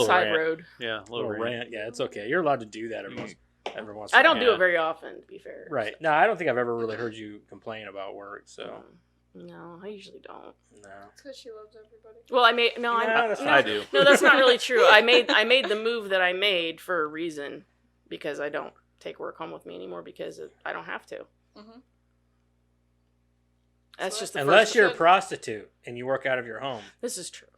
side rant. road. Yeah, A little rant. Yeah, it's okay. You're allowed to do that every once in a while. I don't do it very often, to be fair. Right. No, I don't think I've ever really heard you complain about work. So No, I usually don't. no. It's because she loves everybody. Well, I made no. Yeah, that's no, fine. I do. No, that's not really true. I made the move that I made for a reason, because I don't take work home with me anymore because I don't have to. Mm-hmm. That's So just the Unless first. you're a prostitute and you work out of your home, This is true.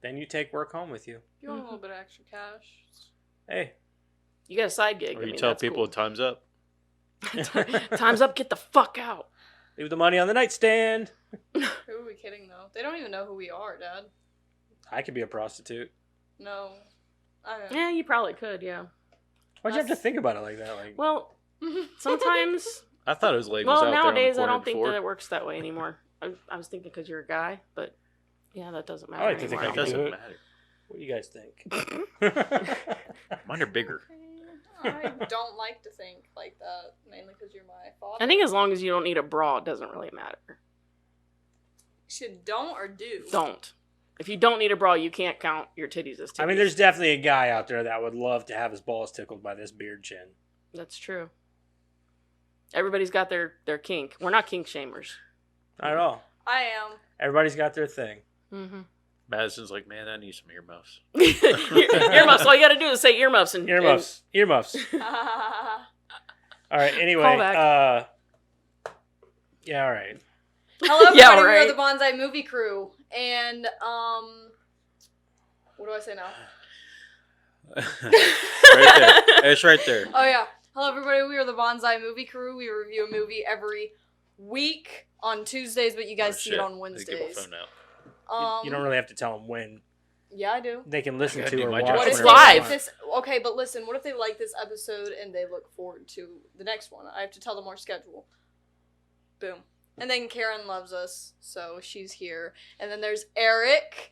then you take work home with you. You want a little bit of extra cash? Hey, You got a side gig. Or I you mean, tell that's people cool. time's up. Time's up. Get the fuck out. leave the money on the nightstand. Who are we kidding though? They don't even know who we are, Dad. I could be a prostitute. No. I don't. Yeah, you probably could. Yeah. Why'd you have to think about it like that? Like, Well, sometimes. I thought it was labels Well, out nowadays there I on don't the think corner that it works that way anymore. I was thinking because you're a guy, but yeah, that doesn't matter I like to think anymore. I It can do doesn't it. matter. what do you guys think? Mine are bigger. I don't like to think like that, mainly because you're my father. I think as long as you don't need a bra, it doesn't really matter. Should don't or do? Don't. If you don't need a bra, you can't count your titties as titties. I mean, there's definitely a guy out there that would love to have his balls tickled by this beard chin. That's true. Everybody's got their kink. We're not kink shamers. Not at all. I am. Everybody's got their thing. Mm-hmm. Madison's like, man, I need some earmuffs. Earmuffs. All you got to do is say earmuffs and Earmuffs. Earmuffs. All All right. Anyway. Callback. Yeah. All right. Hello, everybody. Yeah, We right. are the Bonsai Movie Crew, and what do I say now? Right there. It's right there. Oh yeah. Hello, everybody. We are the Bonsai Movie Crew. We review a movie every week on Tuesdays, but you guys Oh, see shit. it on I need to Wednesdays. get my phone out. You don't really have to tell them when Yeah, I do. they can listen I to do or my watch. job. What if It's they whenever they live. like want. this? Okay, but listen. What if they like this episode and they look forward to the next one? I have to tell them our schedule. Boom. And then Karen loves us, so she's here. And then there's Eric,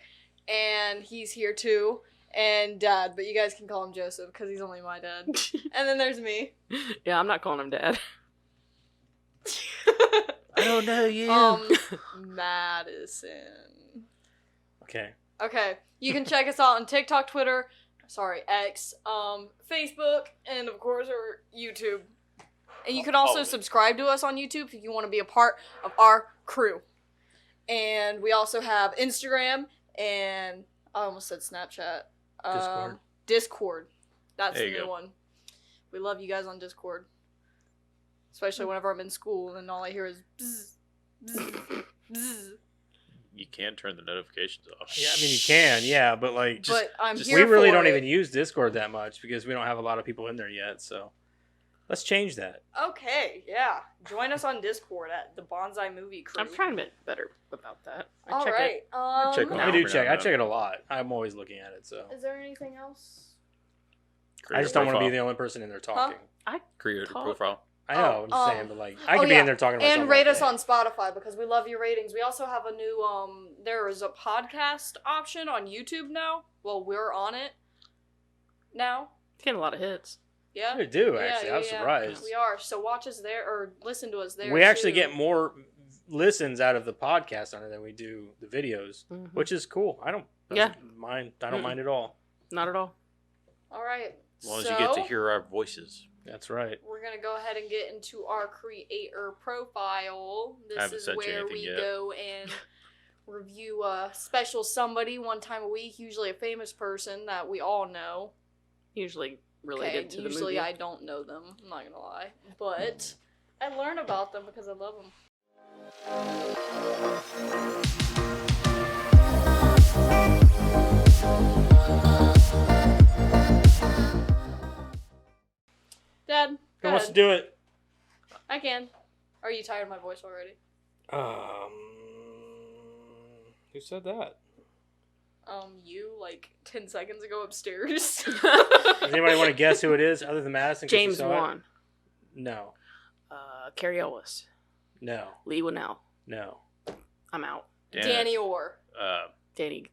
and he's here too. And Dad, but you guys can call him Joseph because he's only my dad. And then there's me. Yeah, I'm not calling him dad. I don't know you. Madison. Okay. Okay, you can check us out on TikTok, Twitter, X, Facebook, and of course our YouTube. And you can also subscribe to us on YouTube if you want to be a part of our crew. And we also have Instagram and I almost said Snapchat. Discord. Discord. That's There the you new go. one. We love you guys on Discord. Especially whenever I'm in school and all I hear is bzz, bzz, bzz. You can turn the notifications off. Yeah, I mean you can, yeah, but like But I'm just- here we really for don't it. even use Discord that much because we don't have a lot of people in there yet. So let's change that. Okay, yeah. Join us on Discord at the Bonsai Movie Crew. I'm trying to get better about that. I All check right. it. check it I out. do every check. now I and check it a lot. I'm always looking at it. So Is there anything else? I just don't want to be the only person in there talking. Creator Talk. profile. I know. I'm just saying, but like I could be in there talking to myself. And rate all us day. on Spotify because we love your ratings. We also have a new there is a podcast option on YouTube now. Well, we're on it now. It's getting a lot of hits. Yeah. I do actually. I'm surprised. We are. So watch us there or listen to us there. We actually too. get more listens out of the podcast on it than we do the videos, Mhm. which is cool. I don't mind. I don't Mm-mm. mind at all. Not at all. All right. As long as you get to hear our voices. That's right. We're gonna go ahead and get into our creator profile. I This haven't is sent you where anything we yet. go and review a special somebody one time a week, usually a famous person that we all know. Usually related to the usually movie. I don't know them. I'm not gonna lie, but I learn about them because I love them. Dad, go Who wants to ahead. do it? I can. Are you tired of my voice already? Who said that? You like 10 seconds ago upstairs. Does anybody want to guess who it is other than Madison? 'cause she James saw it? Wan. No. Carrie Ellis. No. Lee Winnell. No. I'm out. Danny Orr. Danny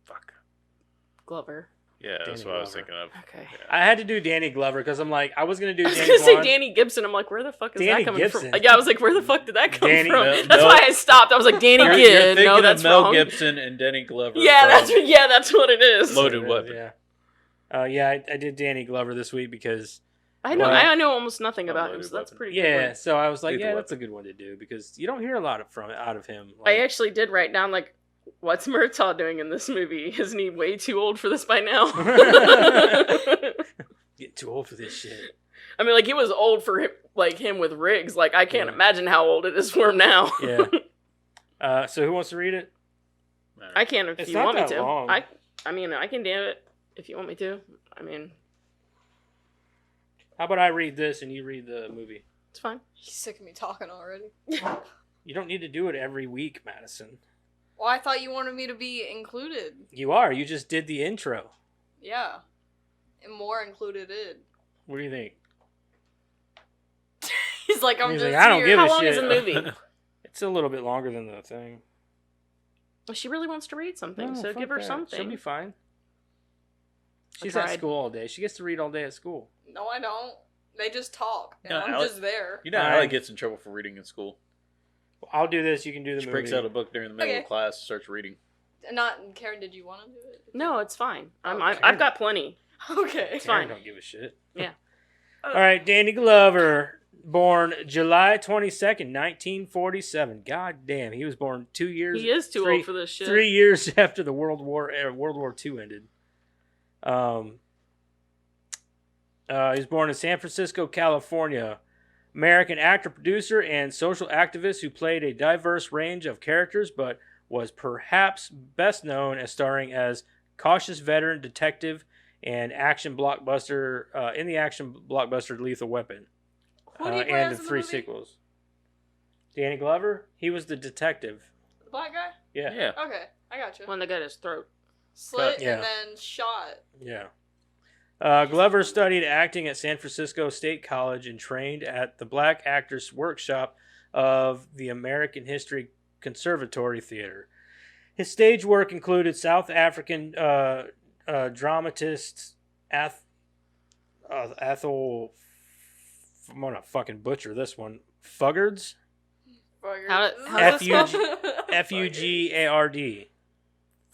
Glover. Yeah, that's Danny what I was Glover. thinking of. Okay. Yeah. I had to do Danny Glover because I'm like, I was going to do I was James gonna say Wan. Danny Gibson. I'm like, where the fuck is Danny that coming Gibson. from? Yeah, I was like, where the fuck did that come Danny- from? No, That's no. why I stopped. I was like, Danny You're Gid. thinking No, of that's Mel wrong. Gibson and Danny Glover. Yeah, from that's what it is. Loaded Weapon. Yeah. Yeah, I did Danny Glover this week because I know Well, I know almost nothing about him, Unloaded so that's weapon. pretty good. yeah. one. So I was like, Lethal yeah, that's a Weapon. good one to do because you don't hear a lot out of him. I Like, actually did write down like, what's Murtaugh doing in this movie? Isn't he way too old for this by now? get too old for this shit. I mean, like he was old for him with Riggs. Like I can't Yeah. imagine how old it is for him now. Yeah. So who wants to read it? I can if It's you not want me that to. long. I mean, I can do it if you want me to. I mean, How about I read this and you read the movie? it's fine. He's sick of me talking already. You don't need to do it every week, Madison. Well, I thought you wanted me to be included. You are. You just did the intro. Yeah. And more included in. What do you think? He's like, I'm He's just like, I don't here. give a How long shit. is the movie? It's a little bit longer than the thing. Well, she really wants to read something, No, so fuck give her that. something. She'll be fine. I She's at tried. school all day. She gets to read all day at school. No, I don't. They just talk. And No, I'm Alex- just there. You know, Alec gets in trouble for reading in school. I'll do this. You can do the She movie. breaks out a book during the middle Okay. of class, starts reading. Not Karen, did you want to do it? No, it's fine. Okay. I've got plenty. Okay. It's Karen fine. don't give a shit. Yeah. All right, Danny Glover, born July 22nd, 1947. God damn, he was born 2 years. He is too three- old for this shit. 3 years after the World War II ended. He was born in San Francisco, California. American actor, producer, and social activist who played a diverse range of characters, but was perhaps best known as starring as cautious veteran detective and action blockbuster in the action blockbuster Lethal Weapon, Who do you play and as the in 3 movie? sequels. Danny Glover, he was the detective. The black guy? Yeah, Yeah. Okay, I got you. When they got his throat. Slit Yeah. and then shot. yeah. Glover studied acting at San Francisco State College and trained at the Black Actors Workshop of the American History Conservatory Theater. His stage work included South African dramatist Ethel. I'm gonna fucking butcher this one. Fuggards. How F-U-G. F-U-G-A-R-D.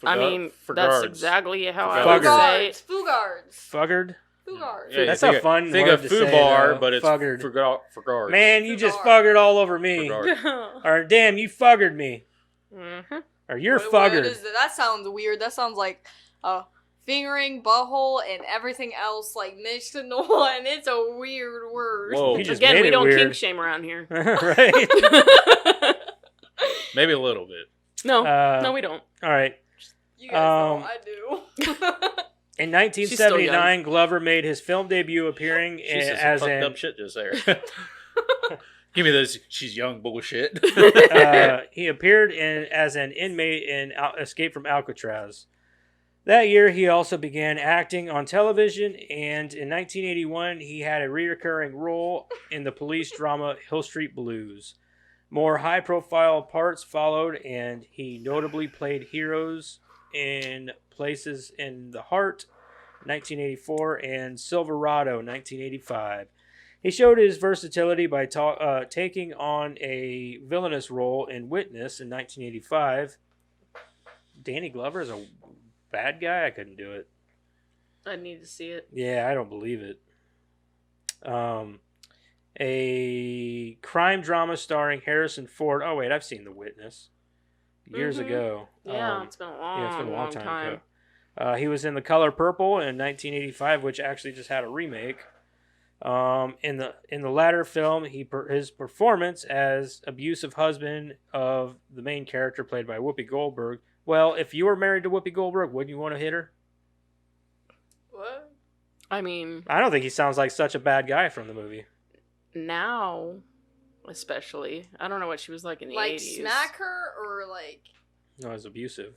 I mean, For that's guards. exactly how For I guards. would say it. Fugards. Fuggard. Fugards. Yeah, That's think a of- fun Think word of to food say, bar, though. but it's Fuggered. for guards. Man, you just Fugard. fuggered all over me. For guards. Or damn, you fuggered me. Mhm. Or you're What fuggered. is that? That sounds weird. That sounds like fingering, butthole, and everything else like mixed into one. It's a weird word. Whoa. You just Again, made we it don't weird. kink shame around here. Right? Maybe a little bit. No, Uh, no, we don't. All right. You guys know Um, I do. In She's still 1979, Glover made his film debut appearing She said some as fucked an up shit just there. Give me this. She's young bullshit. he appeared as an inmate in Escape from Alcatraz. That year, he also began acting on television, and in 1981, he had a recurring role in the police drama Hill Street Blues. More high-profile parts followed, and he notably played heroes in Places in the Heart, 1984, and Silverado, 1985. He showed his versatility by taking on a villainous role in Witness in 1985. Danny Glover is a bad guy? I couldn't do it. I need to see it. Yeah, I don't believe it. A crime drama starring Harrison Ford. Oh, wait, I've seen The Witness. Years Mhm. ago. Yeah, it's been a long, Yeah, it's been a long time. time ago. He was in The Color Purple in 1985, which actually just had a remake. In the latter film, his performance as abusive husband of the main character played by Whoopi Goldberg. Well, if you were married to Whoopi Goldberg, wouldn't you want to hit her? What? I mean, I don't think he sounds like such a bad guy from the movie. now, especially, I don't know what she was like in the Like 80s. smack her or like? No, he's abusive.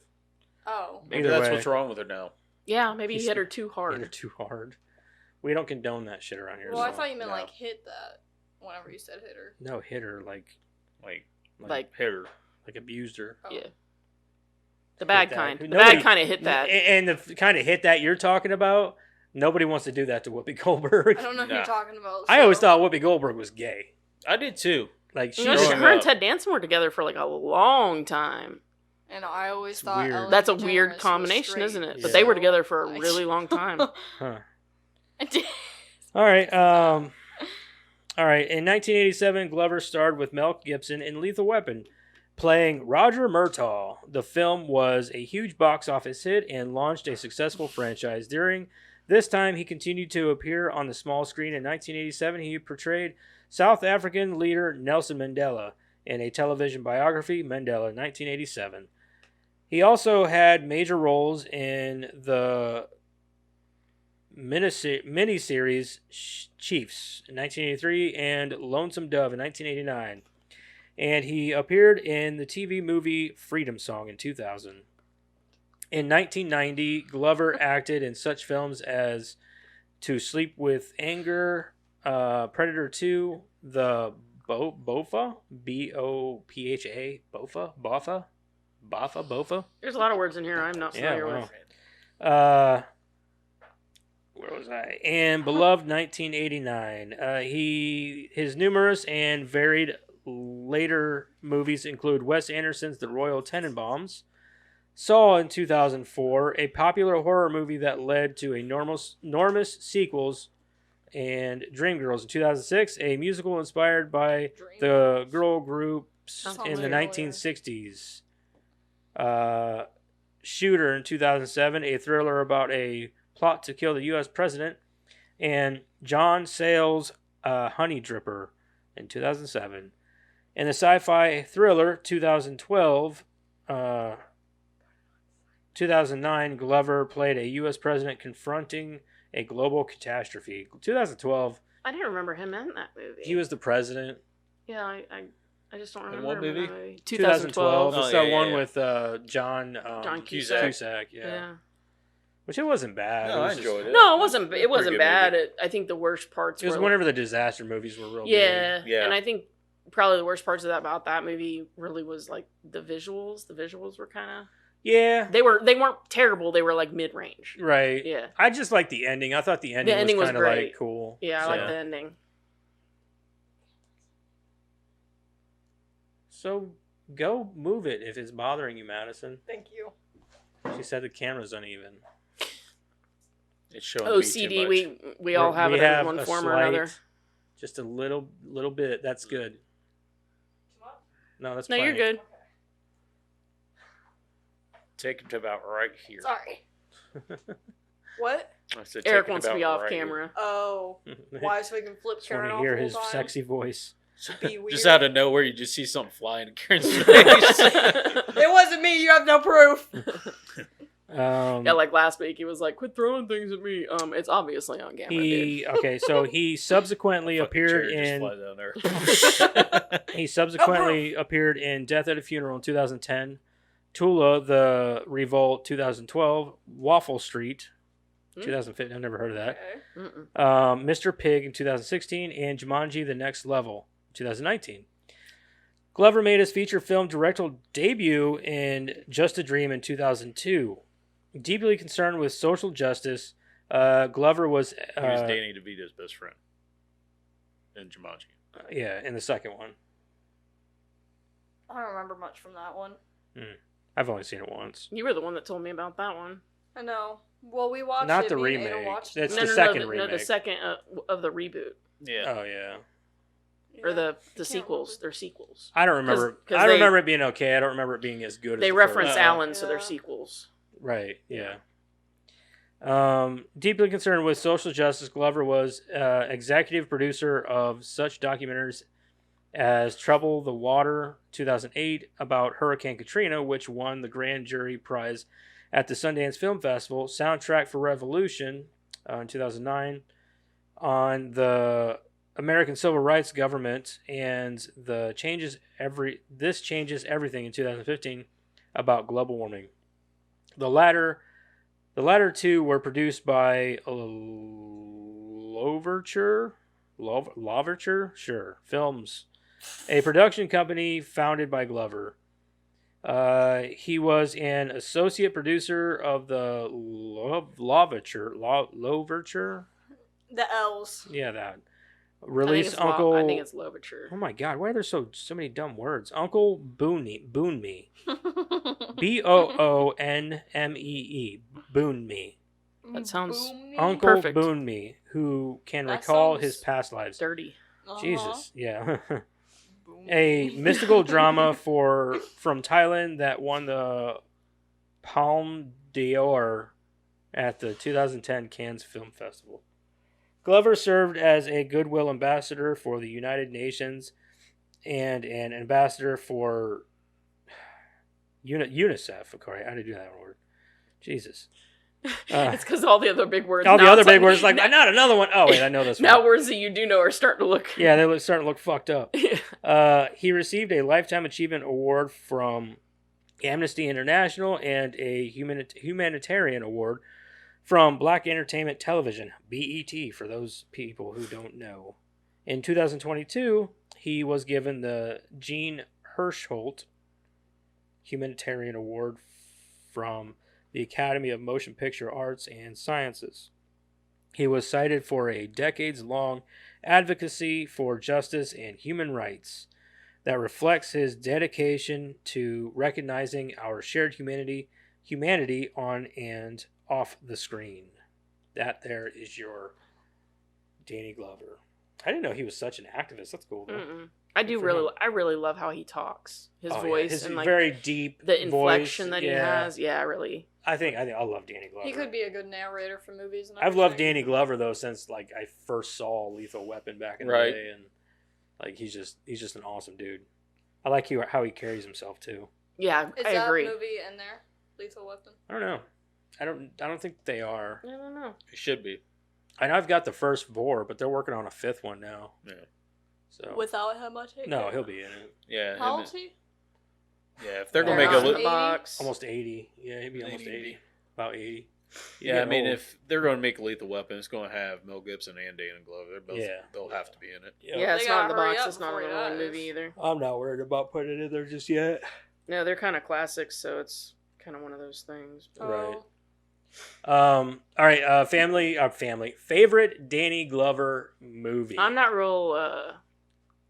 Oh. Maybe Either that's way. what's wrong with her now. Yeah, maybe He's- he hit her too Hit hard. her too hard. We don't condone that shit around here. Well, I so- thought you meant No. like hit that. Whenever you said hit her. No, hit her like Like, Hit her. abused her. Oh. yeah. The bad that. kind. The Nobody- bad kind of hit that. And the kind of hit that you're talking about, nobody wants to do that to Whoopi Goldberg. I don't know who Nah. you're talking about. I always so- thought Whoopi Goldberg was gay. I did too. Like You know, she's growing her and up. Ted Danson were together for like a long time. And I always It's thought weird. Ellen That's a DeGeneres weird was combination, straight. isn't it? Yeah. But they were together for a really long time. Huh. I did. All right. All right. In 1987, Glover starred with Mel Gibson in Lethal Weapon, playing Roger Murtaugh. The film was a huge box office hit and launched a successful franchise. During this time, he continued to appear on the small screen. In 1987, he portrayed South African leader Nelson Mandela in a television biography, Mandela, 1987. He also had major roles in the miniseries Chiefs in 1983 and Lonesome Dove in 1989. And he appeared in the TV movie Freedom Song in 2000. In 1990, Glover acted in such films as To Sleep with Anger, Predator 2, The Bopha, B-O-P-H-A, Bopha. There's a lot of words in here I'm not familiar with. Where was I? And Beloved 1989. His numerous and varied later movies include Wes Anderson's The Royal Tenenbaums, Saw in 2004, a popular horror movie that led to enormous sequels, and Dreamgirls in 2006, a musical inspired by the girl groups Sounds in the familiar. 1960s. Shooter in 2007, a thriller about a plot to kill the U.S. president, and John Sayles' Honey Dripper in 2007. In the sci-fi thriller 2009, Glover played a U.S. president confronting a global catastrophe. 2012, I didn't remember him in that movie. he was the president. Yeah, I just don't remember what him in that movie? movie. 2012. 2012. It's Oh, that yeah, one yeah. with John John Cusack. Yeah. Yeah. Which it wasn't bad. No, it I was enjoyed it. No, it wasn't. Pretty It wasn't good bad. movie. I think the worst parts. It was were whenever the disaster movies were real Yeah, big. Yeah. and I think probably the worst parts about that movie really was like the visuals. The visuals were kind of Yeah. they weren't terrible. They were like mid range. Right. Yeah, I just liked the ending. I thought the ending, ending was was kind of like great. cool. yeah, I So- like the ending. So go move it if it's bothering you, Madison. Thank you. She said the camera's uneven. It's showing me too OCD. much. We all have it in one a form or slight- another. Just a little bit. That's good. No, that's No, you're plenty. good. Take it to about right here. Sorry. What? I said Eric take it wants to about be off right here. camera. Oh, why? So we can flip Just want Karen to off hear the whole his time? sexy voice. Be weird. Just out of nowhere, you just see something flying in Karen's face. It wasn't me. You have no proof. Yeah, like last week, he was like, "Quit throwing things at me." It's obviously on camera, dude. So he subsequently Fucking appeared chair just in fly down there. he subsequently appeared in Death at a Funeral in 2010, Tula the Revolt 2012, Waffle Street 2015. I've never heard of that. Okay. Mm-mm. Mr. Pig in 2016, and Jumanji: The Next Level 2019. Glover made his feature film directorial debut in Just a Dream in 2002. Deeply concerned with social justice, Glover was He was Danny DeVito's best friend in Jumanji. in the second one. I don't remember much from that one. I've only seen it once. You were the one that told me about that one. I know. Well, we watched Not it. the Me and Ada remake. watched It's it. the second No, remake. the second of the reboot Yeah. Oh yeah. or the can't sequels. remember. They're sequels. I don't remember. 'cause I don't they- remember it being okay. I don't remember it being as good. They as the reference first. Alan, so they're Yeah. sequels. Right. Yeah. Deeply concerned with social justice, Glover was executive producer of such documentaries as Trouble the Water 2008 about Hurricane Katrina, which won the Grand Jury Prize at the Sundance Film Festival, Soundtrack for Revolution in 2009, on the American Civil Rights Government, and This Changes Everything in 2015 about global warming. The latter two were produced by Louverture Films, a production company founded by Glover. He was an associate producer of the Louverture. The L's. Yeah, that. release I Uncle. think it's Louverture. Oh my God! Why are there so many dumb words? Uncle Boone Me. Boonmee. Boone Me. That sounds Boom me. Uncle Perfect. Boone Me, who can That recall sounds- his past lives. dirty. Uh-huh. Jesus, yeah. Boom A me. mystical drama from Thailand that won the Palme d'Or at the 2010 Cannes Film Festival. Glover served as a goodwill ambassador for the United Nations and an ambassador for UNICEF. Okay, how to do that word? Jesus. It's because all the other big words. All the now other it's big words, like not another one. Oh wait, I know this now one. words that you do know are starting to look. Yeah, they're starting to look fucked up. He received a Lifetime Achievement Award from Amnesty International and a humanitarian award from Black Entertainment Television, BET, for those people who don't know. In 2022, he was given the Jean Hirschholt Humanitarian Award from the Academy of Motion Picture Arts and Sciences. He was cited for a decades-long advocacy for justice and human rights that reflects his dedication to recognizing our shared humanity on and off the screen. That there is your Danny Glover. I didn't know he was such an activist. That's cool. Though. Mm-mm. I do for really, him. I really love how he talks. His Oh, yeah, voice his and like very deep the inflection voice. that he has. Yeah, really. I think I love Danny Glover. He could be a good narrator for movies. And I've loved everything. Danny Glover though since like I first saw Lethal Weapon back in the Right. day, and like he's just an awesome dude. I like how he carries himself too. Yeah, Is I that agree. movie in there? Lethal Weapon. I don't know. I don't think they are. I don't know. It should be. I know I've got the first 4, but they're working on a 5th one now. Yeah. So Without him, I take no, it. he'll be in it. Yeah. How and old is he? yeah. If they're They're gonna make not a in the li- box. Almost 80. Yeah, he'd be almost 80. 80. About 80. He's yeah, I getting mean, old. if they're gonna make a Lethal Weapon, it's gonna have Mel Gibson and Danny Glover. They're both, Yeah. they'll have to be in it. Yeah, it's They not in the gotta hurry box. up It's not before a he rolling dies. movie either. I'm not worried about putting it in there just yet. No, they're kind of classics, so it's kind of one of those things. But Right. Oh, All right. Family. Favorite Danny Glover movie. I'm not real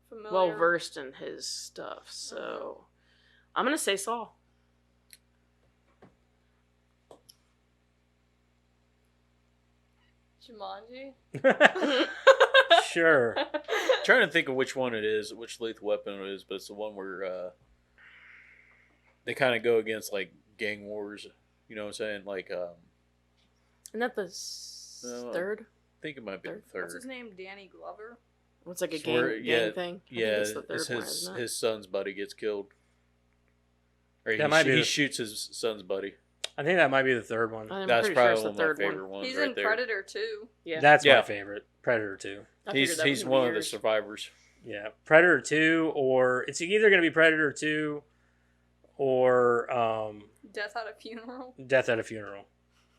familiar. well versed in his stuff, so I'm gonna say Saw. Jumanji. Sure. Trying to think of which one it is, which Lethal Weapon it is, but it's the one where they kind of go against like gang wars. You know what I'm saying? Like, Isn't that the No. third? I think it might be the What's third. his name? Danny Glover. What's like a It's where- gang yeah, thing? I Yeah, think it's the it's third one, his isn't it? his son's buddy gets killed, or That might be he the- shoots his son's buddy. I think that might be the third one. I'm That's pretty sure probably it's the one of my third favorite one. ones He's right in there. Predator too. Yeah, That's my Yeah. favorite. Predator 2. I figured He's that he's would be one of the yours. survivors. Yeah. Predator 2, or it's either going to be Predator 2 or Death at a Funeral. Death at a Funeral.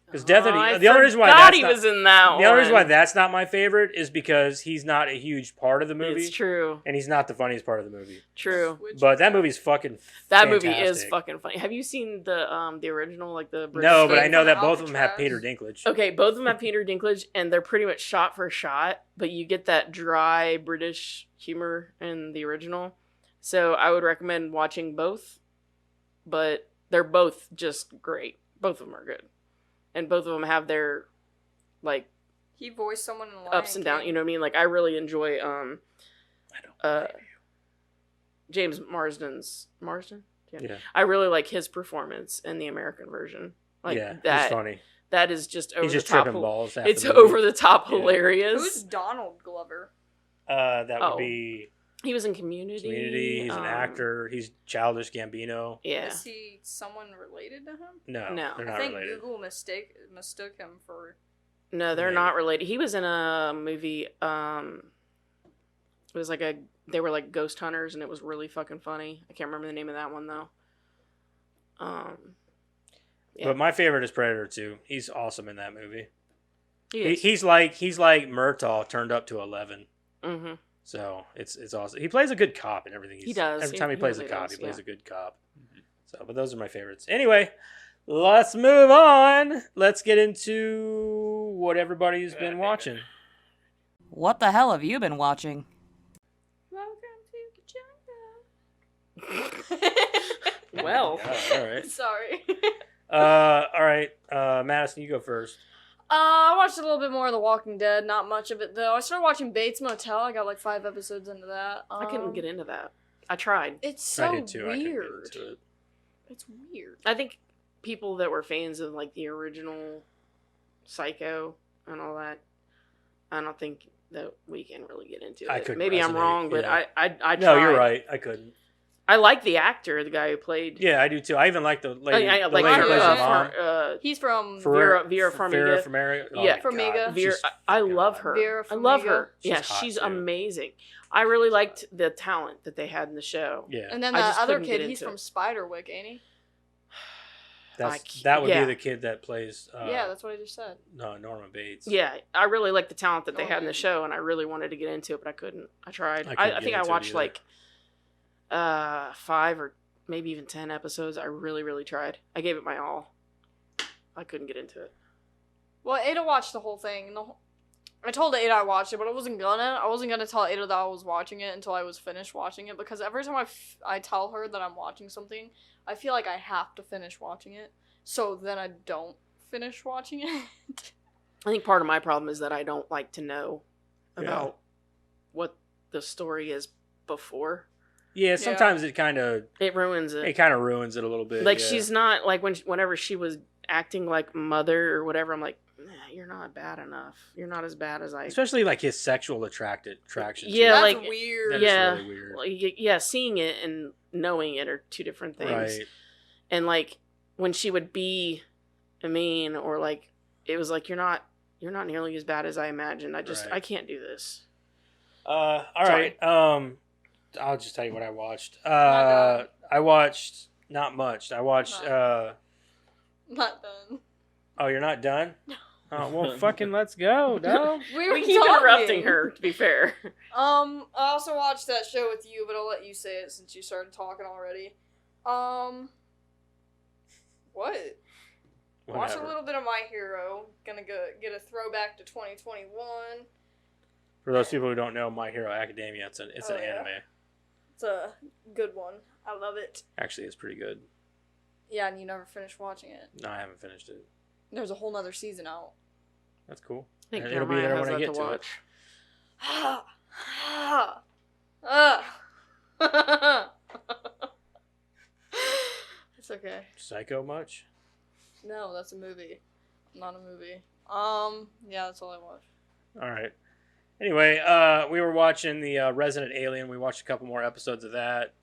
Because Death at I the only reason why forgot that's he not, was in that the only reason why one. that's not my favorite is because he's not a huge part of the movie, It's true. and he's not the funniest part of the movie. True. Which- But that movie's fucking That movie is fantastic. fucking funny. Have you seen the original, like the British No, but version? I know from that both of them have Alcatraz. Peter Dinklage. Okay, both of them have Peter Dinklage, and they're pretty much shot for shot, but you get that dry British humor in the original. So I would recommend watching both, but they're both just great. Both of them are good, and both of them have their like He voiced someone in Lion ups and downs. King. You know what I mean? Like I really enjoy I don't uh James Marsden. Yeah, I really like his performance in the American version. Like yeah, he's that. funny. That is just over He's just the top. tripping balls. After It's the movie. over the top Yeah. hilarious. Who's Donald Glover? That would Oh. be He was in Community. Community. He's an actor. He's Childish Gambino. Yeah. Is he someone related to him? No, No. they're I not think related. Google mistook him for. No, they're Maybe. not related. He was in a movie. It was like they were like ghost hunters, and it was really fucking funny. I can't remember the name of that one though. Yeah. But my favorite is Predator 2. He's awesome in that movie. He He's like Murtaugh turned up to 11. Mm-hmm. So it's awesome. He plays a good cop and everything. He does. Every He- time he he plays really a cop, does, he plays yeah. a good cop. So, but those are my favorites. Anyway, let's move on. Let's get into what everybody's been watching. What the hell have you been watching? Welcome to the jungle. Well, Yeah, all right. Sorry. All right. Madison, you go first. I watched a little bit more of The Walking Dead. Not much of it though. I started watching Bates Motel. I got like 5 episodes into that. I couldn't get into that. I tried. It's so I did too. I couldn't get weird. into it. It's weird. I think people that were fans of like the original Psycho and all that, I don't think that we can really get into it. I couldn't Maybe I'm resonate, wrong, but yeah. I tried. No, you're right. I couldn't. I like the actor, the guy who played. Yeah, I do too. I even like the lady. I the like lady who plays the Farmiga. mom. He's from Vera Farmiga. Farmiga. Oh Yeah. my Farmiga. God, Vera, she's I fucking love hot. her. Vera I love Farmiga. her. She's Yeah, hot, she's too. amazing. I really liked the talent that they had in the show. Yeah, And then I the just other couldn't get kid, he's into from it. Spiderwick, ain't he? that would yeah. be the kid that plays. Yeah, that's what I just said. No, Norman Bates. Yeah, I really liked the talent that they had in the Okay. show, and I really wanted to get into it, but I couldn't. I tried. I I couldn't think get I into it watched either. like 5 or maybe even 10 episodes. I really, really tried. I gave it my all. I couldn't get into it. Well, Ada watched the whole thing. I told Ada I watched it, but I wasn't gonna tell Ada that I was watching it until I was finished watching it, because every time I tell her that I'm watching something, I feel like I have to finish watching it. So then I don't finish watching it. I think part of my problem is that I don't like to know Yeah. about what the story is before. Yeah, sometimes it kind of It ruins it. ruins it a little bit. Like yeah. she's not like whenever she was acting like Mother or whatever. I'm like, nah, you're not bad enough. You're not as bad as I. especially like his sexual attraction. Yeah, That's like- weird. That is yeah, really weird. yeah. Seeing it and knowing it are two different things. Right. And like when she would be mean or like it was like you're not nearly as bad as I imagined. I Right. can't do this. All Sorry. right. I'll just tell you what I watched. done. I watched not much. I watched. Not done. Oh, you're not done? Oh, well, fucking let's go, no. We keep interrupting her. To be fair. I also watched that show with you, but I'll let you say it since you started talking already. What? Watch a Whatever. little bit of My Hero. Gonna get a throwback to 2021. For those people who don't know, My Hero Academia, it's an Oh, yeah. anime. It's a good one. I love it. Actually, it's pretty good. Yeah, and you never finished watching it. No, I haven't finished it. There's a whole nother season out. That's cool. I think It'll be Jeremiah there has when I that get to it. It's okay. Psycho much? No, that's a movie. Not a movie. Yeah, that's all I watched. All right. Anyway, we were watching the Resident Alien. We watched a couple more episodes of that.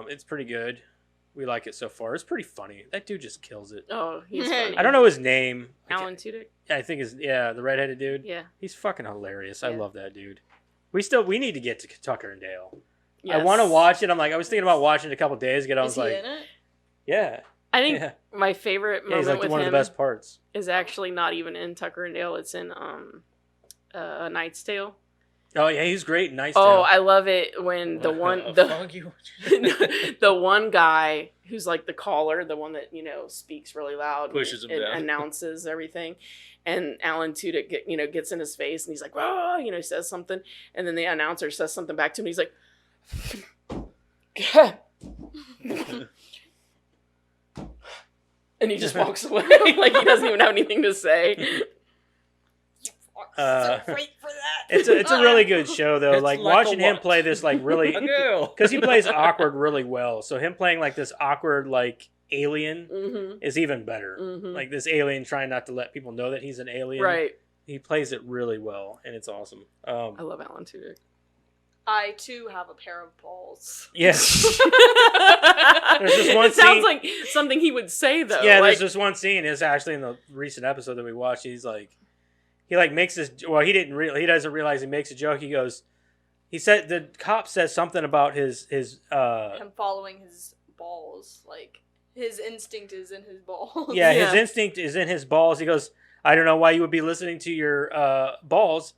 It's pretty good. We like it so far. It's pretty funny. That dude just kills it. Oh, he's funny. I don't know his name. Alan Tudyk. I think the redheaded dude. Yeah. He's fucking hilarious. I Yeah. love that dude. We need to get to Tucker and Dale. I Yes. want to watch it. I was thinking about watching it a couple days ago. I Is was he like, in it? yeah, I think yeah. my favorite Yeah, he's moment like with one of him the best parts. is actually not even in Tucker and Dale. It's in A Knight's Tale. Oh yeah, he's great. Nice. Oh, I love it when the the one guy who's like the caller, the one that speaks really loud, Pushes him and down. announces everything, and Alan Tudyk gets in his face and he's like, "Whoa," says something, and then the announcer says something back to him. And he's like, and he just walks away like he doesn't even have anything to say. So great for that. It's a really good show though. It's like like watching a him what? play this like really because he plays awkward really well. So him playing like this awkward like alien Mm-hmm. is even better. Mm-hmm. Like this alien trying not to let people know that he's an alien. Right. He plays it really well, and it's awesome. I love Alan Tudyk. I too have a pair of balls. Yes. There's this one It sounds scene- like something he would say though. Yeah, like, there's this one scene. It's actually in the recent episode that we watched. He makes this. Well, he doesn't realize he makes a joke. He goes, he said the cop says something about his Him following his balls. Like, his instinct is in his balls. yeah, his Yeah. instinct is in his balls. He goes, I don't know why you would be listening to your balls.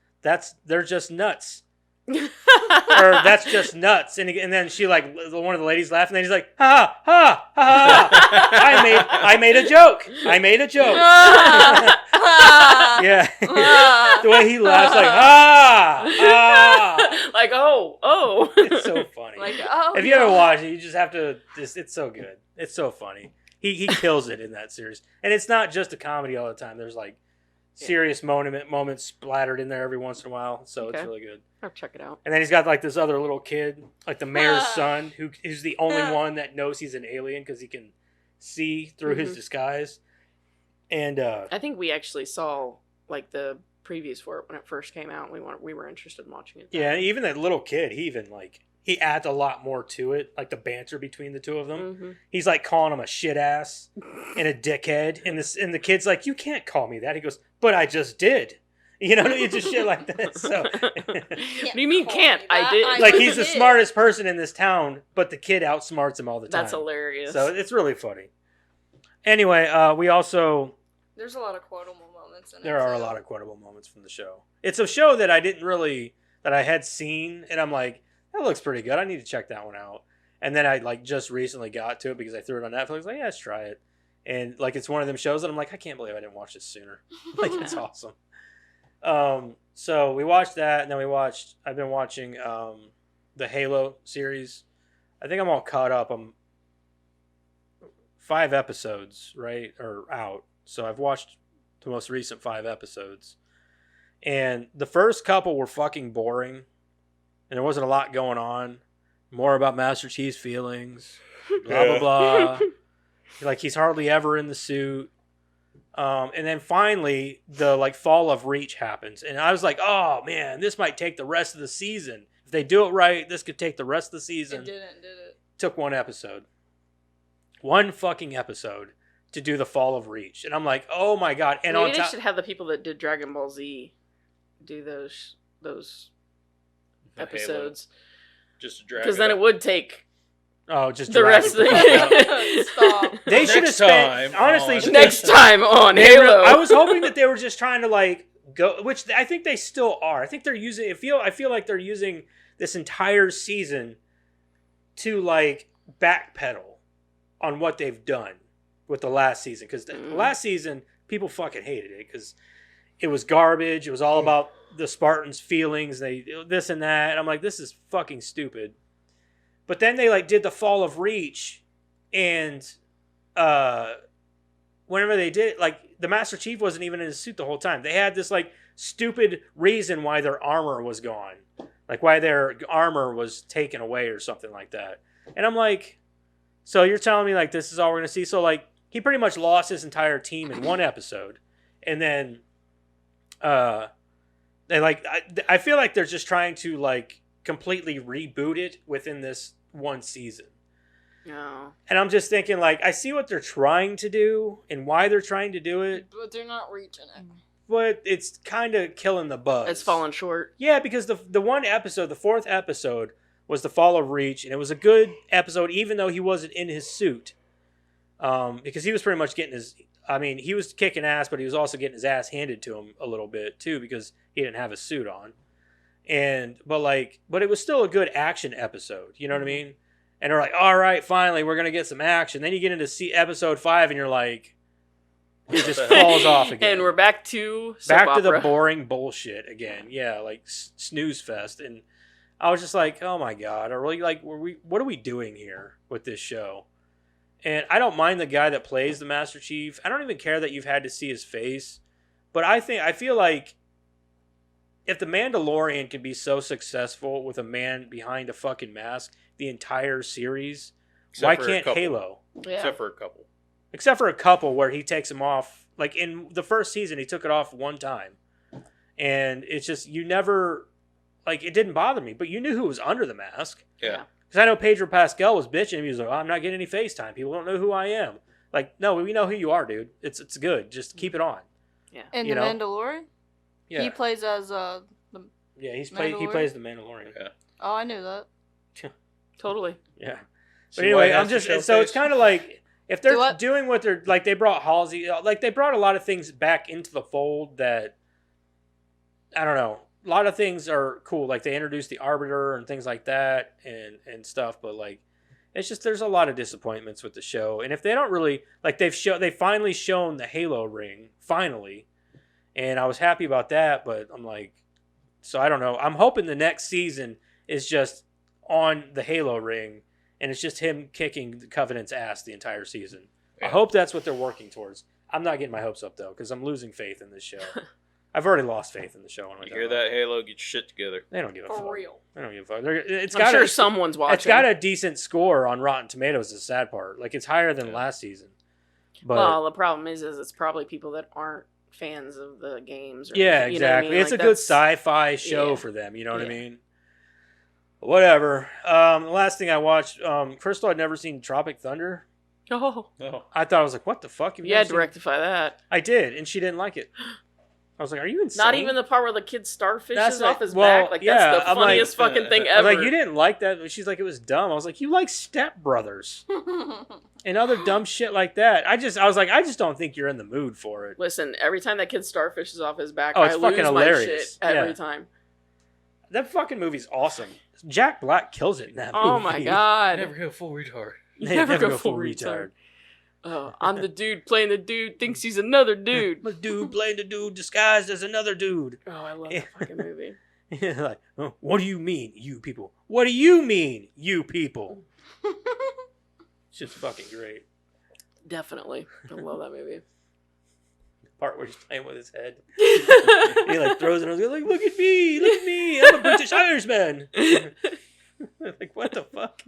They're just nuts. or that's just nuts. And then she like one of the ladies laughed, and then he's like, ha ha ha ha! I made a joke. I made a joke. Yeah, the way he laughs, like like oh. it's so funny. Like, oh, If you ever watch it, you just have to. It's so good. It's so funny. He kills it in that series, and it's not just a comedy all the time. There's like serious moments splattered in there every once in a while, so it's Okay. really good. I'll check it out. And then he's got like this other little kid, like the mayor's son, who is the only one that knows he's an alien because he can see through his disguise. And I think we actually saw like the previews for it when it first came out. We were interested in watching it. yeah, even that little kid, he adds a lot more to it, like the banter between the two of them. Mm-hmm. He's like calling him a shit ass and a dickhead, and the kid's like, "You can't call me that." He goes, "But I just did." You know, it's just shit like that. So, What do you mean can't? I did. like he's the smartest person in this town, but the kid outsmarts him all the time. That's hilarious. So it's really funny. Anyway, we also There's a lot of quotable moments in it. there are a lot of quotable moments from the show. It's a show that I had seen, and I'm like, that looks pretty good. I need to check that one out. And then I like just recently got to it because I threw it on Netflix. Like, yeah, let's try it. And like it's one of them shows that I'm like, I can't believe I didn't watch this sooner. Like it's awesome. So we watched that, and then I've been watching the Halo series. I think I'm all caught up. I'm 5 episodes, right, or out. So I've watched the most recent 5 episodes. And the first couple were fucking boring. And there wasn't a lot going on. More about Master Chief's feelings. Blah, blah, blah. Like, he's hardly ever in the suit. And then finally, the like fall of Reach happens. And I was like, oh, man, this might take the rest of the season. If they do it right, this could take the rest of the season. It didn't, did it? Took 1 episode. 1 fucking episode to do the fall of Reach. And I'm like, oh, my God. And Maybe on they top... should have the people that did Dragon Ball Z do those The episodes. Halo. Just to drag Because then up. it would take Oh, just the drag rest it. of the Stop. They should have Next spent... time Honestly, on- next time on They Halo. I was hoping that they were just trying to like go, which I think they still are. I think they're using. I feel like they're using this entire season to like backpedal on what they've done with the last season, because the last season people fucking hated it because it was garbage. It was all about the Spartans' feelings. They this and that. And I'm like, this is fucking stupid. But then they like did the fall of Reach, and whenever they did it, like the Master Chief wasn't even in his suit the whole time. They had this like stupid reason why their armor was gone, like why their armor was taken away or something like that. And I'm like, so you're telling me like this is all we're gonna see? So like he pretty much lost his entire team in 1 episode, and then they like I feel like they're just trying to like completely reboot it within this 1 season. No. And I'm just thinking, like, I see what they're trying to do and why they're trying to do it, But they're not reaching it. but it's kind of killing the buzz. It's fallen short. Yeah, because the 1 episode, the 4th episode, was the Fall of Reach, and it was a good episode, even though he wasn't in his suit. Because he was pretty much getting his... I mean, he was kicking ass, but he was also getting his ass handed to him a little bit, too, because he didn't have a suit on. But it was still a good action episode, you know what I mean? And they're like, all right, finally, we're going to get some action. Then you get into episode 5, and you're like, it just falls off again. And we're back to soap Back to the opera. boring bullshit again. Yeah, like snooze fest. And I was just like, oh my God, what are we doing here with this show? And I don't mind the guy that plays the Master Chief. I don't even care that you've had to see his face. But I feel like if the Mandalorian can be so successful with a man behind a fucking mask the entire series, Except why for a can't couple. Halo? Yeah. Except for a couple. Except for a couple where he takes him off. Like in the first season, he took it off 1 time. And it's just, you never, like, it didn't bother me. But you knew who was under the mask. Yeah. Because I know Pedro Pascal was bitching. He was like, oh, I'm not getting any FaceTime. People don't know who I am. Like, no, we know who you are, dude. It's good. Just keep it on. Yeah. In You The know? Mandalorian? Yeah. He plays as Yeah, he Mandalorian? plays the Mandalorian. Yeah. Oh, I knew that. Totally. Yeah. See But anyway, why it I'm has to just show so it's face? kind of like if they're Do what? doing what they're like, they brought Halsey, like they brought a lot of things back into the fold that I don't know. a lot of things are cool. Like they introduced the Arbiter and things like that and stuff. But like, it's just there's a lot of disappointments with the show. And if they don't really like, they finally shown the Halo ring finally, and I was happy about that. But I'm like, so I don't know. I'm hoping the next season is just on the Halo ring, and it's just him kicking the Covenant's ass the entire season. I Yeah. hope that's what they're working towards. I'm not getting my hopes up though, because I'm losing faith in this show. I've already lost faith in the show. You hear that, Halo? Get your shit together. They don't give a fuck. For real. They don't give a fuck. It's I'm got sure someone's watching. It's got a decent score on Rotten Tomatoes. Is the sad part. Like it's higher than Yeah. last season. But Well, the problem is it's probably people that aren't fans of the games. Or yeah, anything, you know what I exactly. mean? It's Like, a good that's- sci-fi show yeah. for them. You know what I Yeah. mean? Whatever. The last thing I watched. First of all, I'd never seen Tropic Thunder. Oh, No. I thought I was like, what the fuck? You've you never had to seen- rectify that. I did, and she didn't like it. I was like, are you insane? Not even the part where the kid starfishes That's off like- his well, back. Like yeah, that's the I'm like- funniest fucking thing I was ever. like, you didn't like that. She's like, it was dumb. I was like, you like Step Brothers and other dumb shit like that. I was like, I just don't think you're in the mood for it. Listen, every time that kid starfishes off his back, Oh, it's I fucking lose hilarious. my shit every Yeah. time. That fucking movie's awesome. Jack Black kills it in that movie. Oh my god. Never go full retard. Never go full retard. Oh, I'm the dude playing the dude thinks he's another dude. The dude playing the dude disguised as another dude. Oh, I love that fucking movie. Like, oh, what do you mean, you people? What do you mean, you people? It's just fucking great. Definitely. I love that movie. Part where he's playing with his head. He like throws it on his like, look at me, I'm a British Irishman. Like, what the fuck?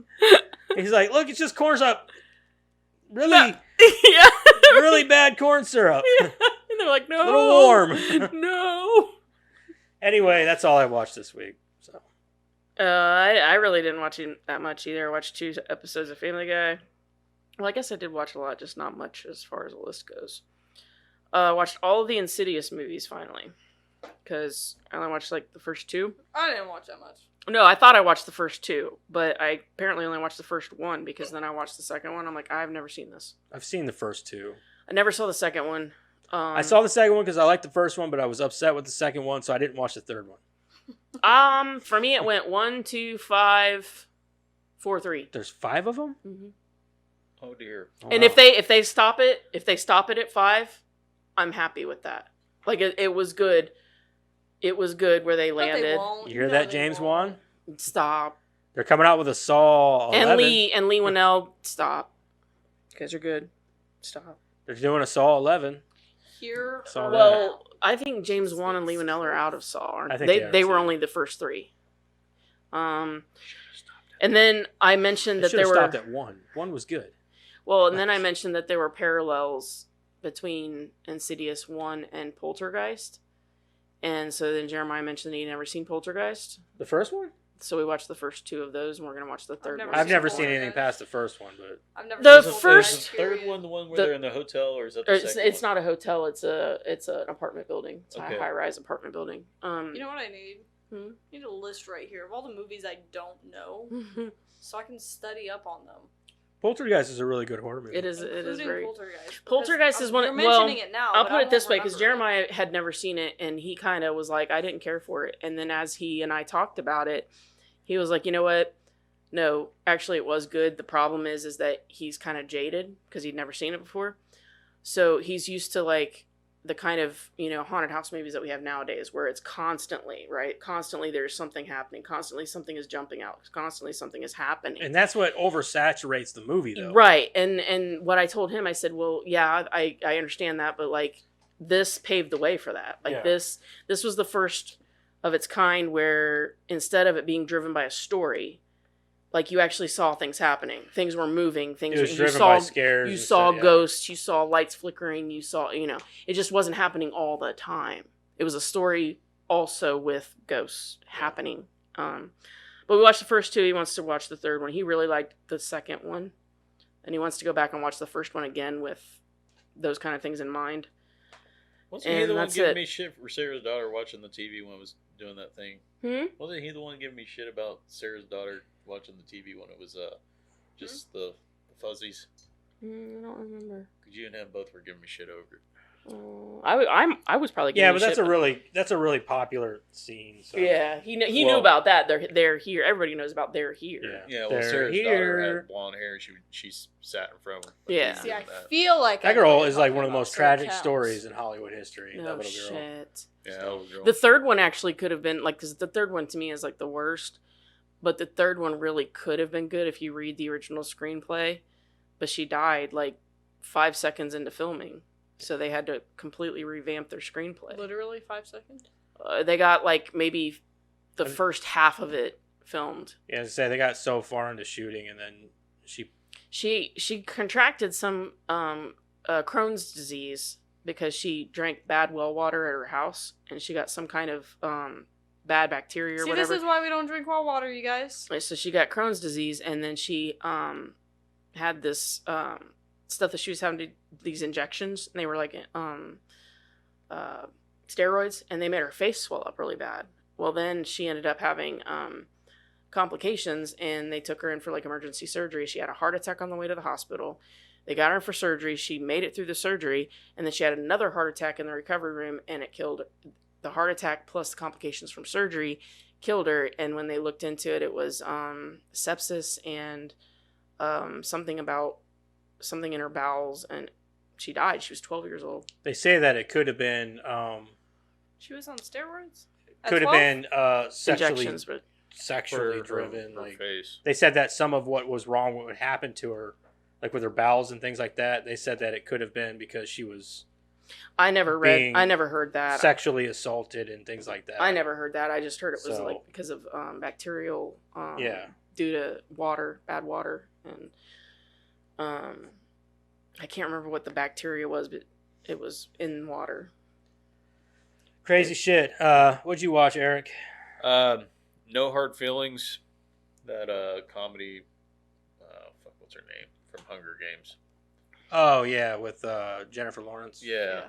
He's like, look, it's just corn syrup. Really, yeah. really bad corn syrup. And they're like, no. A little warm. No. Anyway, that's all I watched this week. So I really didn't watch that much either. I watched 2 episodes of Family Guy. Well, I guess I did watch a lot, just not much as far as the list goes. Watched all of the Insidious movies finally, because I only watched like the first 2. I didn't watch that much. No, I thought I watched the first 2, but I apparently only watched the first one because then I watched the second one. I'm like, I've never seen this. I've seen the first 2. I never saw the second one. I saw the second one because I liked the first one, but I was upset with the second one, so I didn't watch the third one. For me, it went 1, 2, 5, 4, 3. There's 5 of them. Mm-hmm. Oh dear. Oh, And wow. if they stop it at 5, I'm happy with that. Like it was good. It was good where they But they landed. won't. You hear know that, they James won't. Wan? Stop. They're coming out with a Saw 11. And Lee Winnell, stop. You guys are good. Stop. They're doing a Saw 11. Here. Saw that. Well, I think James Wan and Lee Winnell are out of Saw. Aren't I think they? they are, They were too. only the first 3. And then I mentioned They that should there have were stopped at 1. 1 was good. well, and then I mentioned that there were parallels between Insidious 1 and Poltergeist. And so then Jeremiah mentioned that he'd never seen Poltergeist. The first one? So we watched the first 2 of those, and we're going to watch the third never one. I've never seen seen Poltergeist. anything past the first one, but I've never The seen Is first- the third one the one where The- they're in the hotel, or is that the Or it's second one? not a hotel. It's an apartment building. It's Okay. a high-rise apartment building. You know what I need? Hmm? I need a list right here of all the movies I don't know, so I can study up on them. Poltergeist is a really good horror movie. it is Including very. Poltergeist. because Poltergeist is one. You're Well, mentioning it now. I'll but put I it this won't way because remember it. Jeremiah had never seen it, and he kind of was like, I didn't care for it. And then as he and I talked about it, he was like, you know what? No, actually, it was good. The problem is that he's kind of jaded because he'd never seen it before. So he's used to like the kind of haunted house movies that we have nowadays, where it's constantly right. Constantly, there's something happening. Constantly, something is jumping out. Constantly, something is happening. And that's what oversaturates the movie, though. Right. And what I told him, I said, well, yeah, I understand that, but like this paved the way for that. Like Yeah. this was the first of its kind where instead of it being driven by a story, like you actually saw things happening. Things were moving. Things It was you driven saw by scares. you and saw stuff, yeah. ghosts, you saw lights flickering, you saw, it just wasn't happening all the time. It was a story also with ghosts happening. But we watched the first 2. He wants to watch the third one. He really liked the second one. And he wants to go back and watch the first one again with those kind of things in mind. Wasn't he and the one that's giving it. me shit for Sarah's daughter watching the TV when I was doing that thing? Wasn't he the one giving me shit about Sarah's daughter watching the TV when it was just the fuzzies? I don't remember. Because you and him both were giving me shit over it. I was probably Yeah, giving but shit, that's a really popular scene. So. yeah. He knew Well- about that. They're here. Everybody knows about they're here. Yeah. Yeah, well, They're Sarah's here. daughter had blonde hair. She sat in front of him. Yeah. See, I That. feel like That I know girl what is you're like talking one of the about, most so it tragic counts. stories in Hollywood history. Oh that little girl. shit. Yeah, that little girl. The third one actually could have been like, because the third one to me is like the worst, but the third one really could have been good if you read the original screenplay. But she died like 5 seconds into filming, so they had to completely revamp their screenplay. Literally 5 seconds. They got like maybe the first half of it filmed. Yeah, say they got so far into shooting, and then She contracted some Crohn's disease because she drank bad well water at her house, and she got some kind of bad bacteria or See, whatever. this is why we don't drink well water, you guys. So she got Crohn's disease, and then she had this stuff that she was having these injections, and they were like steroids, and they made her face swell up really bad. Well, then she ended up having complications, and they took her in for like emergency surgery. She had a heart attack on the way to the hospital. They got her in for surgery. She made it through the surgery, and then she had another heart attack in the recovery room, and it killed the heart attack plus the complications from surgery killed her. And when they looked into it, it was sepsis and something in her bowels, and she died. She was 12 years old. they say that it could have been She was on steroids? could have been sexually Injections, but sexually driven. Her Like face. they said that some of what was wrong, what would happen to her, like with her bowels and things like that, they said that it could have been because she was I never being heard that. sexually assaulted and things like that. I never heard that. I just heard it was So- like because of bacterial Yeah. due to bad water, and I can't remember what the bacteria was, but it was in water. Crazy shit. What'd you watch, Eric? No Hard Feelings. That comedy. Fuck, what's her name from Hunger Games? Oh yeah, with Jennifer Lawrence. Yeah.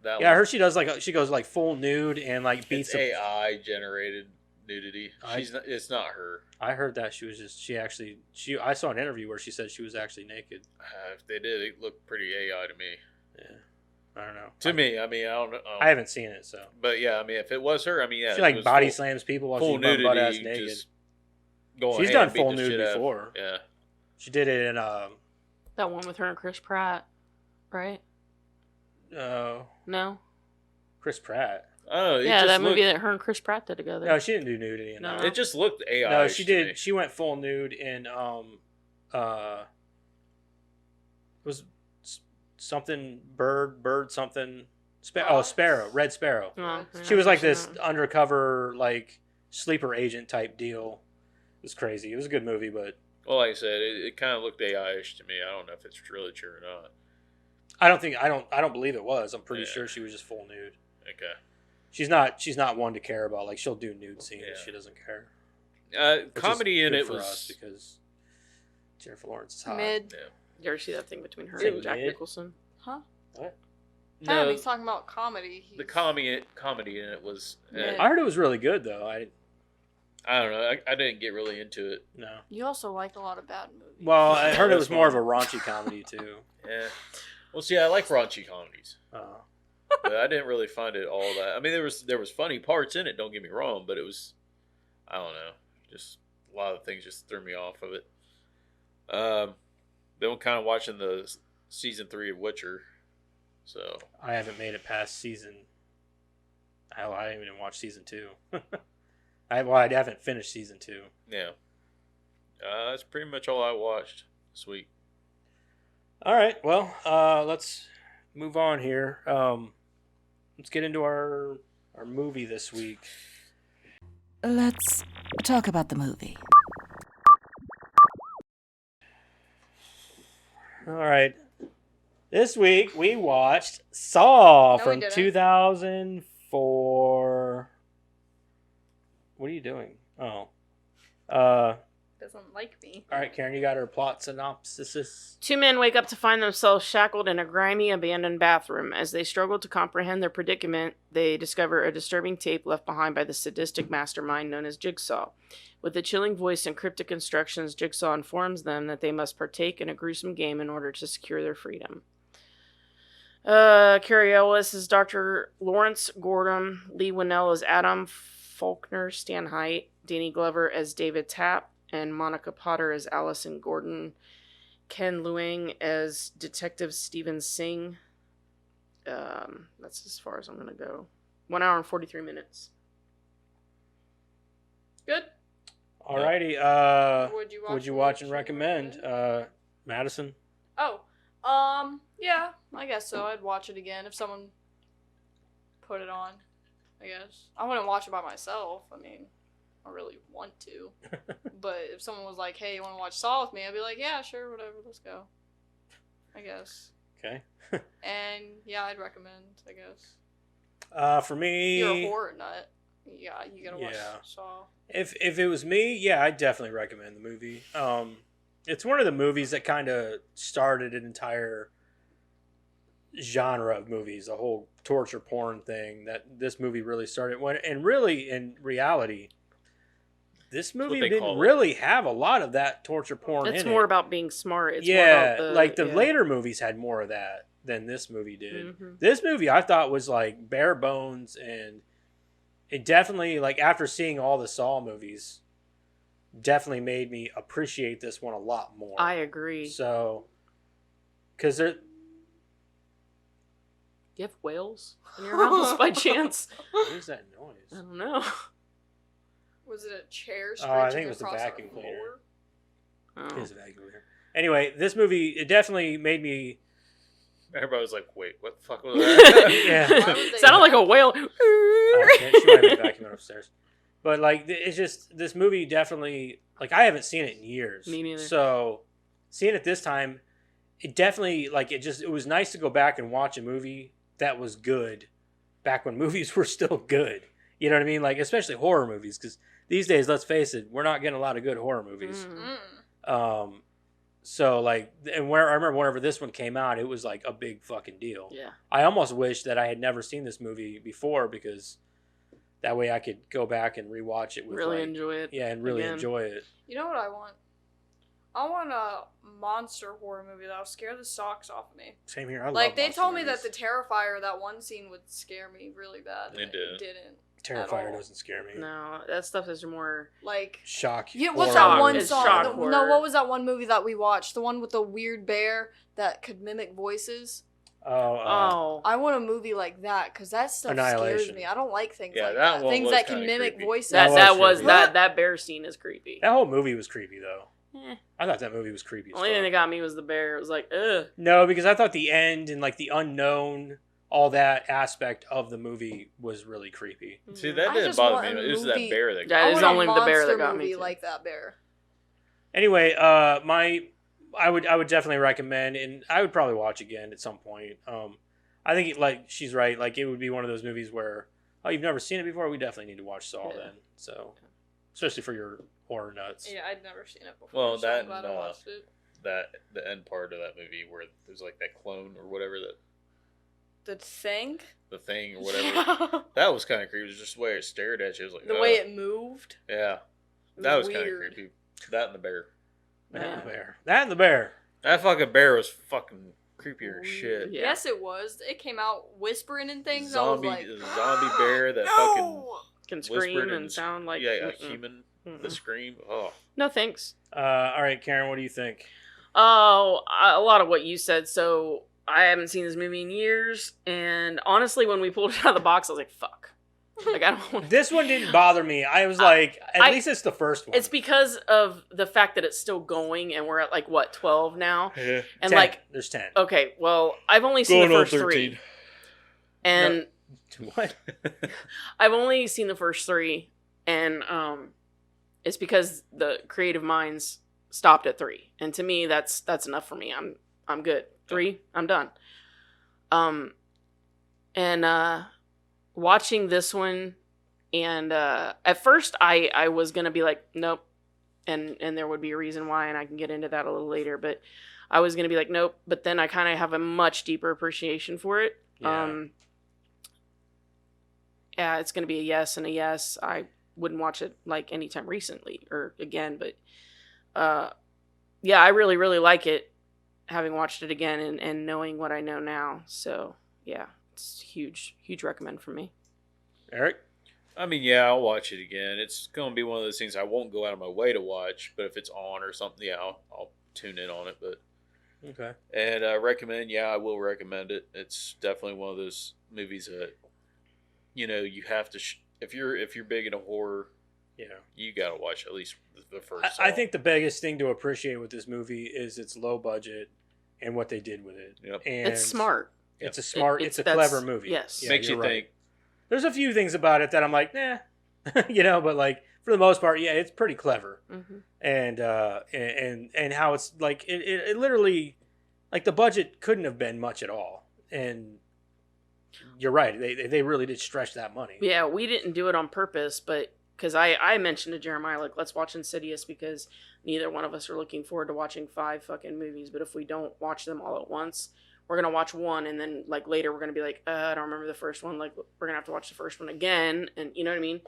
That Yeah, I one. heard she goes like full nude and like beats It's AI generated nudity. It's not her. I heard that I saw an interview where she said she was actually naked. If they did, it looked pretty AI to me. Yeah. I don't know. To me, I mean, I don't know. I haven't seen it, so But yeah, I mean, if it was her, I mean, yeah, she it like was body slams people while full she's butt ass nudity. naked. Just going She's ham, done beating full the nude shit out of- before. Yeah. She did it in That one with her and Chris Pratt, right? No. Chris Pratt. Oh, it Yeah, just that movie looked, that her and Chris Pratt did together. No, she didn't do nudity in No. that. It just looked AI. No, she to did. me. She went full nude in it was something bird something Sparrow, Red Sparrow. Oh, She was like this yeah. undercover like sleeper agent type deal. It was crazy. It was a good movie, but Well, like I said, it kind of looked AI-ish to me. I don't know if it's really true or not. I don't believe it was. I'm pretty Yeah. sure she was just full nude. Okay. She's not one to care about, like she'll do nude scenes. Yeah. She doesn't care. Which is Comedy in good it for was us because Jennifer Lawrence is hot. Mid. Yeah. You ever see that thing between her It and was Jack mid. Nicholson? Huh? What? Damn, No, he's talking about comedy. the comedy in it was. Yeah. I heard it was really good though. I I don't know. I didn't get really into it. no. You also like a lot of bad movies. Well, I heard it That's was more of fine. a raunchy comedy too. Yeah. Well, see, I like raunchy comedies, Uh, but I didn't really find it all that. I mean, there was funny parts in it. Don't get me wrong, but it was, I don't know, just a lot of things just threw me off of it. Then I'm kind of watching the season 3 of Witcher, so I haven't made it past season. Hell, I didn't even watch season 2. I haven't finished season 2. yeah. That's pretty much all I watched this week. All right, well, let's move on here. Let's get into our movie this week. Let's talk about the movie. All right, this week we watched Saw No, we from didn't. 2004. What are you doing? Oh, all Doesn't like me. right, Karen, you got her plot synopsis. Two men wake up to find themselves shackled in a grimy, abandoned bathroom. As they struggle to comprehend their predicament, they discover a disturbing tape left behind by the sadistic mastermind known as Jigsaw. With a chilling voice and cryptic instructions, Jigsaw informs them that they must partake in a gruesome game in order to secure their freedom. Carrie Ellis is Dr. Lawrence Gordon, Lee Winnell as Adam Faulkner, Stan Height, Danny Glover as David Tapp, and Monica Potter as Allison Gordon, Ken Luang as Detective Stephen Singh. That's as far as I'm going to go. 1 hour and 43 minutes. Good. Alrighty. Would you watch and recommend? Madison? Oh, yeah, I guess so. I'd watch it again if someone put it on, I guess. I wouldn't watch it by myself. I mean, I really want to. But if someone was like, hey, you want to watch Saw with me? I'd be like, yeah, sure, whatever, let's go. I guess. Okay. And, yeah, I'd recommend, I guess. For me... You're a horror nut. Yeah, you gotta watch Yeah. Saw. If it was me, yeah, I'd definitely recommend the movie. It's one of the movies that kind of started an entire genre of movies, a whole torture porn thing that this movie really started. And really, in reality, this movie they didn't call it. really have a lot of that torture porn It's in more it. about being smart. It's more Yeah, about like the yeah. later movies had more of that than this movie did. Mhm. This movie I thought was like bare bones, and it definitely, like, after seeing all the Saw movies, definitely made me appreciate this one a lot more. I agree. So, because there, You have whales in your house by chance? what is that I noise? don't know. Was it a chair Oh, I screeching think it was the across our vacuum cleaner. floor? Oh. It's a vacuum cleaner. Anyway, this movie, it definitely made me. Everybody was like, "Wait, what the fuck was that?" Yeah. Why would they Sounded like a whale. She might have been vacuuming upstairs. But, like, it's just, this movie definitely, like, I haven't seen it in years. Me neither. So, seeing it this time, it definitely, like, it was nice to go back and watch a movie that was good back when movies were still good. You know what I mean? Like, especially horror movies, because these days, let's face it, we're not getting a lot of good horror movies. Mm. So, like, and where I remember whenever this one came out, it was like a big fucking deal. Yeah. I almost wish that I had never seen this movie before, because that way I could go back and rewatch it with, Really like, enjoy it. yeah, and really again. enjoy it. You know what I want? I want a monster horror movie that'll scare the socks off of me. Same here. I Like, love they monster told me movies. that the Terrifier, that one scene would scare me really bad. It and did. It didn't. Terrifier at all. doesn't scare me. No, that stuff is more. Like, Shock. yeah, what's horror that one movies. It's shock song? horror. No, what was that one movie that we watched? The one with the weird bear that could mimic voices? Oh. I want a movie like that, because that stuff scares Annihilation. me. I don't like things Yeah, like that that. one Things was that can kinda mimic creepy. voices. That That was was creepy. that bear scene is creepy. That whole movie was creepy, though. Eh. I thought that movie was creepy. As Only thing fuck. that got me was the bear. It was like, ugh. No, because I thought the end and, like, the unknown, all that aspect of the movie was really creepy. See, that I didn't just bother want me. a It was that movie- bear that. That I is want a only the bear monster that got me movie too. like that bear. Anyway, I would definitely recommend, and I would probably watch again at some point. I think, like, she's right. Like, it would be one of those movies where, oh, you've never seen it before? We definitely need to watch Saw Yeah. then. So, especially for your horror nuts. Yeah, I'd never seen it before. Well, so that I'm glad and, I watched it. that the end part of that movie where there's like that clone or whatever, that The thing? the thing or whatever. That was kind of creepy. It was just the way it stared at you. It was like, The "Ugh." way it moved. Yeah, It that was kind of weird. creepy. That and the bear. That and the Yeah. bear. That and the bear. That fucking bear was fucking creepier as shit. Yeah. Yes, it was. It came out whispering and things. Zombie, I was like, zombie bear that no! Can Whispered scream and and- sound like. yeah, a mm-mm. human. Mm-mm. The scream. Oh, No thanks. All right, Karen, what do you think? Oh, a lot of what you said. So I haven't seen this movie in years, and honestly, when we pulled it out of the box, I was like, "Fuck!" Like I don't want. This one didn't bother me. I was like, at I- least it's the first one. It's because of the fact that it's still going, and we're at like what 12 now, yeah. and 10. like There's 10. okay, well, I've only seen the first 3, and What? I've only seen the first 3, and it's because the creative minds stopped at 3, and to me, that's enough for me. I'm good. 3, I'm done. And watching this one, and at first I was gonna be like, nope, and there would be a reason why, and I can get into that a little later, but I was gonna be like, nope, but then I kind of have a much deeper appreciation for it. Yeah. Yeah, it's gonna be a yes and a yes. I wouldn't watch it like anytime recently or again, but yeah, I really, really like it. having watched it again and knowing what I know now. So yeah, it's huge recommend for me. Eric? I mean, yeah, I'll watch it again. It's going to be one of those things I won't go out of my way to watch, but if it's on or something, yeah, I'll tune in on it. But Okay. and recommend, yeah, I will recommend it. It's definitely one of those movies that you have to. If you're big into horror, Yeah. you got to watch at least the first. I think the biggest thing to appreciate with this movie is its low budget and what they did with it. Yep. And It's smart. It's a smart. It's a that's- clever movie. yes. Yeah, makes you're you right. think. There's a few things about it that I'm like, nah, but like for the most part, yeah, it's pretty clever. Mm-hmm. And how it's like it literally, like the budget couldn't have been much at all. And you're right, they really did stretch that money. Yeah, we didn't do it on purpose, but because I mentioned to Jeremiah, like, let's watch Insidious because neither one of us are looking forward to watching 5 fucking movies. But if we don't watch them all at once, we're going to watch one. And then, like, later we're going to be like, I don't remember the first one. Like, we're going to have to watch the first one again. And you know what I mean?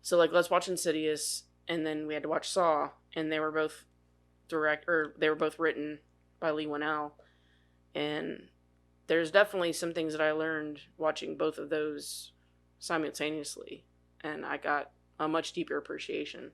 So, like, let's watch Insidious. And then we had to watch Saw. And they were both written by Lee Winnell. And there's definitely some things that I learned watching both of those simultaneously. And I got a much deeper appreciation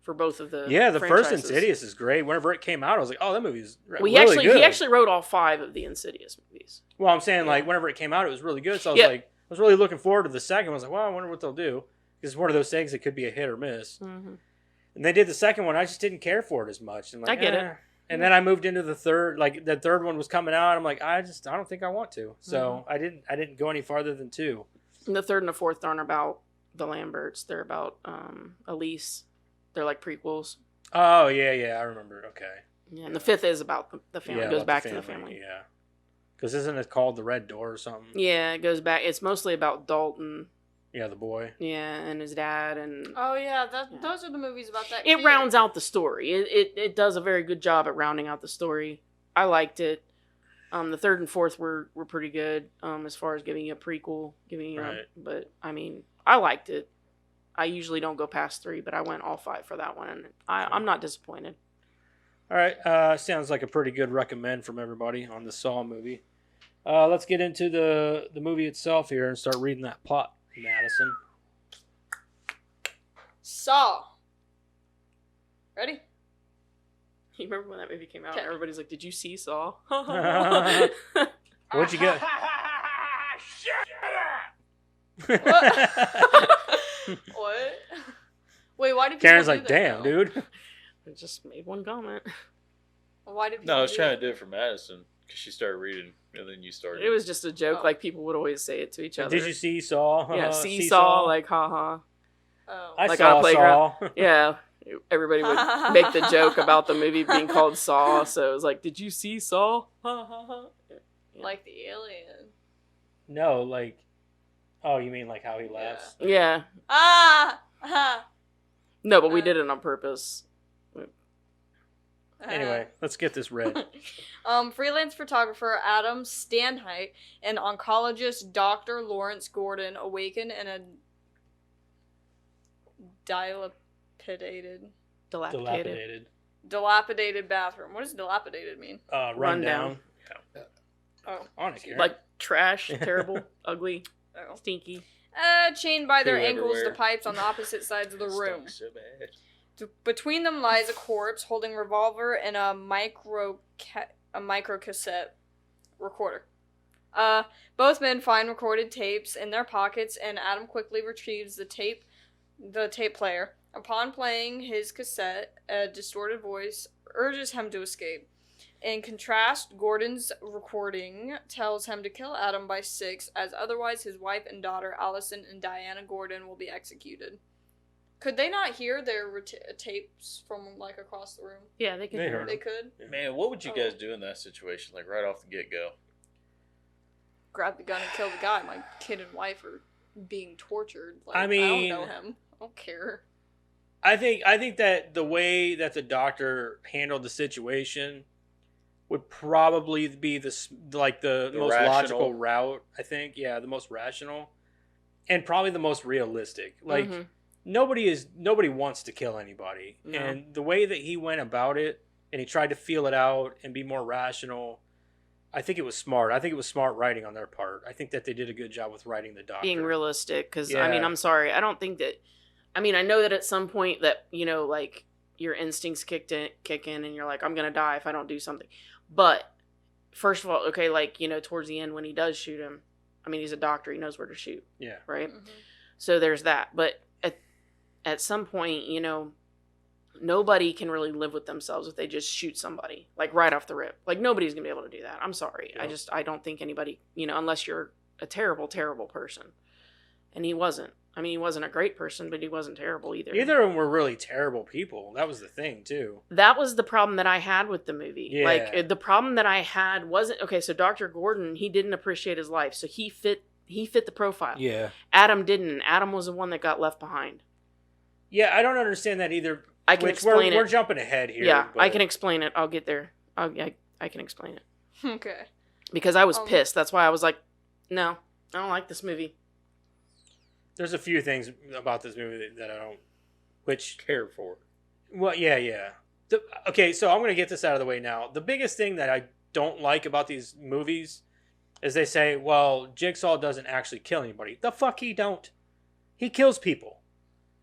for both of the Yeah, the first franchises. Insidious is great. Whenever it came out, I was like, oh, that movie's Well, really good. he actually wrote all 5 of the Insidious movies. Well, I'm saying, like, Yeah. whenever it came out, it was really good. So I was Yeah. like, I was really looking forward to the second one. I was like, well, I wonder what they'll do. Because it's one of those things that could be a hit or miss. Mm-hmm. And they did the second one. I just didn't care for it as much. I'm like, I get it. And then I moved into the third. Like, the third one was coming out. I'm like, I don't think I want to. So I didn't go any farther than 2. And the third and the fourth aren't about the Lamberts. They're about Elise. They're like prequels. Oh, yeah, I remember. Okay. Yeah, and the fifth is about the family. Yeah, It goes about back to the family. Yeah. Because isn't it called The Red Door or something? Yeah, it goes back. It's mostly about Dalton. Yeah, the boy. Yeah, and his dad, and Oh yeah, those are the movies about that. it kid. rounds out the story. It does a very good job at rounding out the story. I liked it. The third and fourth were pretty good. As far as giving you a prequel, Right. but I mean, I liked it. I usually don't go past 3, but I went all 5 for that one, and I'm not disappointed. All right. Sounds like a pretty good recommend from everybody on the Saw movie. Let's get into the movie itself here and start reading that plot, Madison. Saw. Ready? You remember when that movie came out? Okay. And everybody's like, "Did you see Saw?" What'd you get? What? Wait, why did people Karen's do like, "Oh." that, damn, though? dude. I just made one comment. Why did people No, I was do trying that? to do it for Madison because she started reading and then you started. It was just a joke. Oh. Like people would always say it to each other. Did you see Saw? Yeah, See Saw, like haha. Oh. I like saw on a playground? Saw. Yeah, everybody would make the joke about the movie being called Saw. So it was like, "Did you see Saw?" Ha ha ha. Like the alien. No, like, oh, you mean like how he laughs? Yeah, Ah! Ah! no, but we did it on purpose. Anyway, let's get this read. Freelance photographer Adam Stanhite and oncologist Dr. Lawrence Gordon awaken in a dilapidated bathroom. What does dilapidated mean? Rundown. Oh. On it, Karen. Like trash, terrible, ugly, Oh. stinky. Chained by their Poo ankles to everywhere. pipes on the opposite sides of the room. Stunk so bad. Between them lies a corpse holding a revolver and a micro cassette recorder. Both men find recorded tapes in their pockets, and Adam quickly retrieves the tape player. Upon playing his cassette, a distorted voice urges him to escape. In contrast, Gordon's recording tells him to kill Adam by 6, as otherwise his wife and daughter, Allison and Diana Gordon, will be executed. Could they not hear their tapes from, like, across the room? Yeah, they could. They hear heard it. They could? Man, what would you guys do in that situation? Like right off the get go. Grab the gun and kill the guy. My kid and wife are being tortured. Like, I mean- I don't know him. I don't care. I think that the way that the doctor handled the situation would probably be the most rational. logical route. I think, yeah, the most rational, and probably the most realistic. Like Mhm. nobody wants to kill anybody, No. and the way that he went about it and he tried to feel it out and be more rational. I think it was smart. I think it was smart writing on their part. I think that they did a good job with writing the Doctor. Being realistic, because Yeah. I mean, I'm sorry, I don't think that. I mean, I know that at some point that like your instincts kick in, and you're like, I'm gonna die if I don't do something. But first of all, okay, like towards the end when he does shoot him, I mean, he's a doctor, he knows where to shoot, Yeah. right? Mhm. So there's that. But at some point, nobody can really live with themselves if they just shoot somebody like right off the rip. Like nobody's gonna be able to do that. I'm sorry. Yeah. I don't think anybody, unless you're a terrible, terrible person. And he wasn't. I mean, he wasn't a great person, but he wasn't terrible either. Neither of them were really terrible people. That was the thing, too. That was the problem that I had with the movie. Yeah. Like the problem that I had wasn't okay. So Dr. Gordon, he didn't appreciate his life, so he fit the profile. Yeah. Adam didn't. Adam was the one that got left behind. Yeah, I don't understand that either. I can Which explain we're it. jumping ahead here. Yeah, I but- can explain it. I'll get there. I can explain it Okay. because I was Um, pissed. That's why I was like, no, I don't like this movie. There's a few things about this movie that I don't. Which. Care for. Well, yeah. Okay, so I'm going to get this out of the way now. The biggest thing that I don't like about these movies is they say, well, Jigsaw doesn't actually kill anybody. The fuck he don't. He kills people.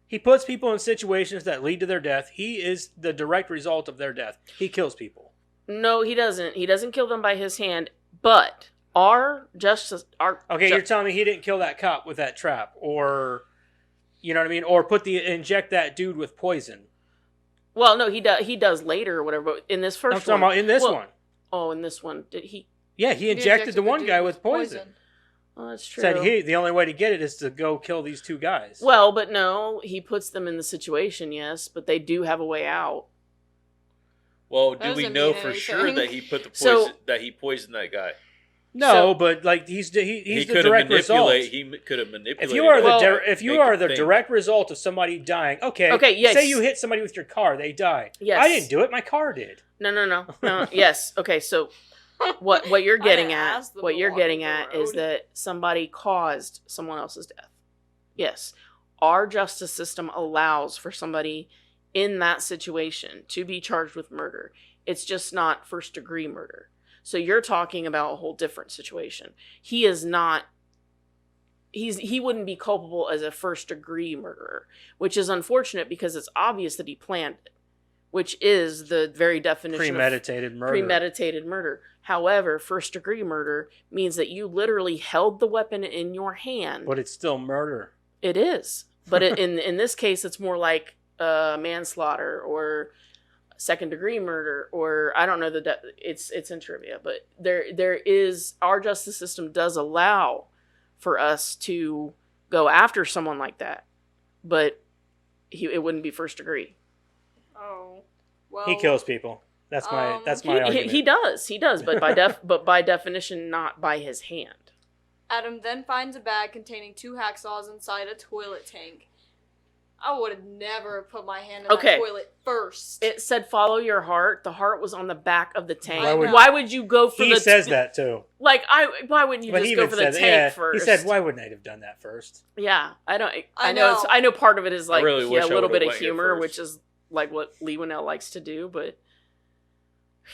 He puts people in situations that lead to their death. He is the direct result of their death. He kills people. No, he doesn't. He doesn't kill them by his hand. But our justice, Okay, you're telling me he didn't kill that cop with that trap, or you know what I mean, or inject that dude with poison. well, no, he does. He does later or whatever. But in this I'm first talking one, about in this well, one. Oh, in this one, did he? Yeah, he injected the one dude guy with poison. Oh, that's true. Said the only way to get it is to go kill these two guys. Well, but no, he puts them in the situation. Yes, but they do have a way out. Well, That do we doesn't know mean for anything. sure that he put the So- poison that he poisoned that guy? no, so- but like he's He the could have direct result. manipulated. He could have manipulated. If you are Well, if you make are him the think. direct result of somebody dying, okay. Okay, yes. Say you hit somebody with your car, they die. Yes. I didn't do it. My car did. No. Yes. Okay. So, what you're I getting didn't at, ask them what to you're walk getting the at, is road. that somebody caused someone else's death. Yes, our justice system allows for somebody in that situation to be charged with murder. It's just not first degree murder. So you're talking about a whole different situation. He is not. He wouldn't be culpable as a first degree murderer, which is unfortunate because it's obvious that he planned it, which is the very definition of Premeditated murder. premeditated murder. However, first degree murder means that you literally held the weapon in your hand. But it's still murder. It is, but in this case, it's more like manslaughter or second degree murder, or I don't know it's in trivia, but there is, our justice system does allow for us to go after someone like that, but it wouldn't be first degree. Oh. Well. He kills people. That's my argument. He does, but by definition, not by his hand. Adam then finds a bag containing 2 hacksaws inside a toilet tank. I would have never put my hand in Okay. that toilet first. It said follow your heart. The heart was on the back of the tank. Why would- Why would you go for He the says that too. Like why wouldn't you But just he go even for the said, tank first? He said, "Why wouldn't I have done that first?" Yeah, I don't. I I know. know. I know part of it is like really wish a I little would've bit of went here humor, first. which is like what Lee Winnell likes to do. But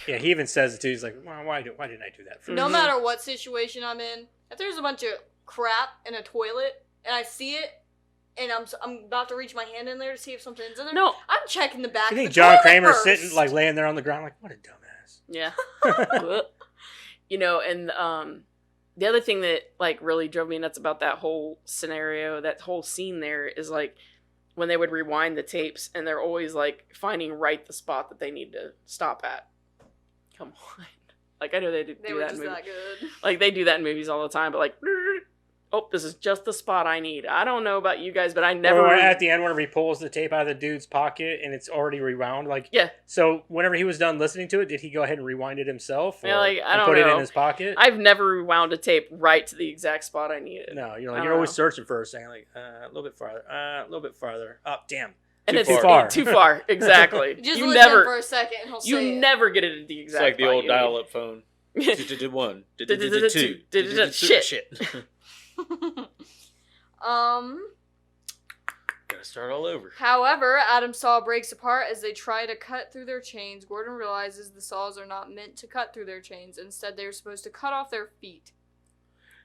Yeah, he even says it too. He's like, well, "Why didn't I do that first?" No Mhm. matter what situation I'm in, if there's a bunch of crap in a toilet and I see it and I'm about to reach my hand in there to see if something's in there, no, I'm checking the back You of think the John toilet Kramer's first. sitting like laying there on the ground, like, "What a dumbass." yeah, and the other thing that like really drove me nuts about that whole scenario, that whole scene there, is like when they would rewind the tapes and they're always like finding right the spot that they need to stop at. Come on, like I know they do They do were that just in movies. that good. Like they do that in movies all the time, but like, oh, this is just the spot I need. I don't know about you guys, but I never. Or at the end, whenever he pulls the tape out of the dude's pocket and it's already rewound, like, Yeah. So whenever he was done listening to it, did he go ahead and rewind it himself? Yeah, like, I and don't put it know. in his pocket. I've never rewound a tape right to the exact spot I needed. No, you're I like don't you're always know. searching for a second, like a little bit farther, a little bit farther. Oh, damn. And Too it's far. too far. Exactly. Just you listen never, for a second and he'll say you it. never get it at the It's exact. like the spot old you need. dial-up phone. One, two, Shit. shit. Then, Gotta start all over. However, Adam's saw breaks apart as they try to cut through their chains. Gordon realizes the saws are not meant to cut through their chains. Instead, they are supposed to cut off their feet.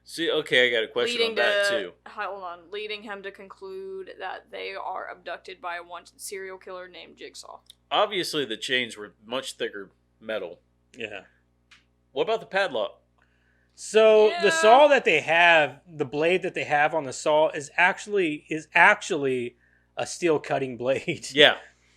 See, okay, I got a question on that too. Hold on. Leading him to conclude that they are abducted by a wanted serial killer named Jigsaw. Obviously, the chains were much thicker metal. Yeah. What about the padlock? So Yeah. the saw that they have, the blade that they have on the saw is actually a steel cutting blade. Yeah,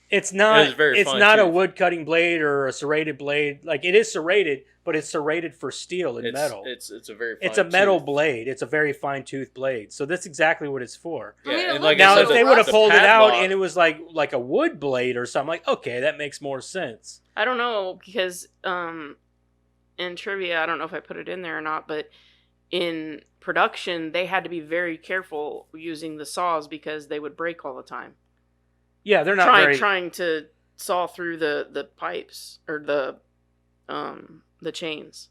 It's not. It is very It's fine not a tooth. wood cutting blade or a serrated blade. Like it is serrated, but it's serrated for steel and metal. It's a very fine It's a metal tooth. blade. It's a very fine tooth blade. So that's exactly what it's for. I mean, it and looked like I Now, said, if they would have the pulled it out padlock- and it was like a wood blade or something, like okay, that makes more sense. I don't know because in trivia, I don't know if I put it in there or not, but in production, they had to be very careful using the saws because they would break all the time. Yeah, they're not very. Trying to saw through the pipes or the chains.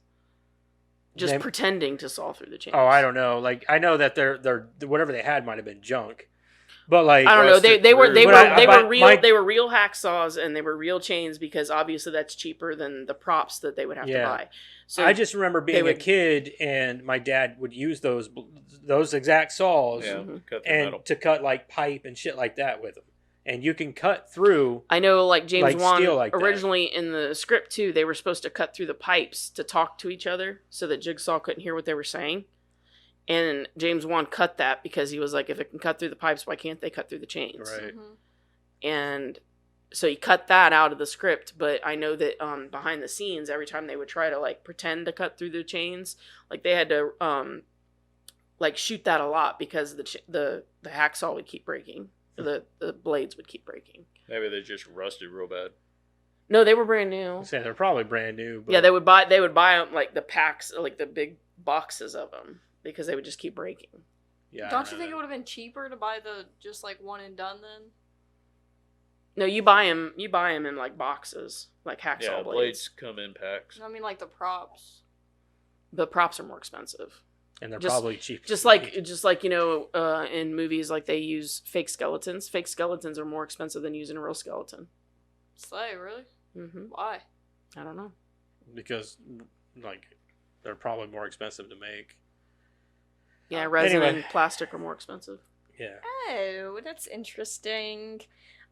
Just They- pretending to saw through the chains. Oh, I don't know. Like I know that they're whatever they had might have been junk, but like I don't know. They were But they were real hacksaws and they were real chains because obviously that's cheaper than the props that they would have Yeah. to buy. So I just remember being would- a kid and my dad would use those exact saws Yeah, Mhm. cut the and metal. to cut like pipe and shit like that with them. And you can cut through. I know, like James Like Wan steel like that. originally in the script too, they were supposed to cut through the pipes to talk to each other so that Jigsaw couldn't hear what they were saying. And James Wan cut that because he was like, if it can cut through the pipes, why can't they cut through the chains? Right. Mhm. And so he cut that out of the script. But I know that behind the scenes, every time they would try to like pretend to cut through the chains, like they had to like shoot that a lot because the hacksaw would keep breaking. The blades would keep breaking. Maybe they just rusted real bad. No, they were brand new. Say they're probably brand new. But Yeah, they would buy them like the packs, like the big boxes of them, because they would just keep breaking. Yeah, I Don't you know think it that. would have been cheaper to buy the just like one and done then? No, you buy them in like boxes, like hacksaw Yeah, blades. blades come in packs. I mean, like the props. The props are more expensive. And they're just- probably cheap. Just like in movies, like they use fake skeletons. Fake skeletons are more expensive than using a real skeleton. Slay, really? Why? I don't know. because like they're probably more expensive to make. Yeah, resin Anyway. and plastic are more expensive. Yeah. Oh, that's interesting.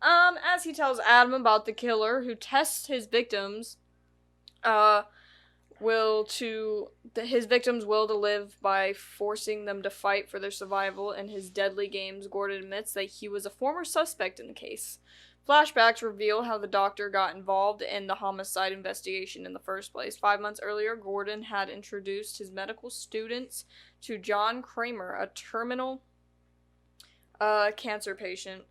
As he tells Adam about the killer who tests his victims, his victims' will to live by forcing them to fight for their survival. In his deadly games, Gordon admits that he was a former suspect in the case. Flashbacks reveal how the doctor got involved in the homicide investigation in the first place. 5 months earlier, Gordon had introduced his medical students to John Kramer, a terminal cancer patient.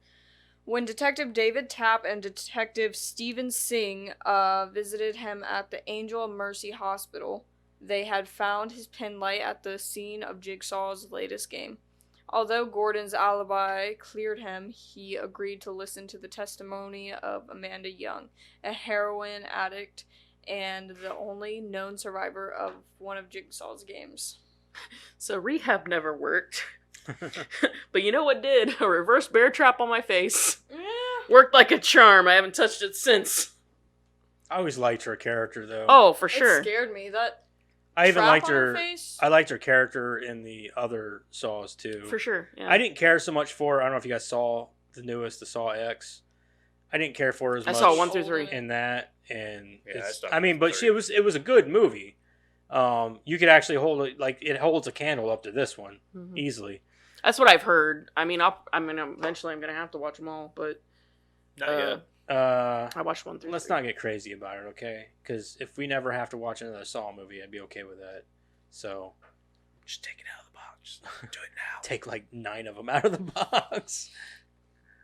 When Detective David Tapp and Detective Stephen Singh visited him at the Angel of Mercy Hospital, they had found his penlight at the scene of Jigsaw's latest game. Although Gordon's alibi cleared him, he agreed to listen to the testimony of Amanda Young, a heroin addict and the only known survivor of one of Jigsaw's games. So rehab never worked. But you know what did? A reverse bear trap on my face. Worked like a charm. I haven't touched it since. I always liked her character though. Oh, for sure. It scared me. That I even trap liked on her. face? I liked her character in the other Saws too. For sure. Yeah. I didn't care so much for her. I don't know if you guys saw the newest, the Saw X. I didn't care for her as I much saw 1 through 3. in that, and Yeah, I it's- stopped I mean, at but 3. it was a good movie. You could actually hold it like it holds a candle up to this one Mhm. easily. That's what I've heard. I mean, eventually I'm gonna have to watch them all, but Not yet. I watched 1 through Let's 3. not get crazy about it, okay? Because if we never have to watch another Saw movie, I'd be okay with that. So Just take it out of the box. Do it now. take like 9 of them out of the box.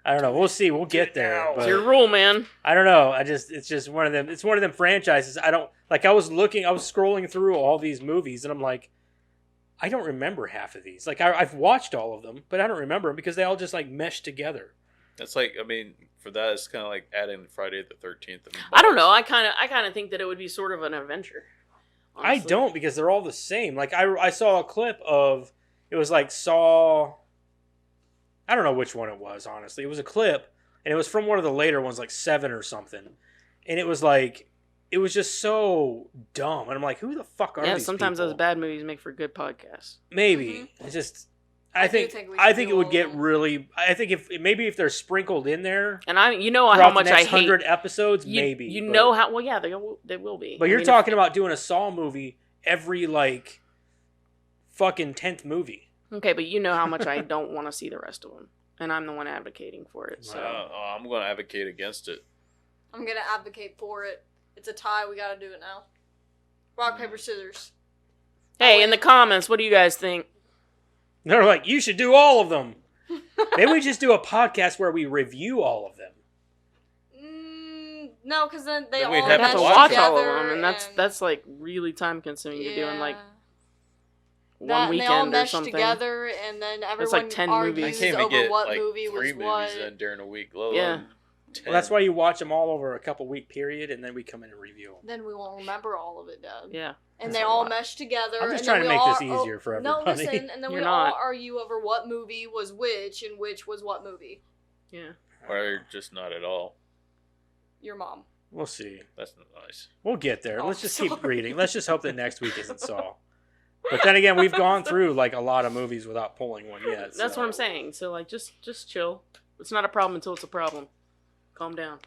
I don't know. We'll see. We'll get there. out. It's But your rule, man. I don't know. It's just one of them. It's one of them franchises. I was scrolling through all these movies, and I'm like, I don't remember half of these. Like I've watched all of them, but I don't remember them because they all just like mesh together. That's like, I mean, for that, it's kind of like adding Friday the 13th. I don't know. I kind of think that it would be sort of an adventure. I honestly. don't because they're all the same. Like I saw a clip of it was like Saw. I don't know which one it was, honestly. It was a clip, and it was from one of the later ones, like 7 or something. And it was like, it was just so dumb. And I'm like, who the fuck are Yeah, these sometimes people? those bad movies make for good podcasts. Maybe. It's just, I do think think we I should think do it would all get of them. really, I think if they're sprinkled in there And I, you know how throughout much the I next hate. 100 episodes, You, maybe. You but- know how? Well, yeah, they will be. But I you're mean, talking about doing a Saw movie every, like, fucking 10th movie. Okay, but you know how much I don't want to see the rest of them, and I'm the one advocating for it. So I'm going to advocate against it. I'm gonna advocate for it. It's a tie. We gotta do it now. Rock, paper, scissors. hey, in the comments, what do you guys think? They're like, you should do all of them. Maybe we just do a podcast where we review all of them. No, because then they Then all we'd I'd have have to to mesh watch together all of them, and and that's like really time consuming. You're doing like that, one and they all weekend or mesh something. together, and then everyone like 10 I movies. argues can't even over get what like movie 3 was what. movies in during a week. Let Yeah. alone 10. Well, that's why you watch them all over a couple week period, and then we come in and review them. Then we won't remember all of it, Dad. Yeah, And That's they a all lot. mesh together. I'm just and trying then to we make this all, easier for No, everybody. listen, and then You're we not. all argue over what movie was which and which was what movie. yeah. Or just not at all. Your mom. We'll see. That's not nice. We'll get there. Oh, Let's just keep sorry. reading. Let's just hope that next week isn't Saw. But then again, we've gone through like a lot of movies without pulling one yet. That's so- what I'm saying. So like, just chill. It's not a problem until it's a problem. Calm down.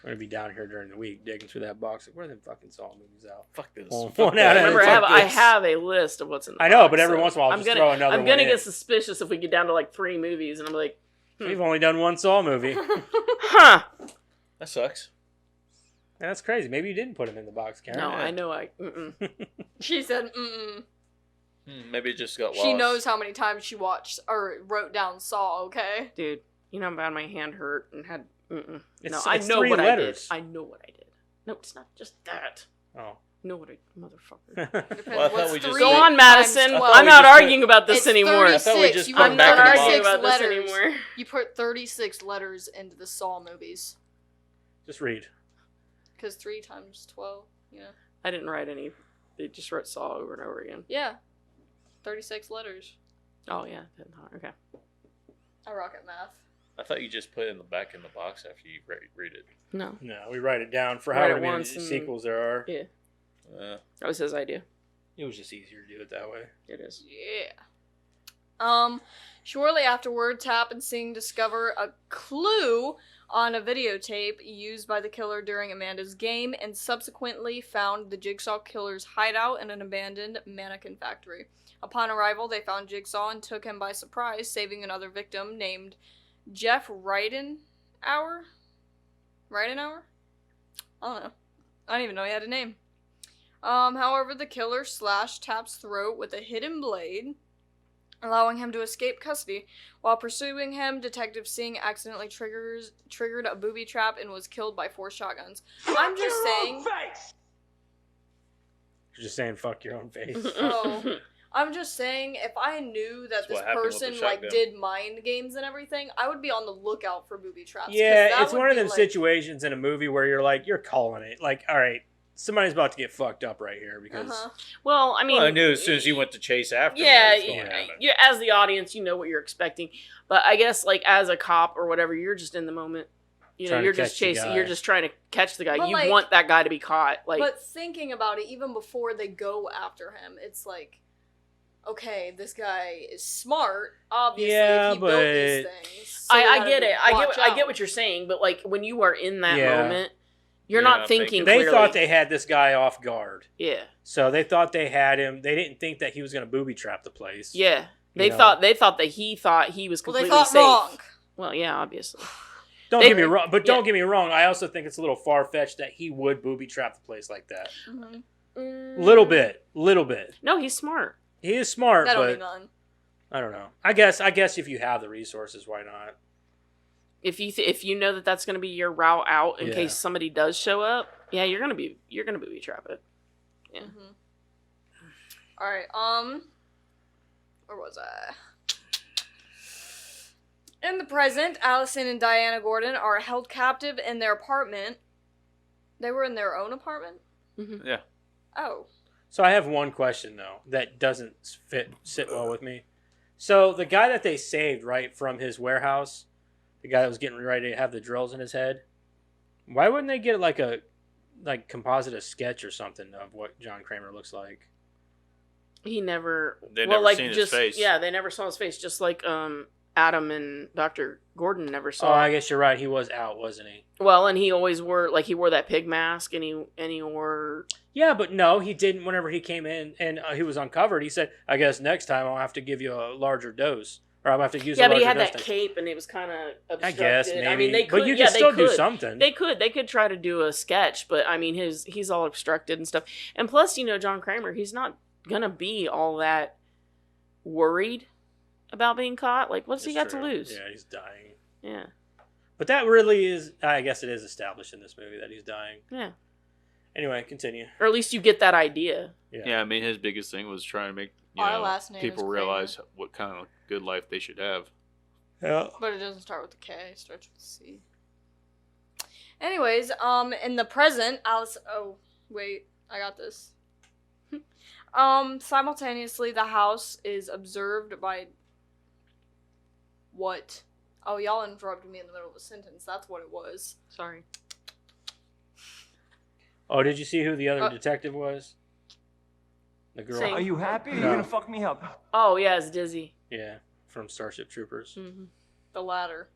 I'm gonna be down here during the week digging through that box. Like, where are them fucking Saw movies out? Fuck this. Well, Fuck one out that. of Remember, fuck I this. have a list of what's in the I know, box, but every so once in a while, I'll I'm just gonna, throw another I'm gonna one get in. suspicious if we get down to like 3 movies, and I'm like, We've only done one Saw movie. huh? That sucks. That's crazy. Maybe you didn't put him in the box, Karen. No, Yeah. I know I. Mm-mm. She said, mm-mm. Maybe it just got lost. She knows how many times she watched or wrote down Saw, okay? Dude, you know how bad my hand hurt and had. Mm-mm. It's- No, I it's know 3 what letters. I did. I know what I did. No, it's not just that. Oh. I know what I, motherfucker. Depends. Well, I thought What's we just 3 Go said- on, Madison. times I 12? thought I'm we not just put- arguing about this It's anymore. 36. I thought we just You put put I'm them back not in the arguing box. about this letters. anymore. You put 36 letters into the Saw movies. Just read. Because 3 times 12, you know. I didn't write any. They just wrote Saw over and over again. Yeah. 36 letters. Oh yeah. Okay. I rock at math. I thought you just put it in the back in the box after you read it. No, No, we write it down for Write however it many once and- sequels there are. Yeah. that was his idea. It was just easier to do it that way. It is. Yeah. Shortly afterward, Tap and Singh discover a clue on a videotape used by the killer during Amanda's game and subsequently found the Jigsaw killer's hideout in an abandoned mannequin factory. Upon arrival, they found Jigsaw and took him by surprise, saving another victim named Jeff Ridenhour? Ridenhour? I don't know. I don't even know he had a name. However, the killer slashed Tap's throat with a hidden blade, allowing him to escape custody. While pursuing him, Detective Singh accidentally triggered a booby trap and was killed by 4 shotguns. I'm just saying. You're just saying fuck your own face. Oh. I'm just saying, if I knew that That's this what happened with the person like shotgun. did mind games and everything, I would be on the lookout for booby traps. 'cause Yeah, that it's would one of be, them like- situations in a movie where you're like, you're calling it. Like, all right, somebody's about to get fucked up right here because Uh-huh. Well, I mean, Well, I knew as soon as you went to chase after him, Yeah, it was going to yeah. happen. you as the audience, you know what you're expecting. But I guess like as a cop or whatever, you're just in the moment. You know, Trying to you're just catch the chasing. guy. You're just trying to catch the guy. But, You like- want that guy to be caught. Like, But thinking about it, even before they go after him, it's like, okay, this guy is smart. Obviously, Yeah, he built these but- things. So we I gotta get it. I watch get out. what you're saying. But like when you are in that Yeah. moment, You're you're not not thinking. thinking. they clearly. thought they had this guy off guard. Yeah, So they thought they had him. They didn't think that he was going to booby trap the place. yeah. You They know. thought that he thought he was Well, they completely thought safe. wrong. Well, yeah, obviously. Don't They- get me wrong, but yeah. don't get me wrong. I also think it's a little far fetched that he would booby trap the place like that. Mm-hmm. Little bit. No, he's smart. He is smart, That don't but mean none. I don't know. I guess if you have the resources, why not? If you know that that's going to be your route out in Yeah. case somebody does show up, yeah, you're gonna booby trap it. Mm-hmm. All right. Where was I? In the present, Allison and Diana Gordon are held captive in their apartment. They were in their own apartment? Yeah. Oh. So I have one question though that doesn't sit well with me. So the guy that they saved, right, from his warehouse, the guy that was getting ready to have the drills in his head, why wouldn't they get like a composite a sketch or something of what John Kramer looks like? He never. They well, never like seen his just face. yeah, they never saw his face. Just like Adam and Dr. Gordon never Oh, saw. I guess you're right. He was out, wasn't he? Well, and he always wore he wore that pig mask, and he wore. Yeah, but no, he didn't. Whenever he came in and he was uncovered, he said, "I guess next time I'll have to give you a larger dose, or I'm gonna have to use." Yeah, a but he larger had dose that next-" cape, and it was kind of I obstructed. guess maybe. I mean, they could. but you yeah, can they still do could. something. They could try to do a sketch, but I mean, he's all obstructed and stuff. And plus, John Kramer, he's not gonna be all that worried about being caught. Like, what's he got It's to true. lose? Yeah, he's dying. Yeah. But that really is. I guess it is established in this movie that he's dying. Yeah. Anyway, continue. Or at least you get that idea. Yeah, I mean, his biggest thing was trying to make Our last name people is realize what kind of good life they should have. Yeah. But it doesn't start with a K, it starts with a C. Anyways, in the present, Alice. Oh, wait, I got this. Simultaneously, the house is observed by. What? Oh, y'all interrupted me in the middle of a sentence. That's what it was. Sorry. Oh, did you see who the other Uh, detective was? The girl. Same. Are you happy? No. You're gonna fuck me up. Oh yeah, it's Dizzy. Yeah, from Starship Troopers. Mm-hmm. The latter.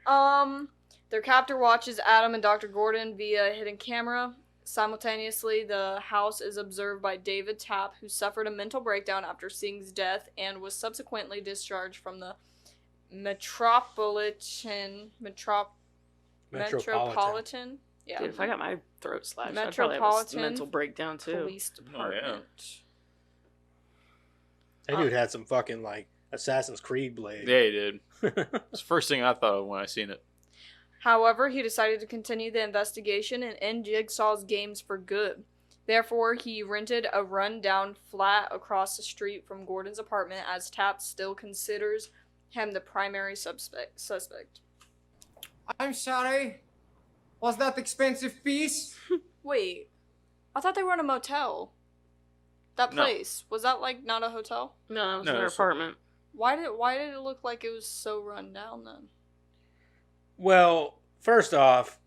Their captor watches Adam and Dr. Gordon via a hidden camera. Simultaneously, the house is observed by David Tapp, who suffered a mental breakdown after seeing his death and was subsequently discharged from the Metropolitan. Yeah. Dude, if I got my throat slashed, I'd probably have a Metropolitan mental breakdown too. Police Department. That dude had some fucking like Assassin's Creed blade. Yeah, he did. It's the first thing I thought of when I seen it. However, he decided to continue the investigation and end Jigsaw's games for good. Therefore, he rented a run-down flat across the street from Gordon's apartment, as Tapp still considers him the primary suspect. I'm sorry. Was that expensive piece? Wait, I thought they were in a motel. That No. place, was that like not a hotel? No, it was No, their it's- apartment. Why did it look like it was so run down then? Well, first off,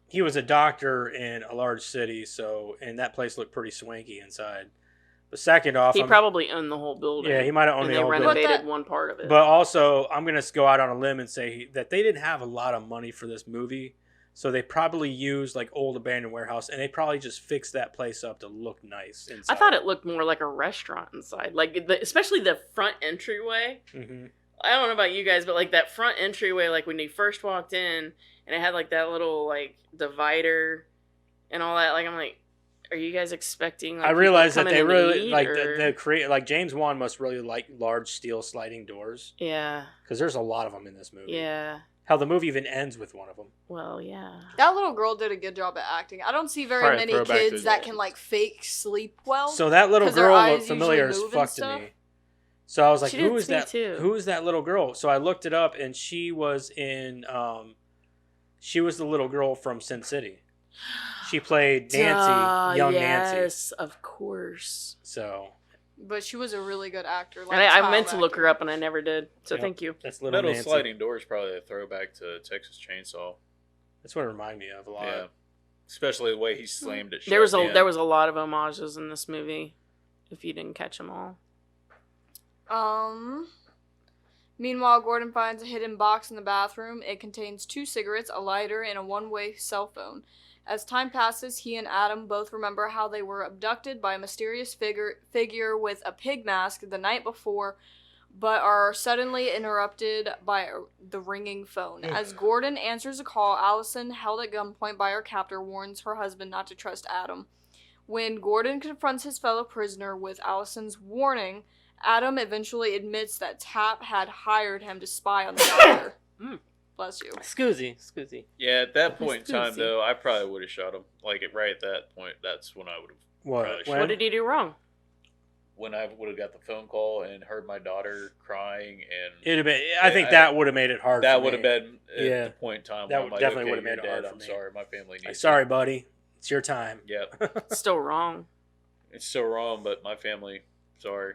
he was a doctor in a large city, and that place looked pretty swanky inside. But second off, He probably owned the whole building. yeah, he might have owned and the they whole building. renovated But that- one part of it. But also, I'm going to go out on a limb and say that they didn't have a lot of money for this movie. So they probably used like old abandoned warehouse, and they probably just fixed that place up to look nice inside. I thought it looked more like a restaurant inside, like especially the front entryway. Mm-hmm. I don't know about you guys, but like that front entryway, like when you first walked in, and it had like that little like divider and all that. Like I'm like, are you guys expecting? Like, I realized people that to come they in and really eat, like or- the create like James Wan must really like large steel sliding doors Yeah, because there's a lot of them in this movie. yeah. Hell, the movie even ends with one of them. Well, yeah. That little girl did a good job at acting. I don't see very Probably many throwback to kids that the- can like fake sleep well. So that little 'cause their girl eyes looked familiar usually as move and fuck to stuff. me. So I was like, She "Who did is to me, that? too. Who is that little girl?" So I looked it up, and she was in. She was the little girl from Sin City. She played Nancy, young Nancy. Yes, of course. So But she was a really good actor. Like And I child meant to look actor. her up, and I never did. So Yep. thank you. that's little Metal Nancy. sliding door is probably a throwback to Texas Chainsaw. That's what it reminded me of a lot. Yeah, especially the way he slammed it. There was shut. there was a lot of homages in this movie. If you didn't catch them all. Meanwhile, Gordon finds a hidden box in the bathroom. It contains 2 cigarettes, a lighter, and a one-way cell phone. As time passes, he and Adam both remember how they were abducted by a mysterious figure with a pig mask the night before, but are suddenly interrupted by the ringing phone. As Gordon answers a call, Allison, held at gunpoint by her captor, warns her husband not to trust Adam. When Gordon confronts his fellow prisoner with Allison's warning, Adam eventually admits that Tapp had hired him to spy on the doctor. Bless you. Scoozy. Yeah, at that point in time, Excuse though, I probably would have shot him. Like, right at that point, that's when I would have. What? Probably When? What did he do wrong? When I would have got the phone call and heard my daughter crying, and It'd have been. I think I- that would have made it hard. that for would have me. been at Yeah. the point in time. That where I'm would- definitely okay, would have you're made it hard dead. for I'm me. sorry, my family needs. Like, you. sorry, buddy. It's your time. Yep, Still wrong. it's so wrong, but my family. Sorry.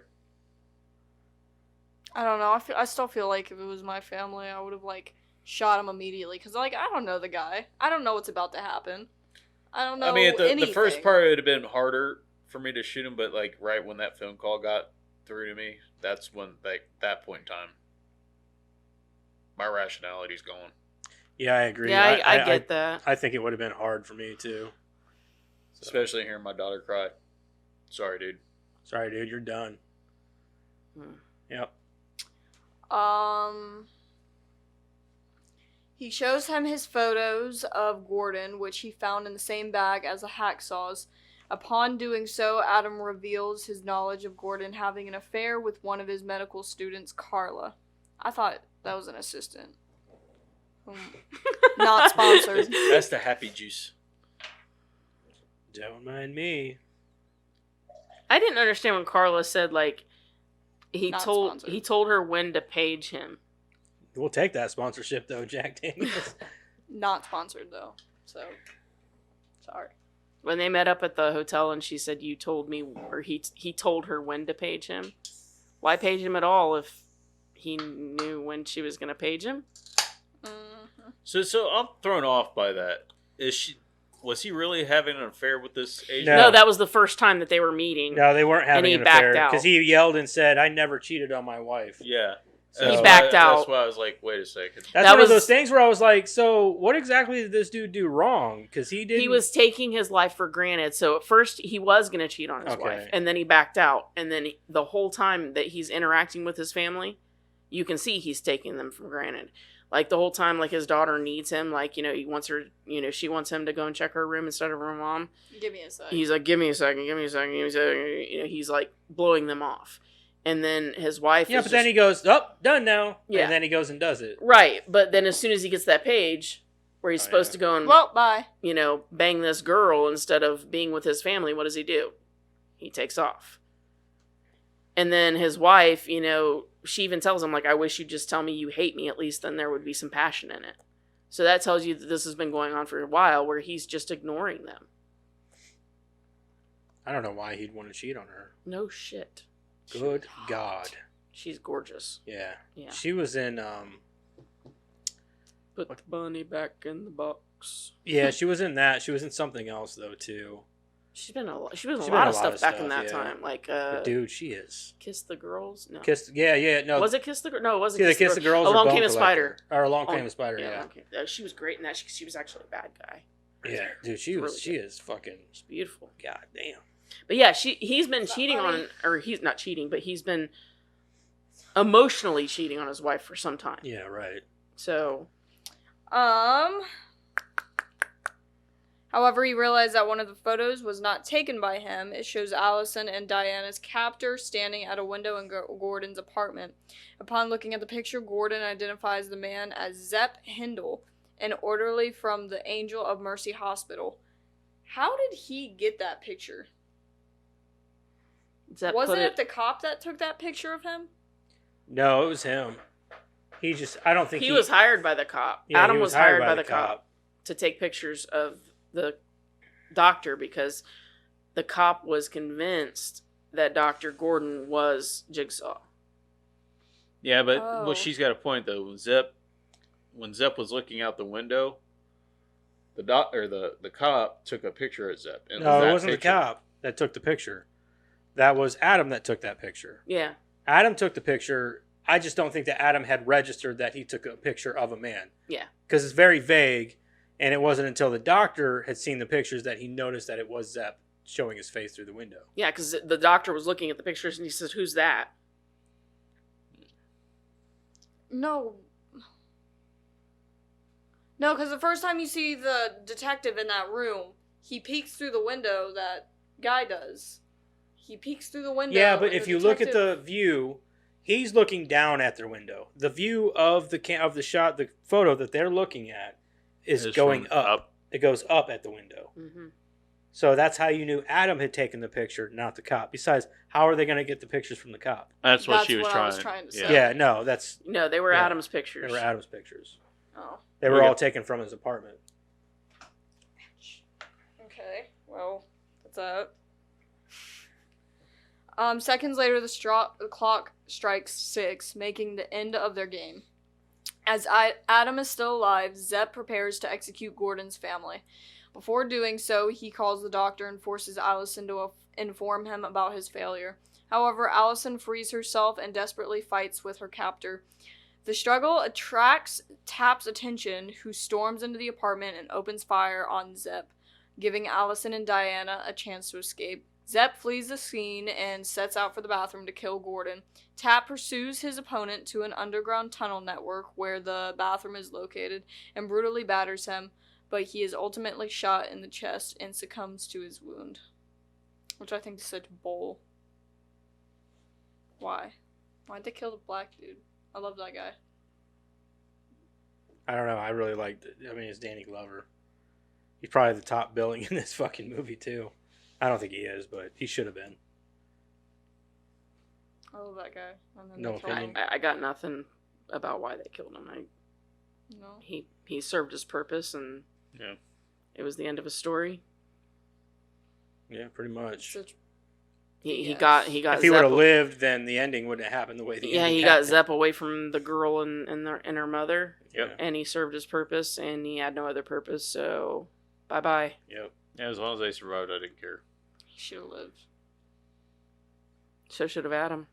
I don't know. I still feel like if it was my family, I would have like shot him immediately because like I don't know the guy. I don't know what's about to happen. I don't know. I mean, the anything. first part would have been harder for me to shoot him, but like right when that phone call got through to me, that's when like that point in time, my rationality's gone. Yeah, I agree. Yeah, I get that. I think it would have been hard for me too. So, Especially hearing my daughter cry. Sorry, dude. sorry, dude, you're done. Hmm. Yep. He shows him his photos of Gordon, which he found in the same bag as the hacksaws. Upon doing so, Adam reveals his knowledge of Gordon having an affair with one of his medical students, Carla. I thought that was an assistant. Not sponsored. That's the happy juice. Don't mind me. I didn't understand when Carla said like he Not told sponsored. he told her when to page him. We'll take that sponsorship though, Jack Daniels. Not sponsored though. So sorry. When they met up at the hotel and she said you told me, or he told her when to page him. Why page him at all if he knew when she was going to page him? Mm-hmm. So I'm thrown off by that. Was he really having an affair with this agent? No. No, that was the first time that they were meeting. No, they weren't having And he an affair backed out. because he yelled and said, "I never cheated on my wife." Yeah. So- He backed out. That's why I was like, wait a second. That's That one was- of those things where I was like, "So what exactly did this dude do wrong?" Because he didn't. He was taking his life for granted. So at first he was going to cheat on his Okay. wife, and then he backed out. And then the whole time that he's interacting with his family, you can see he's taking them for granted. Like the whole time, like his daughter needs him. Like, he wants her, she wants him to go and check her room instead of her mom. Give me a sec. He's like, give me a second, give me a second, give me a second. He's like blowing them off. And then his wife Yeah, is but then he goes, "Oh, done now." Yeah. And then he goes and does it. right. But then as soon as he gets that page where he's Oh, supposed yeah. to go and, Well, bye. bang this girl instead of being with his family, what does he do? He takes off. And then his wife, she even tells him, like, I wish you'd just tell me you hate me. At least then there would be some passion in it. So that tells you that this has been going on for a while where he's just ignoring them. I don't know why he'd want to cheat on her. No shit. Good God. She's gorgeous. Yeah. Yeah. She was in Put the bunny back in the box. yeah, she was in that. She was in something else though too. She's been a lot of lot stuff of back in stuff, that yeah. time. Like But dude, she is. Kiss the Girls? No. No. Was it Kiss the Girls? No, it wasn't Yeah, Kiss the Girls. or Along Bone Came a Collector. Spider. Or Along Oh, Came a Spider, yeah. Along Came- she was great in that. She was actually a bad guy. Yeah, dude, she Really is fucking She's beautiful. goddamn. But yeah, he's been that cheating funny? on, or he's not cheating, but he's been emotionally cheating on his wife for some time. Yeah, right. So However, he realized that one of the photos was not taken by him. It shows Allison and Diana's captor standing at a window in Gordon's apartment. Upon looking at the picture, Gordon identifies the man as Zepp Hindle, an orderly from the Angel of Mercy Hospital. How did he get that picture? does that Wasn't put it the cop that took that picture of him? No, it was him. I don't think he was hired by the cop. Yeah, Adam he was hired by the cop to take pictures of the doctor because the cop was convinced that Dr. Gordon was Jigsaw. Yeah, but Oh. well, she's got a point though. When Zepp was looking out the window, the cop took a picture of Zepp. And No, that it wasn't picture- the cop that took the picture. That was Adam that took that picture. Yeah. Adam took the picture. I just don't think that Adam had registered that he took a picture of a man. Yeah. Because it's very vague, and it wasn't until the doctor had seen the pictures that he noticed that it was Zepp showing his face through the window. Yeah, because the doctor was looking at the pictures and he says, "Who's that?" No. No, because the first time you see the detective in that room, he peeks through the window, that guy does. He peeks through the window. Yeah, but and if the you look at detective- the view, he's looking down at their window. The view of the shot, the photo that they're looking at, is Is going from up. It goes up at the window. Mm-hmm. So that's how you knew Adam had taken the picture, not the cop. Besides, how are they going to get the pictures from the cop? That's what That's she was what I trying. was trying to yeah. say. Yeah, no, that's No, they were Yeah. Adam's they pictures. were Adam's pictures. Oh. They were Okay. all taken from his apartment. Okay, well, that's that. Seconds later, the clock strikes 6, making the end of their game. As Adam is still alive, Zepp prepares to execute Gordon's family. Before doing so, he calls the doctor and forces Allison to inform him about his failure. However, Allison frees herself and desperately fights with her captor. The struggle attracts Tap's attention, who storms into the apartment and opens fire on Zepp, giving Allison and Diana a chance to escape. Zepp flees the scene and sets out for the bathroom to kill Gordon. Tap pursues his opponent to an underground tunnel network where the bathroom is located and brutally batters him, but he is ultimately shot in the chest and succumbs to his wound. Which I think is such bull. Why? Why'd they kill the black dude? I love that guy. I don't know. I really liked it. I mean, it's Danny Glover. He's probably the top billing in this fucking movie, too. I don't think he is, but he should have been. I love that guy. And then No they killed opinion. him. I got nothing about why they killed him. No. He served his purpose, and Yeah. it was the end of his story. Yeah, pretty much. Such He Yes. got If he Zepp. would have lived, then the ending wouldn't have happened the way the Yeah, ending he got happened. Zepp away from the girl and her mother, Yep. and he served his purpose, and he had no other purpose. So, bye. Yep. Yeah, as long as they survived, I didn't care. He should have lived. So should have Adam,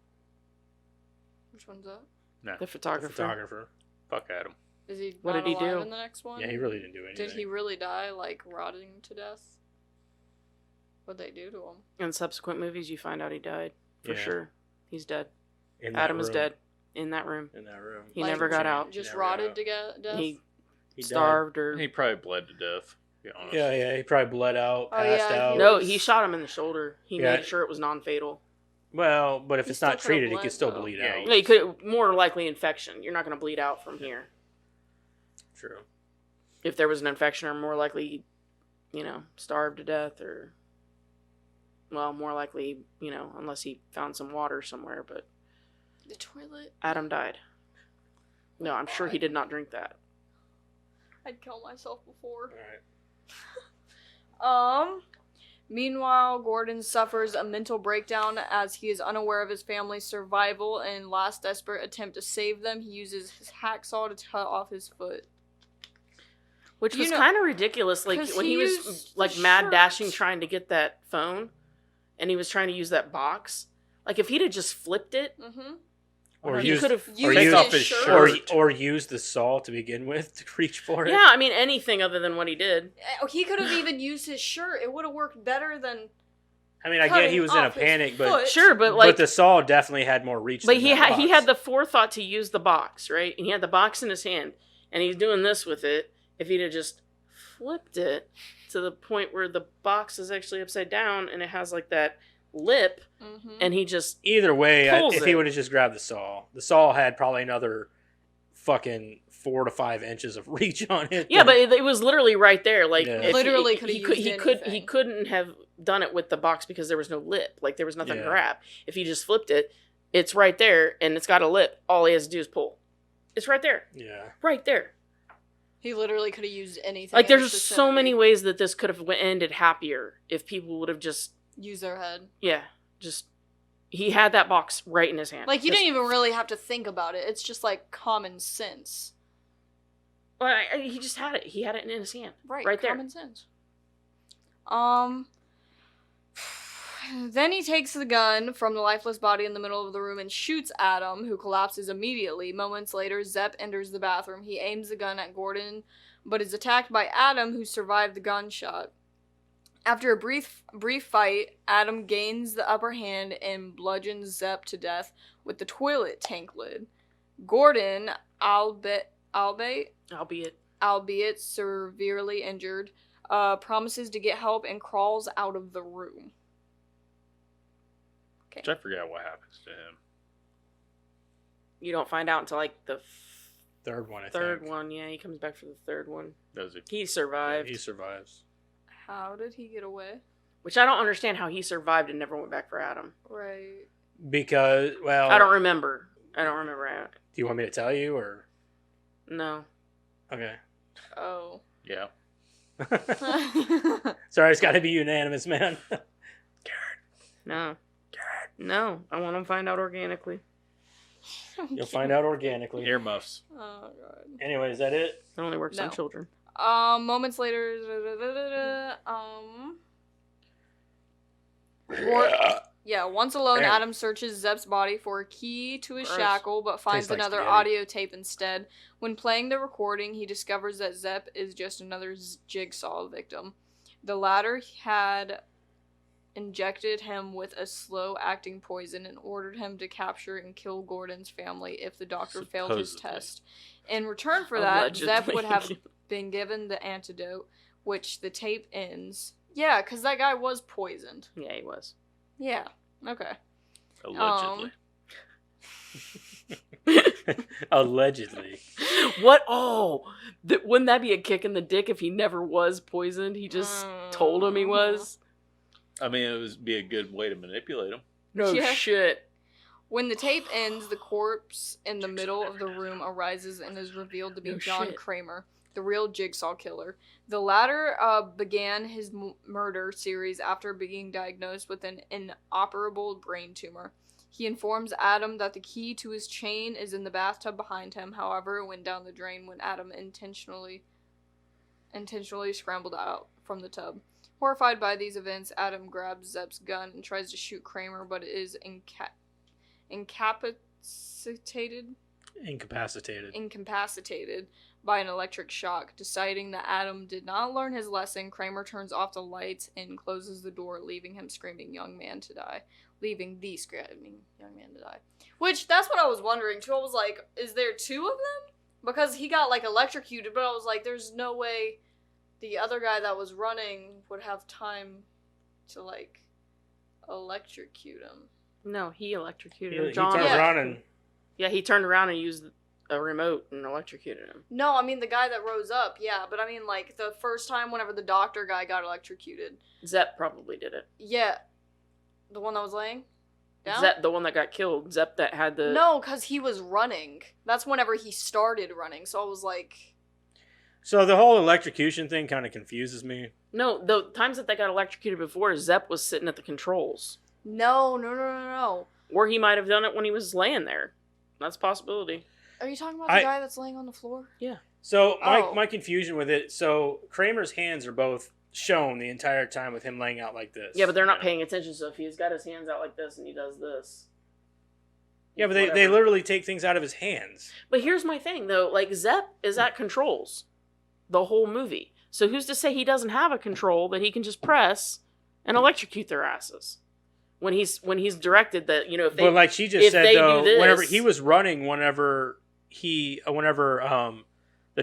Which one's that? Nah, the The photographer. photographer. fuck Adam. Is he What not did he alive do? in the next one? Yeah, he really didn't do anything. Did he really die, like, rotting to death? What'd they do to him? In subsequent movies, you find out he died for Yeah. sure. He's dead. In that Adam is room. dead in that room. In that room. He Like, never got out. Just Never got rotted out. to death? He He died. starved or He probably bled to death. To be honest. Yeah, he probably bled out, Oh, passed yeah, out. no, he shot him in the shoulder. He Yeah. made sure it was non-fatal. Well, but if He it's still not could've treated, it bled, could still though. bleed Yeah, out. No, you could more likely infection. You're not going to bleed out from here. True. If there was an infection, or more likely, starved to death, or more likely, unless he found some water somewhere. But The toilet? Adam died. No, I'm sure he did not drink that. I'd kill myself before. All right. Meanwhile, Gordon suffers a mental breakdown as he is unaware of his family's survival, and in last desperate attempt to save them, he uses his hacksaw to cut off his foot. Which You was know- kind of ridiculous. Like 'cause when he he was used like the mad dashing shirt. trying to get that phone, and he was trying to use that box. Like if he'd have just flipped it, Mm-hmm. Or he use, could have. or Take use, off his or, shirt. or use the saw to begin with to reach for it. Yeah, I mean anything other than what he did. He could have even used his shirt. It would have worked better than... I mean, I get cutting he was in a off his panic, but foot. Sure, but like, the saw definitely had more reach. but than he that he box. had the forethought to use the box, right? And he had the box in his hand, and he's doing this with it. If he'd have just flipped it to the point where the box is actually upside down and it has like that lip, Mm-hmm. and he just Either way, pulls if he it. would have just grabbed the saw had probably another fucking 4 to 5 inches of reach on it. yeah, but it was literally right there. Like Yeah. if Literally he coulda could used he anything. couldn't have done it with the box because there was no lip. Like there was nothing to Yeah. grab. If he just flipped it, it's right there and it's got a lip. All he has to do is pull. It's right there, yeah. right there. He literally could have used anything. Like in there's his so many vicinity. ways that this could have ended happier if people would have just Use their head. just he had that box right in his hand. Like, you Just- didn't even really have to think about it. It's just, like, common sense. Well, he just had it. He had it in his hand. Right, Right there. common sense. Then he takes the gun from the lifeless body in the middle of the room and shoots Adam, who collapses immediately. Moments later, Zepp enters the bathroom. He aims the gun at Gordon, but is attacked by Adam, who survived the gunshot. After a brief fight, Adam gains the upper hand and bludgeons Zepp to death with the toilet tank lid. Gordon, albeit severely injured, promises to get help and crawls out of the room. Which I forgot what happens to him. You don't find out until like the Third one, I third think. one. Yeah, he comes back for the third one. Does it? He Yeah, survived. he survives. How did he get away? Which I don't understand how he survived and never went back for Adam. Right. Because, well... I don't remember. I don't remember. Do you want me to tell you, or... No. Okay. Oh. Yeah. Sorry, it's got to be unanimous, man. No. No, I want to find out organically. You'll find out organically. Earmuffs. Oh god. Anyway, is that it? It only works on No. children. Moments later, once alone, Damn. Adam searches Zepp's body for a key to his Gross. shackle, but finds Tastes like another spaghetti. audio tape instead. When playing the recording, he discovers that Zepp is just another jigsaw victim. The latter had injected him with a slow-acting poison and ordered him to capture and kill Gordon's family if the doctor failed his Supposedly. test. In return for that, Zepp would have Allegedly. been given the antidote, which the tape ends. Yeah, because that guy was poisoned. Yeah, he was. Yeah, okay. Allegedly. Allegedly. What? Oh, wouldn't that be a kick in the dick if he never was poisoned? He just told him he was. I mean, it would be a good way to manipulate him. No Yeah. shit. When the tape ends, the corpse in the middle of the room arises and is revealed to be No John shit. Kramer, the real jigsaw killer. The latter began his murder series after being diagnosed with an inoperable brain tumor. He informs Adam that the key to his chain is in the bathtub behind him. However, it went down the drain when Adam intentionally scrambled out from the tub. Horrified by these events, Adam grabs Zepp's gun and tries to shoot Kramer, but is incapacitated by an electric shock. Deciding that Adam did not learn his lesson, Kramer turns off the lights and closes the door, leaving him screaming young man to die. Leaving the screaming young man to die. Which, that's what I was wondering too. I was like, is there two of them? Because he got like electrocuted, but I was like, there's no way the other guy that was running would have time to like electrocute him. No, he electrocuted He him. John. turns Yeah. around and Yeah, he turned around and used a remote and electrocuted him. No, I mean the guy that rose up, yeah, but I mean like the first time whenever the doctor guy got electrocuted. Zepp probably did it. Yeah. The one that was laying down? Zepp, the one that got killed. Zepp that had the... No, because he was running. That's whenever he started running, so I was like... so the whole electrocution thing kind of confuses me. No, the times that they got electrocuted before, Zepp was sitting at the controls. No. Or he might have done it when he was laying there. That's a possibility. Are you talking about the I- guy that's laying on the floor? So Oh. my confusion with it. So Kramer's hands are both shown the entire time with him laying out like this. Yeah, but they're not paying attention, so if he's got his hands out like this and he does this... Yeah, but they whatever. literally take things out of his hands. But here's my thing, though. Like, Zepp is at controls the whole movie. So who's to say he doesn't have a control that he can just press and electrocute their asses? When he's directed that, you know, if they... But like she just if said they do though, this- whenever he was running, whenever the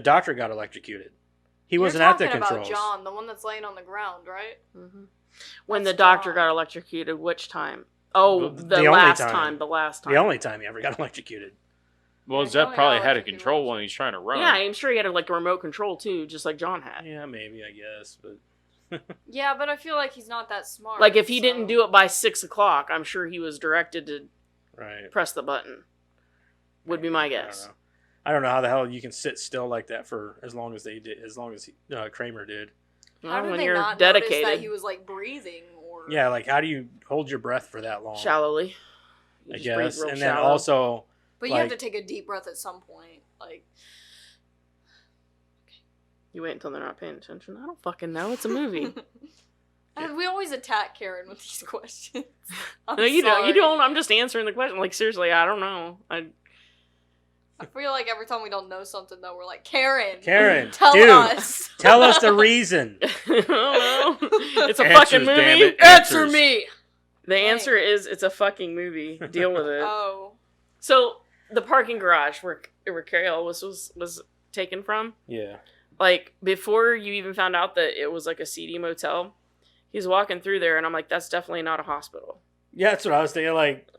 doctor got electrocuted, he wasn't at the You're talking controls. about John, the one that's laying on the ground, right? Mhm. When That's the doctor John. got electrocuted, which time? Oh, The the only last time. time. The last time. The only time he ever got electrocuted. Well, Yeah, Zepp Johnny probably got had a electrocuted control once. when he's trying to run. Yeah, I'm sure he had like a remote control too, just like John had. Yeah, maybe I guess, but Yeah, but I feel like he's not that smart. Like if he so- didn't do it by 6 o'clock, I'm sure he was directed to right. press the button. Would be my guess. I don't know how the hell you can sit still like that for as long as they did, as long as Kramer did. How Well, did when they you're not notice that dedicated, he was like breathing or... Yeah, like how do you hold your breath for that long? shallowly. You I just breathe guess, real and then shallow. also But you have like- to take a deep breath at some point. Like, You wait until they're not paying attention. I don't fucking know. It's a movie. and we always attack Karen with these questions. I'm No, you don't. You sorry. don't. I'm just answering the question. Like seriously, I don't know. I feel like every time we don't know something, though, we're like, Karen, Karen, tell dude, us. tell us the reason. I don't know. It's a Answers, fucking movie. damn it. Answer Answers. me. The answer is it's a fucking movie. Deal with it. Oh. So the parking garage where Carrie Ellis was taken from, Yeah. like before you even found out that it was like a seedy motel, he's walking through there and I'm like, that's definitely not a hospital. Yeah, that's what I was thinking. Like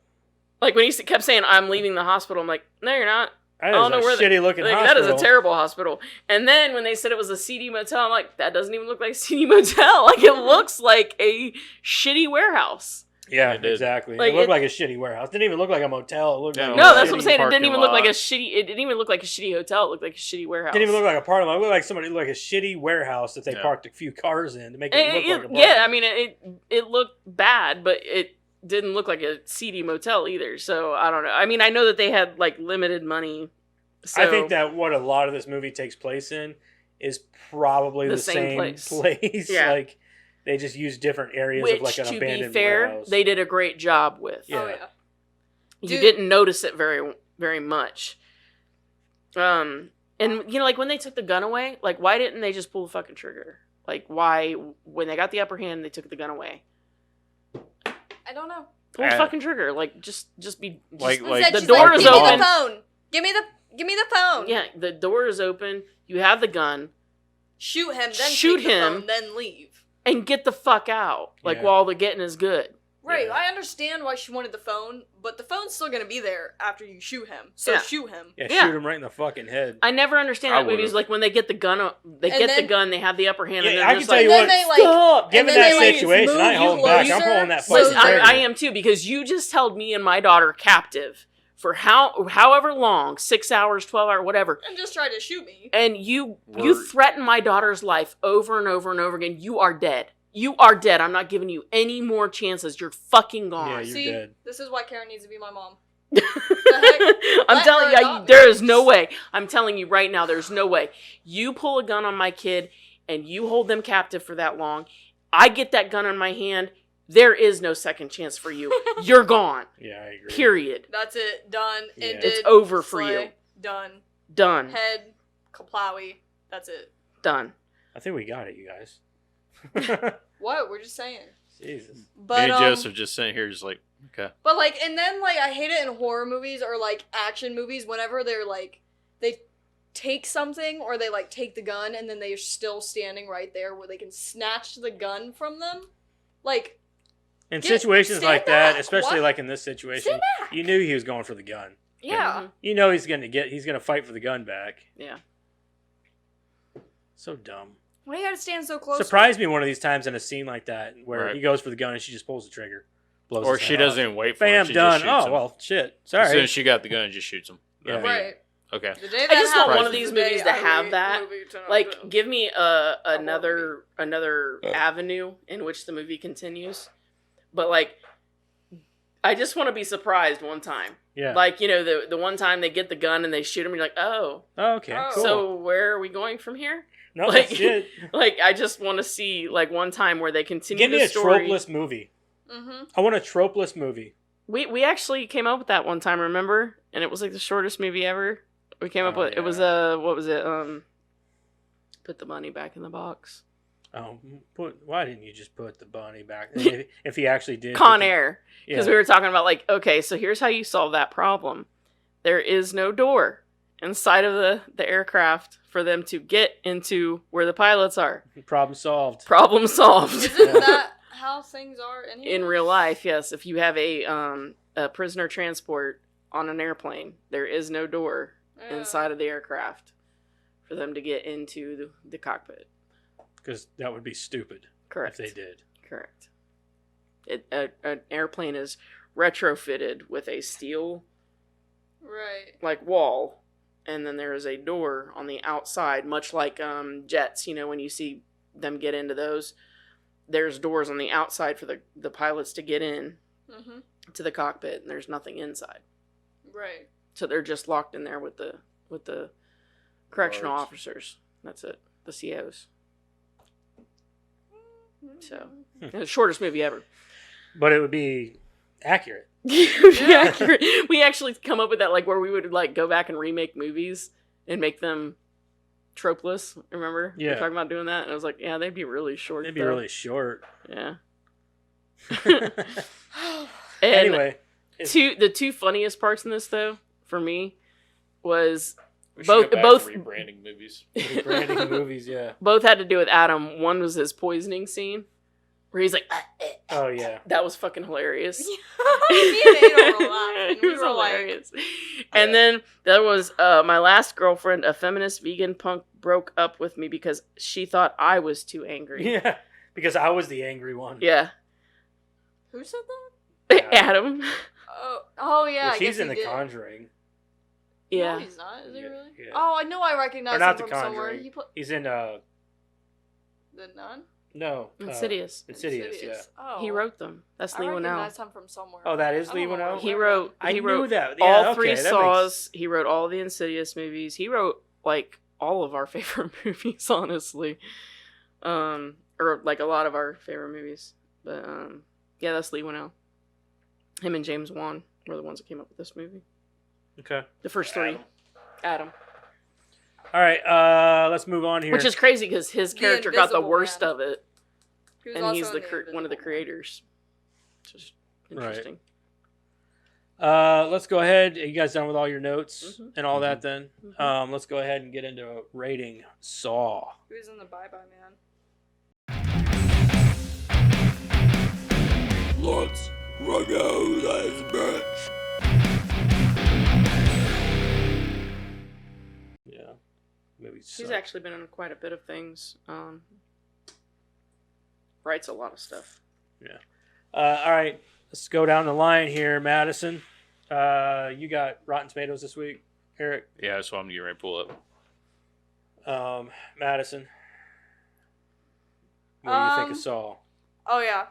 When he kept saying I'm leaving the hospital, I'm like, no, you're not. that don't know is a where the- shitty looking Like, hospital. that is a terrible hospital. And then when they said it was a seedy motel, I'm like, that doesn't even look like a seedy motel. Like it looks like a shitty warehouse. Yeah, It did. exactly. Like, it looked it- like a shitty warehouse. Didn't even look like a motel. It looked Yeah, like No, a that's what I'm shitty- saying. It didn't parking even look like a lot. shitty. It didn't even look like a shitty hotel. It looked like a shitty warehouse. Didn't even look like a parking lot. It looked like somebody like a shitty warehouse that they Yeah. parked a few cars in to make it And look like a yeah, I parking mean, it looked bad, but it didn't look like a seedy motel either. So I don't know. I mean, I know that they had like limited money. So I think that what a lot of this movie takes place in is probably the same place. Yeah. Like they just use different areas which, of like an to be abandoned fair, warehouse. they did a great job with. Yeah. Oh yeah. You Dude. didn't notice it very much. And you know, like when they took the gun away, like why didn't they just pull the fucking trigger? Like why, when they got the upper hand, they took the gun away? I don't know. Pull the fucking trigger. Like just be Like- Instead, the she's door like, is give open. me the phone. Give me the phone. Yeah, the door is open. You have the gun, Shoot him, then Shoot take the him. phone, then leave. and get the fuck out. Like Yeah. while the getting is good. Right, Yeah. I understand why she wanted the phone, but the phone's still gonna be there after you shoot him. So Yeah. shoot him. Yeah, Yeah. shoot him right in the fucking head. I never understand I that movies would've. like when they get the gun, they And get the then- gun, they have the upper hand, and Yeah, they're I can just tell like, you then what. they, like- Stop! Given and then that they, like, situation, I ain't move holding you back. I'm closer. pulling that So fucking Listen, trigger. I am too, because you just held me and my daughter captive for however long, 6 hours, 12 hours, whatever. And just tried to shoot me. And you Word. threaten my daughter's life over and over and over again. You are dead. You are dead. I'm not giving you any more chances. You're fucking Yeah, gone. you're See, dead. this is why Karen needs to be my mom. I'm Let telling her you, adopt me. there is no way. I'm telling you right now, there's no way. You pull a gun on my kid and you hold them captive for that long. I get that gun in my hand. There is no second chance for you. You're gone. Yeah, I agree. Period. That's it. Done. Yeah. Ended. It's over for Slay. you. Done. Done. Head. Kaplawi. That's it. Done. I think we got it, you guys. What? We're just saying. Jesus. But Me and Joseph just sitting here, just like, okay. But like, and then like, I hate it in horror movies or like action movies whenever they're like, they take something or they like take the gun and then they are still standing right there where they can snatch the gun from them. Like, In Get- situations stand like that, back. especially What? like in this situation, Stand back. you knew he was going for the gun. yeah. Mhm. You know he's gonna fight for the gun back. Yeah. So dumb. Why you gotta stand so close? Surprise me one of these times in a scene like that where Right. he goes for the gun and she just pulls the trigger. Blows Or his she head doesn't off. even wait for Bam, him. She done. just shoots Oh, him. well, shit. As soon Sorry. as she got the gun, it just shoots him. Yeah. I mean, Right. Okay. The day I just that want one happens of these is the movies day to have every that. movie turned out Like, to- give me another avenue in which the movie continues. But like, I just want to be surprised one time. Yeah. Like, you know, the one time they get the gun and they shoot him, you're like, oh, Oh, okay. Oh. Cool. so where are we going from here? no, like- that's it. Like, I just want to see like one time where they continue Give me the a story. tropeless movie. Mhm. I want a tropeless movie. We actually came up with that one time, remember? And it was like the shortest movie ever. We came up Oh, with it was what was it? Put the money back in the box. Oh, why didn't you just put the bunny back? if he actually did. Con put the- Air. Because Yeah. we were talking about like, okay, so here's how you solve that problem. There is no door inside of the aircraft for them to get into where the pilots are. Problem solved. Problem solved. Isn't that how things are anyway? In real life, yes. If you have a prisoner transport on an airplane, there is no door Yeah. inside of the aircraft for them to get into the cockpit. Because that would be stupid Correct. if they did. Correct. An airplane is retrofitted with a steel Right. like wall, and then there is a door on the outside, much like jets. You know, when you see them get into those, there's doors on the outside for the pilots to get in Mhm. to the cockpit, and there's nothing inside. Right. So they're just locked in there with the correctional Guards. officers. That's it. The COs. So Mm-hmm. the shortest movie ever. But it would be accurate. Yeah. We actually come up with that, like where we would like go back and remake movies and make them tropeless. Remember? We were Yeah. talking about doing that, and I was like, yeah, they'd be really short. They'd be though. really short. Yeah. And Anyway. the two funniest parts in this though for me was We should Both- go back both- to rebranding movies. Branding movies, yeah. both had to do with Adam. One was his poisoning scene where he's like, Oh, yeah. that was fucking hilarious. Me and Ada were laughing. It We was were like, hilarious. And then there was my last girlfriend, a feminist vegan punk, broke up with me because she thought I was too angry. Yeah. Because I was the angry one. Yeah. who said that? Yeah. Adam. Oh yeah. Well, I he's guess in he The did. Conjuring. Yeah. No, he's not. Is he Yeah, really? yeah. Oh, I know. I recognize Or not him The from somewhere. Conjuring. He put He's in the nun. No. Insidious. Insidious, yeah. Oh. He wrote them. That's I Lee Winnell. recognize him from somewhere. Oh, that is I Lee don't know Winnell? where- He where wrote. I he knew wrote that. Yeah, all okay, three that Saws. He wrote all the Insidious movies. He wrote like all of our favorite movies, honestly, or like a lot of our favorite movies. But yeah, that's Lee Winnell. Him and James Wan were the ones that came up with this movie. Okay. The first three. Adam. All right, let's move on here. Which is crazy because his The character got the Invisible worst Man. of it, He was and also he's in one of the Invisible Man. creators. Just Right. interesting. Let's go ahead. Are you guys done with all your notes Mhm. and all that then? Mhm. Let's go ahead and get into rating Saw. He was in the Bye Bye Man. Let's rock out this bitch. Yeah. Movie He's sucked. actually been in quite a bit of things. Writes a lot of stuff. All right, let's go down the line here, Madison. You got Rotten Tomatoes this week, Eric. Yeah, that's what I'm getting ready to pull up. Madison. What do you think of Saw? Oh yeah,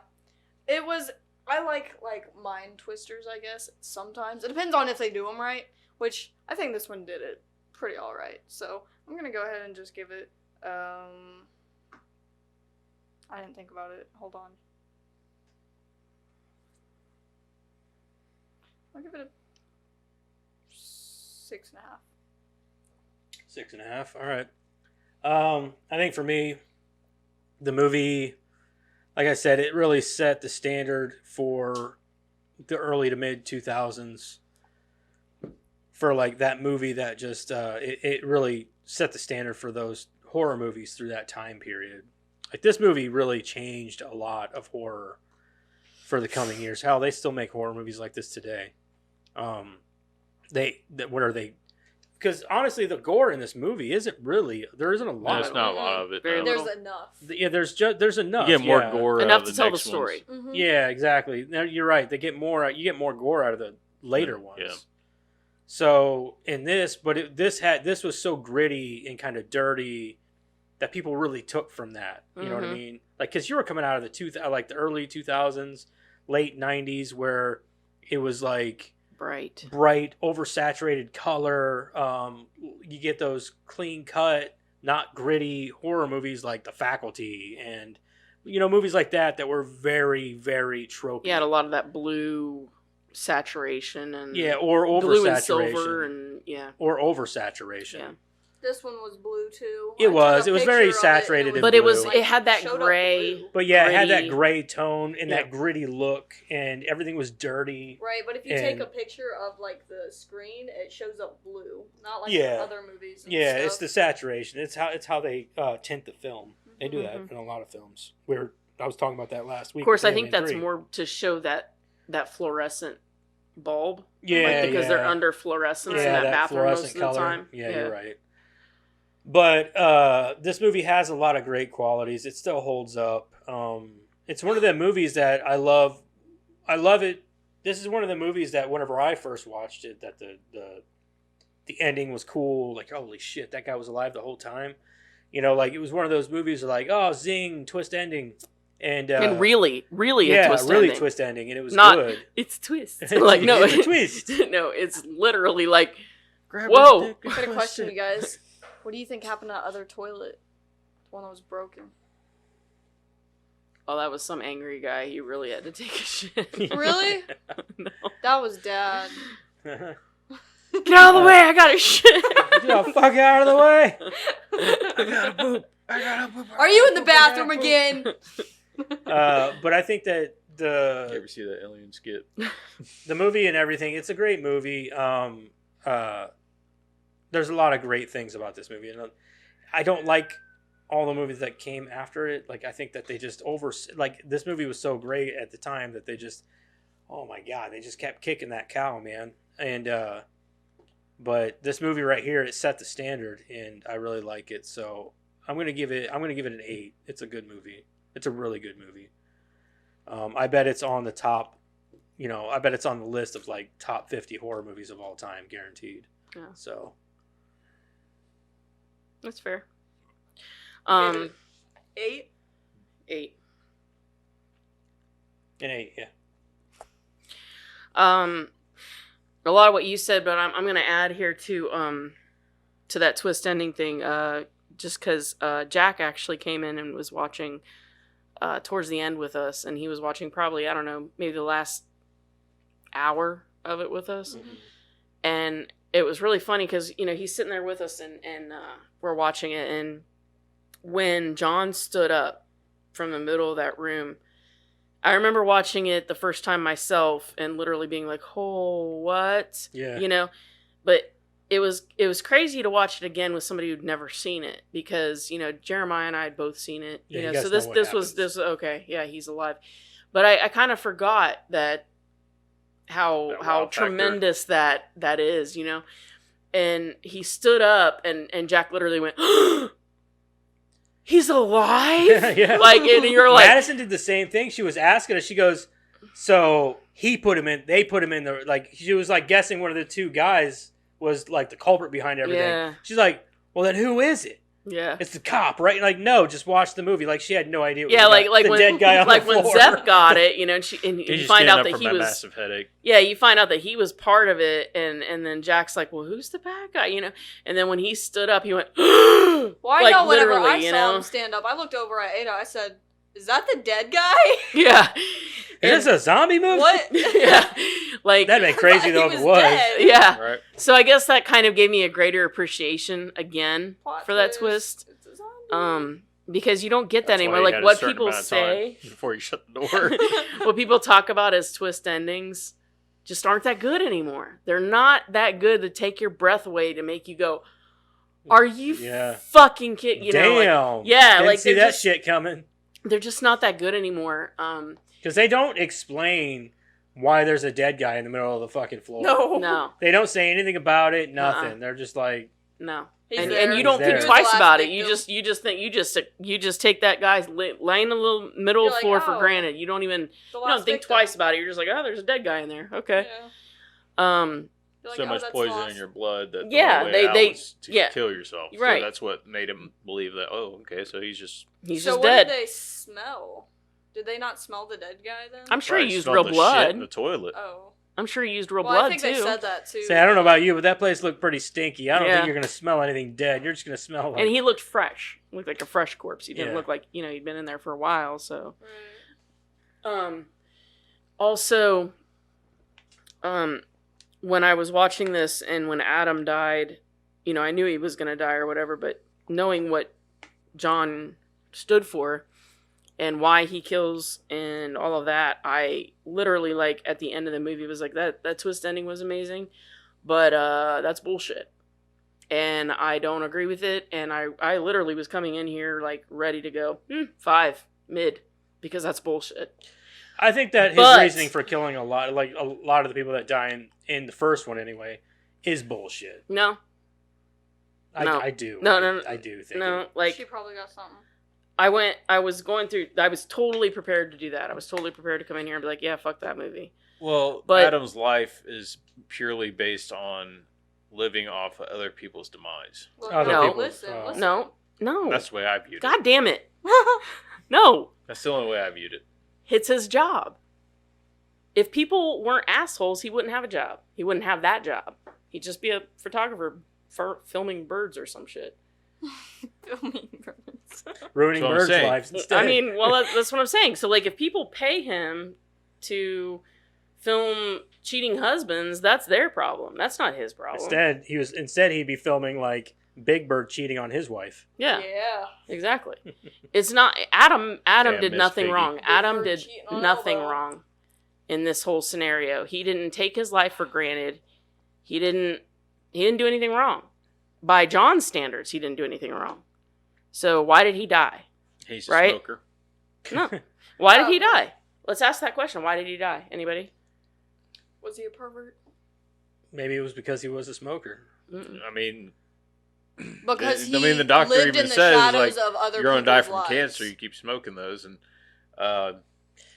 it was. I like mind twisters. I guess sometimes it depends on if they do them right. Which I think this one did it pretty all right. So I'm gonna go ahead and just give it. I didn't think about it. Hold on. I'll give it a 6.5. 6.5. All right. I think for me, the movie, like I said, it really set the standard for the early to mid 2000s. For like that movie that just it really set the standard for those horror movies through that time period. Like this movie really changed a lot of horror for the coming years. Hell, they still make horror movies like this today. What are they? Because honestly, the gore in this movie there isn't a lot. There's not a lot of it. Very no. little. There's enough. Yeah, there's enough. You get more yeah. gore Enough out to of tell the next story. ones. Mm-hmm. Yeah, exactly. Now you're right. They get more. You get more gore out of the later ones. Yeah. So in this, but this was so gritty and kind of dirty that people really took from that. You know what I Mhm. mean? Like, because you were coming out of the early 2000s, late 90s, where it was like Bright. oversaturated color. You get those clean cut, not gritty horror movies like The Faculty and movies like that were very, very tropey. You had a lot of that blue saturation and or blue and oversaturation, silver and or oversaturation. Yeah. This one was blue too. It I took was. a It was very picture of saturated and in but blue. it was Like, it had that showed up gray. blue. But yeah, it had that gritty- gray tone and Yeah. that gritty look, and everything was dirty. Right, but if you take And- a picture of like the screen, it shows up blue, not like Yeah. the other movies. And Yeah, stuff. it's the saturation. It's how they tint the film. They do that Mhm. in a lot of films. I was talking about that last week. Of course, with I think Alien that's 3. more to show that fluorescent bulb. Yeah, Like, because they're yeah. under fluorescence Yeah, in that that bathroom most fluorescent of the color. time. Yeah, you're right. But this movie has a lot of great qualities. It still holds up. It's one of the movies that I love. I love it. This is one of the movies that whenever I first watched it, that the ending was cool. Like, holy shit, that guy was alive the whole time. Like it was one of those movies like, oh, zing, twist ending. And really yeah, a twist really ending. twist ending, and it was Not- good. It's twist. Like no, It's a twist. no, it's literally like Grab Whoa! her dick and I got a twist question, it. you guys. What do you think happened to that other toilet? The one that was broken. oh, that was some angry guy. He really had to take a shit. Really? No. That was Dad. Get out of the way! I got a shit. Get the fuck out of the way! I gotta poop. Are you in the bathroom again? But I think that You ever see that alien skit? the movie and everything, it's a great movie. There's a lot of great things about this movie, and I don't like all the movies that came after it. Like, I think that they just this movie was so great at the time that they just, oh my god, they just kept kicking that cow, man. And but this movie right here, it set the standard, and I really like it. So I'm gonna give it an 8. It's a good movie. It's a really good movie. I bet it's on the top. I bet it's on the list of like top 50 horror movies of all time, guaranteed. Yeah. So That's fair. 8? 8. An 8, yeah. A lot of what you said, but I'm gonna add here to that twist ending thing. Just because Jack actually came in and was watching towards the end with us, and he was watching probably, I don't know, maybe the last hour of it with us. Mm-hmm. And it was really funny because, you know, he's sitting there with us and we're watching it. And when John stood up from the middle of that room, I remember watching it the first time myself and literally being like, oh, what? Yeah. You know, but it was crazy to watch it again with somebody who'd never seen it because, you know, Jeremiah and I had both seen it. Yeah, You you know, guys so know this what was happens. okay. Yeah, he's alive. But I kind of forgot that how That wow how factor. tremendous that is, you know. And he stood up and Jack literally went, he's alive? Yeah. Like, and you're like, Madison did the same thing. She was asking us. She goes, so they put him in the, like, she was like guessing one of the two guys was like the culprit behind everything. Yeah. She's like, well, then who is it? yeah. It's the cop, right? Like, no, just watch the movie. Like, she had no idea. What Yeah, like the when dead guy on like the when floor. Zep got it, you know, and He's you just find standing out up that from he that was massive headache. yeah, you find out that he was part of it, and then Jack's like, well, who's the bad guy, you know? And then when he stood up, he went, Well, I like, know whenever I literally, you saw know? him stand up, I looked over at Ada. I said, "Is that the dead guy?" Yeah. Is this a zombie movie? What? Yeah. Like, That'd be crazy though He if it was. dead. yeah. Right. So I guess that kind of gave me a greater appreciation again Plot for that twist. It's a zombie. Because you don't get that That's why anymore. you Like had a what certain people amount of time say, before you shut the door. what people talk about as twist endings just aren't that good anymore. They're not that good to take your breath away to make you go, are you Yeah. fucking kidding? You know, like, Damn. yeah, Didn't like see they're that just, shit coming. they're just not that good anymore. Because they don't explain why there's a dead guy in the middle of the fucking floor. No, They don't say anything about it, nothing. Uh-uh. They're just like, no. He's And there. you don't He's think there. twice He was the about last it. You victim. you just take that guy's laying in the little middle You're of the like, floor for oh, granted. You don't even The you don't last think victim. twice about it. You're just like, oh, there's a dead guy in there. Okay. Yeah. You're like, So oh, much that's poison lost. in your blood that Yeah, the only way out they- was to yeah. kill yourself. Right. So that's what made him believe that. Oh, okay, so he's just. He's So just what dead. did they smell? Did they not smell the dead guy then? I'm sure he probably used smelled real the shit blood. in the toilet. Oh. I'm sure he used real Well, blood I think too. they said that too. say, I don't know about you, but that place looked pretty stinky. I don't Yeah. think you're going to smell anything dead. You're just going to smell like. And he looked fresh. Looked like a fresh corpse. He didn't Yeah. look like, you know, he'd been in there for a while, so Right. also when I was watching this and when Adam died, you know, I knew he was going to die or whatever, but knowing what John stood for and why he kills and all of that, I literally, like, at the end of the movie was like, that twist ending was amazing, but that's bullshit. And I don't agree with it, and I literally was coming in here, like, ready to go, 5, mid, because that's bullshit. I think that his But- reasoning for killing a lot of the people that die in the first one anyway is bullshit. No, No. I do. No. I do think. no, like, She probably got something. I was totally prepared to do that. I was totally prepared to come in here and be like, yeah, fuck that movie. Well, But- Adam's life is purely based on living off of other people's demise. Well, Other No. people's, listen. No. That's the way I viewed it. God damn it. No. That's the only way I viewed it. It's his job. If people weren't assholes, he wouldn't have a job. He wouldn't have that job. He'd just be a photographer for filming birds or some shit. Filming birds. ruining That's what I'm birds' saying. lives instead. I mean, well, that's what I'm saying. So, like, if people pay him to film cheating husbands, that's their problem. That's not his problem. instead he'd be filming like Big Bird cheating on his wife. Yeah, Yeah. exactly. It's not Adam Damn, did Miss nothing Piggy. wrong. Big Adam Bird did cheating on nothing Elbow. wrong in this whole scenario. He didn't take his life for granted. He didn't do anything wrong. By John's standards, he didn't do anything wrong. So why did he die? He's a Right? smoker. No. Why did he die? Let's ask that question. Why did he die? Anybody? Was he a pervert? Maybe it was because he was a smoker. Mm-mm. I mean, Because he the doctor lived even in the says, shadows like, of other you're going to die people's from lives. cancer. You keep smoking those. And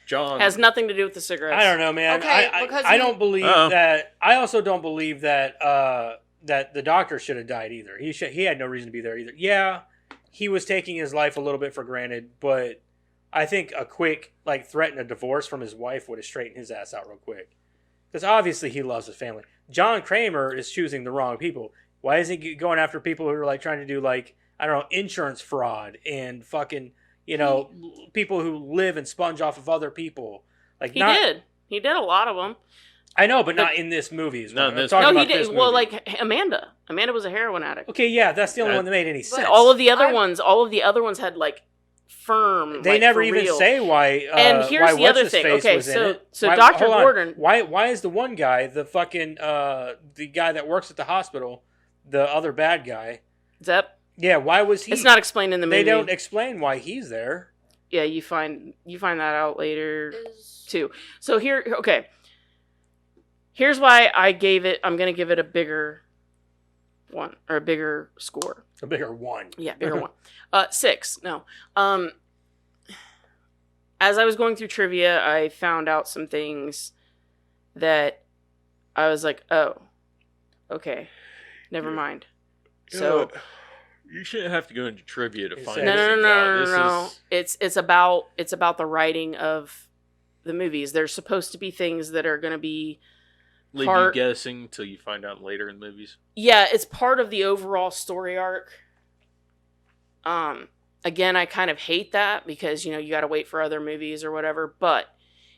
John Has nothing to do with the cigarettes. I don't know, man. Okay, I because I he- don't believe Uh-oh. that. I also don't believe that that the doctor should have died either. He had no reason to be there either. Yeah, he was taking his life a little bit for granted, but I think a quick like threat and a divorce from his wife would have straightened his ass out real quick. Because obviously he loves his family. John Kramer is choosing the wrong people. Why is he going after people who are like trying to do like, I don't know, insurance fraud and fucking, you know, people who live and sponge off of other people? Like He did. He did a lot of them. I know, but not in this movie. No, I'm this- talking No, he about did. this Well, movie. like Amanda. Amanda was a heroin addict. Okay, yeah, that's the only Uh, one that made any sense. All of the other I- ones, had like firm. They like, never for even real. say why. And here's why the other what's-his thing. face Okay, was in so it. so Why- Dr. hold on. Gordon. Why is the one guy, the fucking the guy that works at the hospital, the other bad guy? Zep. Yeah, why was he? It's not explained in the movie. They don't explain why he's there. Yeah, you find that out later Is too. So okay. Here's why I'm gonna give it a bigger one or a bigger score. A bigger one. Yeah, bigger one. 6. No. As I was going through trivia, I found out some things that I was like, oh, okay, never mind. So you shouldn't have to go into trivia to find No, these no, things no, out. no, This no, no. is- It's about the writing of the movies. There's supposed to be things that are going to be leave part- you guessing until you find out later in the movies. yeah, it's part of the overall story arc. Again, I kind of hate that because, you got to wait for other movies or whatever, but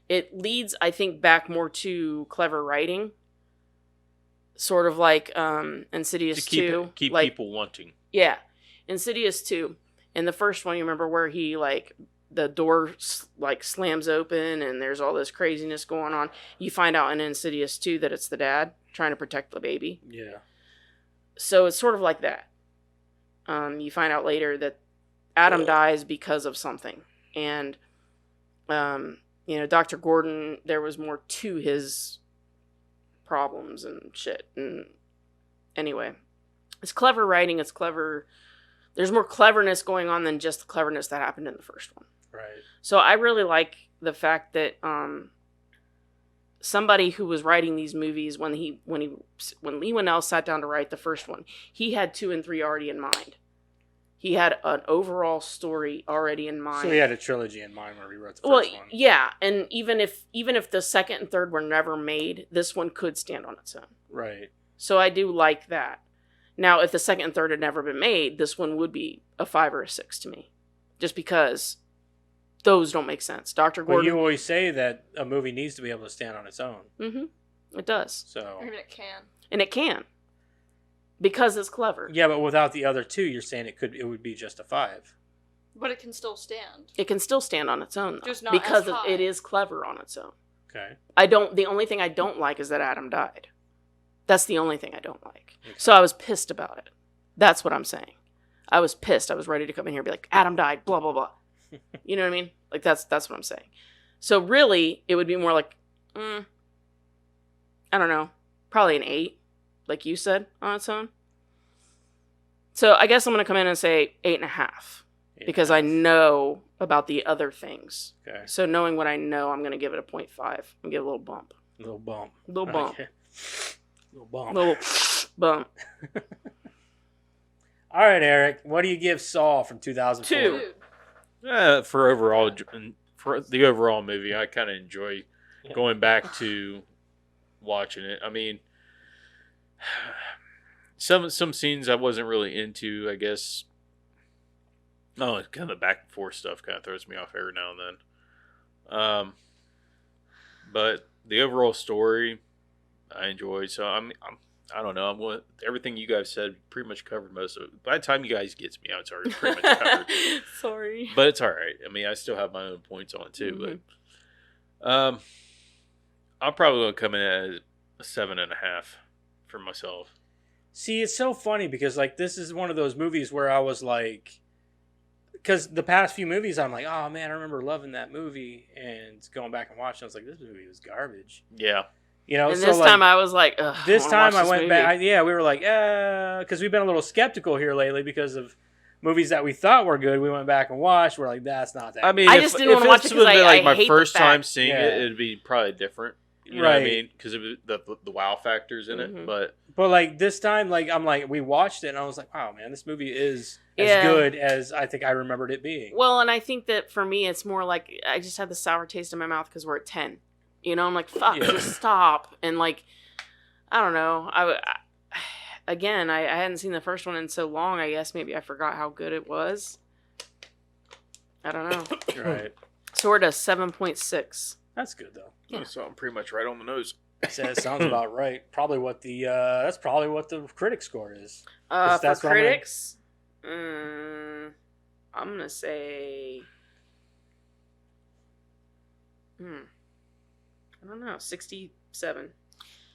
it leads, I think, back more to clever writing. Sort of like Insidious To keep 2. keep like, people wanting. Yeah. Insidious 2. In the first one, you remember where he, like, the door, slams open and there's all this craziness going on. You find out in Insidious 2 that it's the dad trying to protect the baby. Yeah. So it's sort of like that. You find out later that Adam dies because of something. And, Dr. Gordon, there was more to his problems and shit. And anyway, it's clever writing. It's clever. There's more cleverness going on than just the cleverness that happened in the first one. Right. So I really like the fact that somebody who was writing these movies when Lee Winnell sat down to write the first one, he had 2 and 3 already in mind. He had an overall story already in mind. So he had a trilogy in mind where he wrote the first one. Yeah, and even if the second and third were never made, this one could stand on its own. Right. So I do like that. Now, if the second and third had never been made, this one would be a 5 or a 6 to me, just because those don't make sense. Dr. But Gordon. you always say that a movie needs to be able to stand on its own. It does, So or even it can. and it can, because it's clever. yeah, but without the other two, you're saying it would be just a 5. But it can still stand. It can still stand on its own, though, Just not because as high. it is clever on its own. Okay. The only thing I don't like is that Adam died. That's the only thing I don't like. So I was pissed about it. That's what I'm saying. I was pissed. I was ready to come in here and be like, Adam died, blah, blah, blah. You know what I mean? Like, that's what I'm saying. So really, it would be more like, I don't know, probably an 8, like you said, on its own. So I guess I'm going to come in and say 8.5, because I know about the other things. Okay. So knowing what I know, I'm going to give it a 0.5 and give it a little bump. Little bump. Little bump. Okay. Little bump. Little bump. All right, Eric. What do you give Saw from 2004? 2. Dude. For the overall movie, I kind of enjoy going back to watching it. I mean, some scenes I wasn't really into, I guess. No, kind of the back and forth stuff kind of throws me off every now and then. But the overall story, I enjoyed. So I don't know. Everything you guys said pretty much covered most of it. By the time you guys get to me, it's already pretty much covered. Sorry. But it's all right. I mean, I still have my own points on it too. Mhm. But I'm probably going to come in at a 7.5 for myself. See, it's so funny because like this is one of those movies where I was like, because the past few movies I'm like, oh man, I remember loving that movie, and going back and watching, I was like, this movie was garbage. Yeah. You know, And so this like, time I was like, ugh. this wanna watch time I this went movie. back. We were like, because we've been a little skeptical here lately because of movies that we thought were good. We went back and watched. We're like, that's not that. I mean, I if, just didn't if wanna watch this it was 'cause like I my hate the first time fact- seeing Yeah. it, it'd be probably different. You know what I Right. mean? Because of the wow factors in Mhm. it. But But like this time, like I'm like we watched it and I was like, wow, man, this movie is as Yeah. good as I think I remembered it being. Well, and I think that for me, it's more like I just had the sour taste in my mouth because we're at 10. You know, I'm like, fuck, Yeah. just stop. And like, I don't know. Again, I hadn't seen the first one in so long. I guess maybe I forgot how good it was. I don't know. Right. So we're at a 7.6. That's good though. Yeah. So I'm pretty much right on the nose. That sounds about right. Probably what the that's probably what the critic score is. 'Cause For that's what I'm gonna- critics, I'm gonna say, I don't know, 67.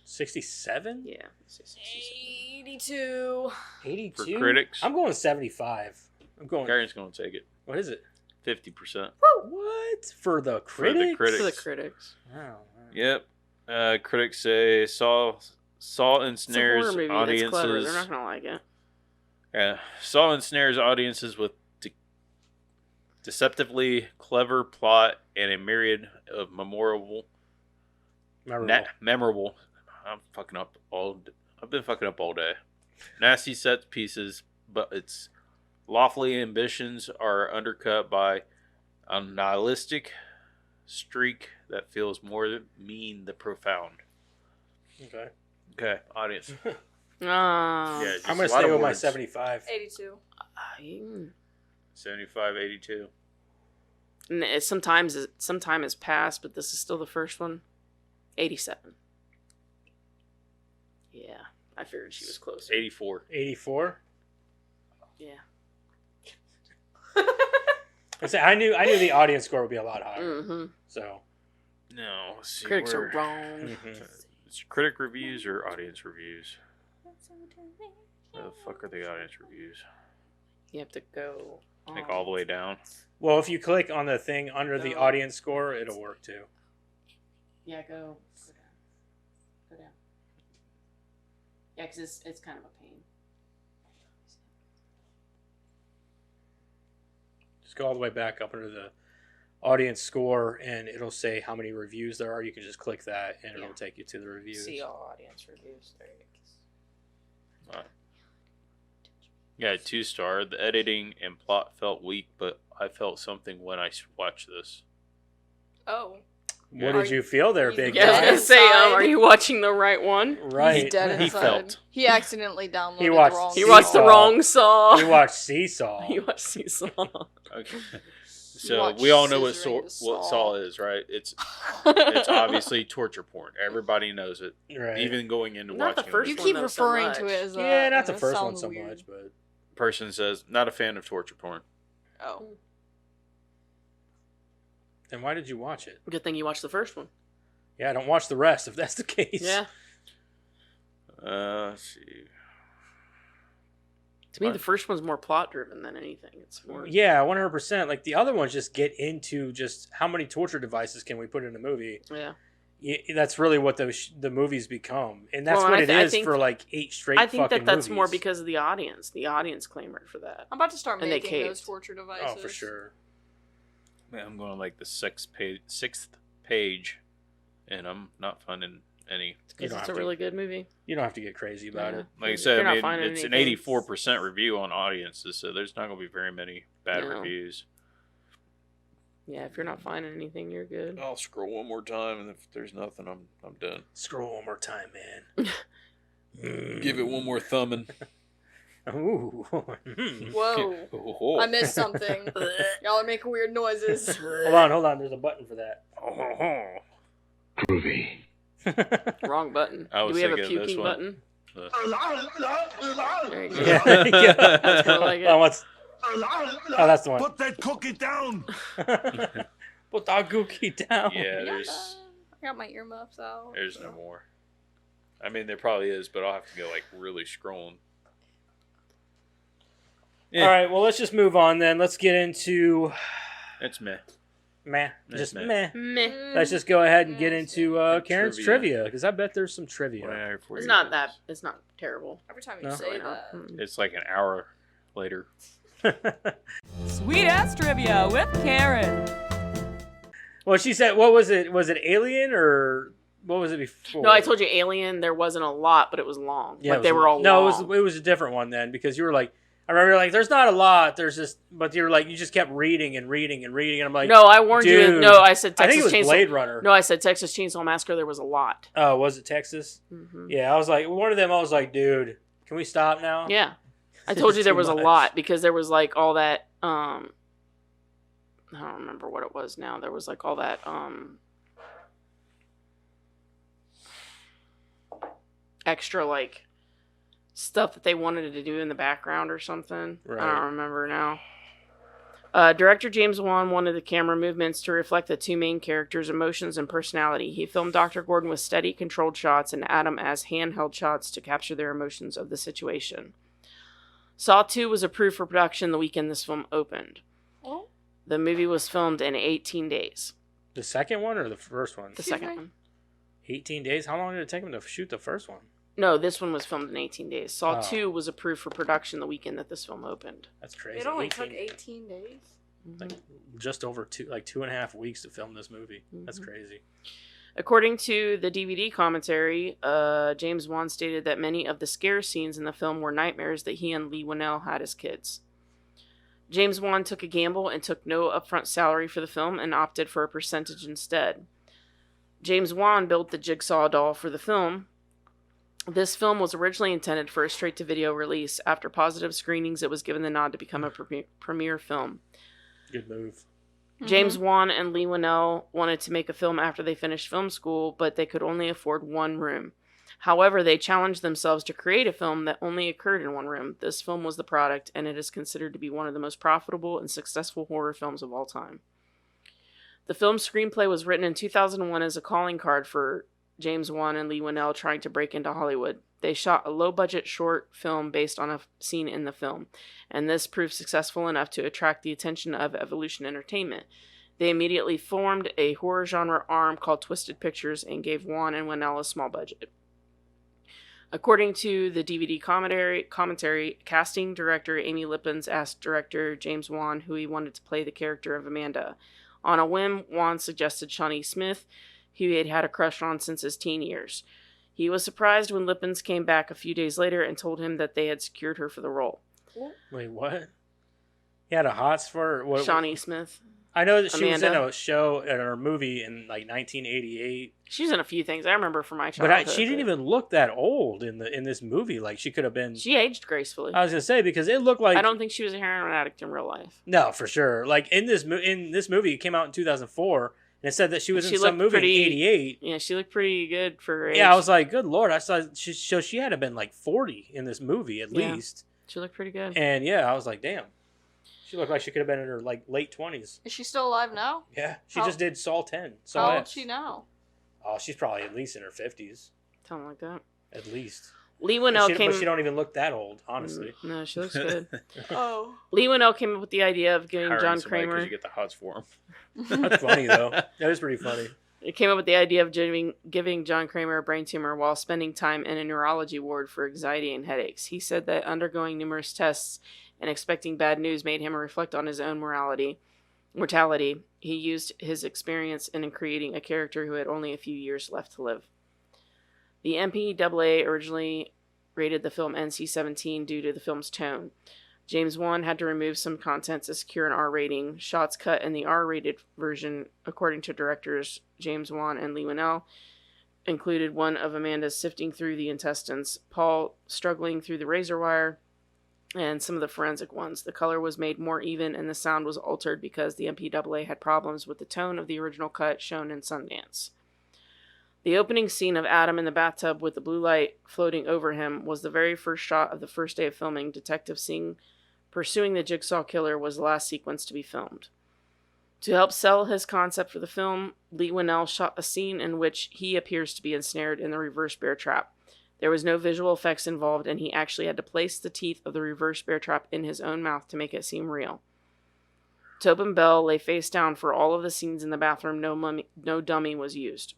67? Yeah, 67. 82. 82? For critics? I'm going 75. I'm going. Gary's going to take it. What is it? 50%. What for the critics? critics. For the critics. Wow. Yep. Critics say Saw It's a horror ensnares movie that's clever. audiences. They're not gonna like it. Saw ensnares audiences with deceptively clever plot and a myriad of memorable. I'm fucking up all. I've been fucking up all day. Nasty set pieces, but its lofty ambitions are undercut by a nihilistic streak that feels more mean than profound. Okay. Okay, audience. Yeah, just I'm a going to lot stay of with my words. 75. 82. 75, 82. Some time has passed, but this is still the first one. 87. Yeah, I figured she was closer. 84. 84? Yeah. I knew the audience score would be a lot higher. Mm-hmm. So. No, let's see. Critics are where- wrong. Mhm. It's critic reviews or audience reviews? Where the fuck are the audience reviews? You have to go. Like all the way down? Well, if you click on the thing under the No. audience score, it'll work too. Yeah, go down. Go down. Yeah, because it's kind of a pain. Just go all the way back up under the audience score, and it'll say how many reviews there are. You can just click that, and Yeah. it'll take you to the reviews. See all audience reviews. There you go. Yeah, 2-star. The editing and plot felt weak, but I felt something when I watched this. Oh. What Are did you feel there, you- big Yeah, I was guy? gonna say, Inside. are you watching the right one? Right. He's dead He inside. felt. He accidentally downloaded He watched- the wrong He Seesaw. watched the wrong Saw. You watched Seesaw. He watched Seesaw. Okay. So watch we all know what Scissoring the what Saw. Saw is, right? It's obviously torture porn. Everybody knows it. Right. Even going into Not the watching first You it. one, keep though, so referring much. to it as that. yeah, not the and it first one sounds so weird. much, but Person says, not a fan of torture porn. Oh. then why did you watch it? Good thing you watched the first one. Yeah, don't watch the rest if that's the case. Yeah. Let's see. To me, the first one's more plot driven than anything. It's more. Yeah, 100%. Like the other ones just get into just how many torture devices can we put in a movie. Yeah. That's really what the movies become, and that's Well, what and it I is think- for like 8 straight. I think fucking that's more movies. because of the audience clamored for that. I'm about to start And they making those caved. torture devices. Oh, for sure. Man, I'm going like the sixth page, and I'm not finding any. You Because don't it's have a to- really good movie. You don't have to get crazy about Yeah. it. Like I If said, you're I not mean, finding it's an anything- 84% review on audiences, so there's not going to be very many bad No. reviews. Yeah, if you're not finding anything, you're good. I'll scroll one more time, and if there's nothing, I'm done. Scroll one more time, man. Give it one more thumbing. Ooh. Whoa. Oh, I missed something. Y'all are making weird noises. Hold on. There's a button for that. Groovy. Wrong button. I was Do we have a thinking of this puking one. button? There you go. Yeah. That's kinda like it. Oh, oh, that's the one. Put that cookie down. Put that cookie down. Yeah, there's I got my earmuffs out. there's no more. I mean, there probably is, but I'll have to go like really scrolling. Yeah. All right. Well, let's just move on then. Let's get into It's meh. meh. That's Just meh. meh. Meh. Let's just go ahead and get into Karen's Trivia. trivia because I bet there's some trivia. It's not that. It's not terrible. Every time you No. say Really not. that. It's like an hour later. Sweet ass trivia with Karen. Well, she said, what was it? Was it Alien or what was it before? No, I told you Alien. There wasn't a lot, but it was long. Yeah, like it they was- were all no, long. it was a different one then because you were like, I remember like, there's not a lot. There's just, but you're like, you just kept reading and reading and reading, and I'm like, No, I warned you. dude. No, I said I Texas think it was Chainsaw. Blade Runner. No, I said Texas Chainsaw Massacre. There was a lot. Oh, was it Texas? Hmm. Yeah, I was like, one of them. I was like, dude, can we stop now? Yeah, I This told is you there too was a much. lot because there was like all that. I don't remember what it was now. There was like all that extra like stuff that they wanted to do in the background or something. I Right. don't remember now. Director James Wan wanted the camera movements to reflect the two main characters' emotions and personality. He filmed Dr. Gordon with steady, controlled shots and Adam as handheld shots to capture their emotions of the situation. Saw 2 was approved for production the weekend this film opened. Oh. The movie was filmed in 18 days. The second one or the first one? The Excuse second me? one. 18 days? How long did it take them to shoot the first one? No, this one was filmed in 18 days. Saw Oh. 2 was approved for production the weekend that this film opened. That's crazy. It only 18 took 18 days. like just over 2.5 weeks to film this movie. That's Mhm. crazy. According to the DVD commentary, James Wan stated that many of the scare scenes in the film were nightmares that he and Lee Winnell had as kids. James Wan took a gamble and took no upfront salary for the film and opted for a percentage instead. James Wan built the jigsaw doll for the film. This film was originally intended for a straight-to-video release. After positive screenings, it was given the nod to become a premiere film. Good move. James Wan and Lee Winnell wanted to make a film after they finished film school, but they could only afford one room. However, they challenged themselves to create a film that only occurred in one room. This film was the product, and it is considered to be one of the most profitable and successful horror films of all time. The film's screenplay was written in 2001 as a calling card for James Wan and Lee Winnell trying to break into Hollywood. They shot a low-budget short film based on a scene in the film, and this proved successful enough to attract the attention of Evolution Entertainment. They immediately formed a horror genre arm called Twisted Pictures and gave Wan and Winnell a small budget. According to the DVD commentary, casting director Amy Lippens asked director James Wan who he wanted to play the character of Amanda. On a whim, Wan suggested Shawnee Smith, who he had had a crush on since his teen years. He was surprised when Lippens came back a few days later and told him that they had secured her for the role. Wait, what? He had a hots for what? Shawnee Smith. I know that she was in Amanda. a show in her movie in like 1988, She's in a few things I remember from my but childhood. she didn't even look that old in this movie. Like she could have been. She aged gracefully. I was gonna say because it looked like I don't think she was a heroin addict in real life. no for sure. Like in this movie, it came out in 2004, and it said that she was She in some looked movie pretty- in '88. Yeah, she looked pretty good for her age. Yeah, I was like, good lord! I saw she had to have been like 40 in this movie at Yeah. least. She looked pretty good. And yeah, I was like, damn. She looked like she could have been in her like late 20s. Is she still alive now? Yeah, she How- just did Saw 10. Saw How old X. is she now? Oh, she's probably at least in her 50s, Something like that. at least. Lee But Winnell she, came. but she don't even look that old, honestly. No, she looks good. Oh. Lee Winnell came up with the idea of giving Hiring John somebody 'cause Kramer. You get the hots for him. That's funny though. That is pretty funny. It came up with the idea of giving John Kramer a brain tumor while spending time in a neurology ward for anxiety and headaches. He said that undergoing numerous tests and expecting bad news made him reflect on his own mortality. He used his experience in creating a character who had only a few years left to live. The MPAA originally rated the film NC-17 due to the film's tone. James Wan had to remove some content to secure an R rating. Shots cut in the R-rated version, according to directors James Wan and Lee Winnell, included one of Amanda sifting through the intestines, Paul struggling through the razor wire, and some of the forensic ones. The color was made more even and the sound was altered because the MPAA had problems with the tone of the original cut shown in Sundance. The opening scene of Adam in the bathtub with the blue light floating over him was the very first shot of the first day of filming. Detective Singh pursuing the Jigsaw Killer was the last sequence to be filmed. To help sell his concept for the film, Lee Winnell shot a scene in which he appears to be ensnared in the reverse bear trap. There was no visual effects involved, and he actually had to place the teeth of the reverse bear trap in his own mouth to make it seem real. Tobin Bell lay face down for all of the scenes in the bathroom. No dummy was used.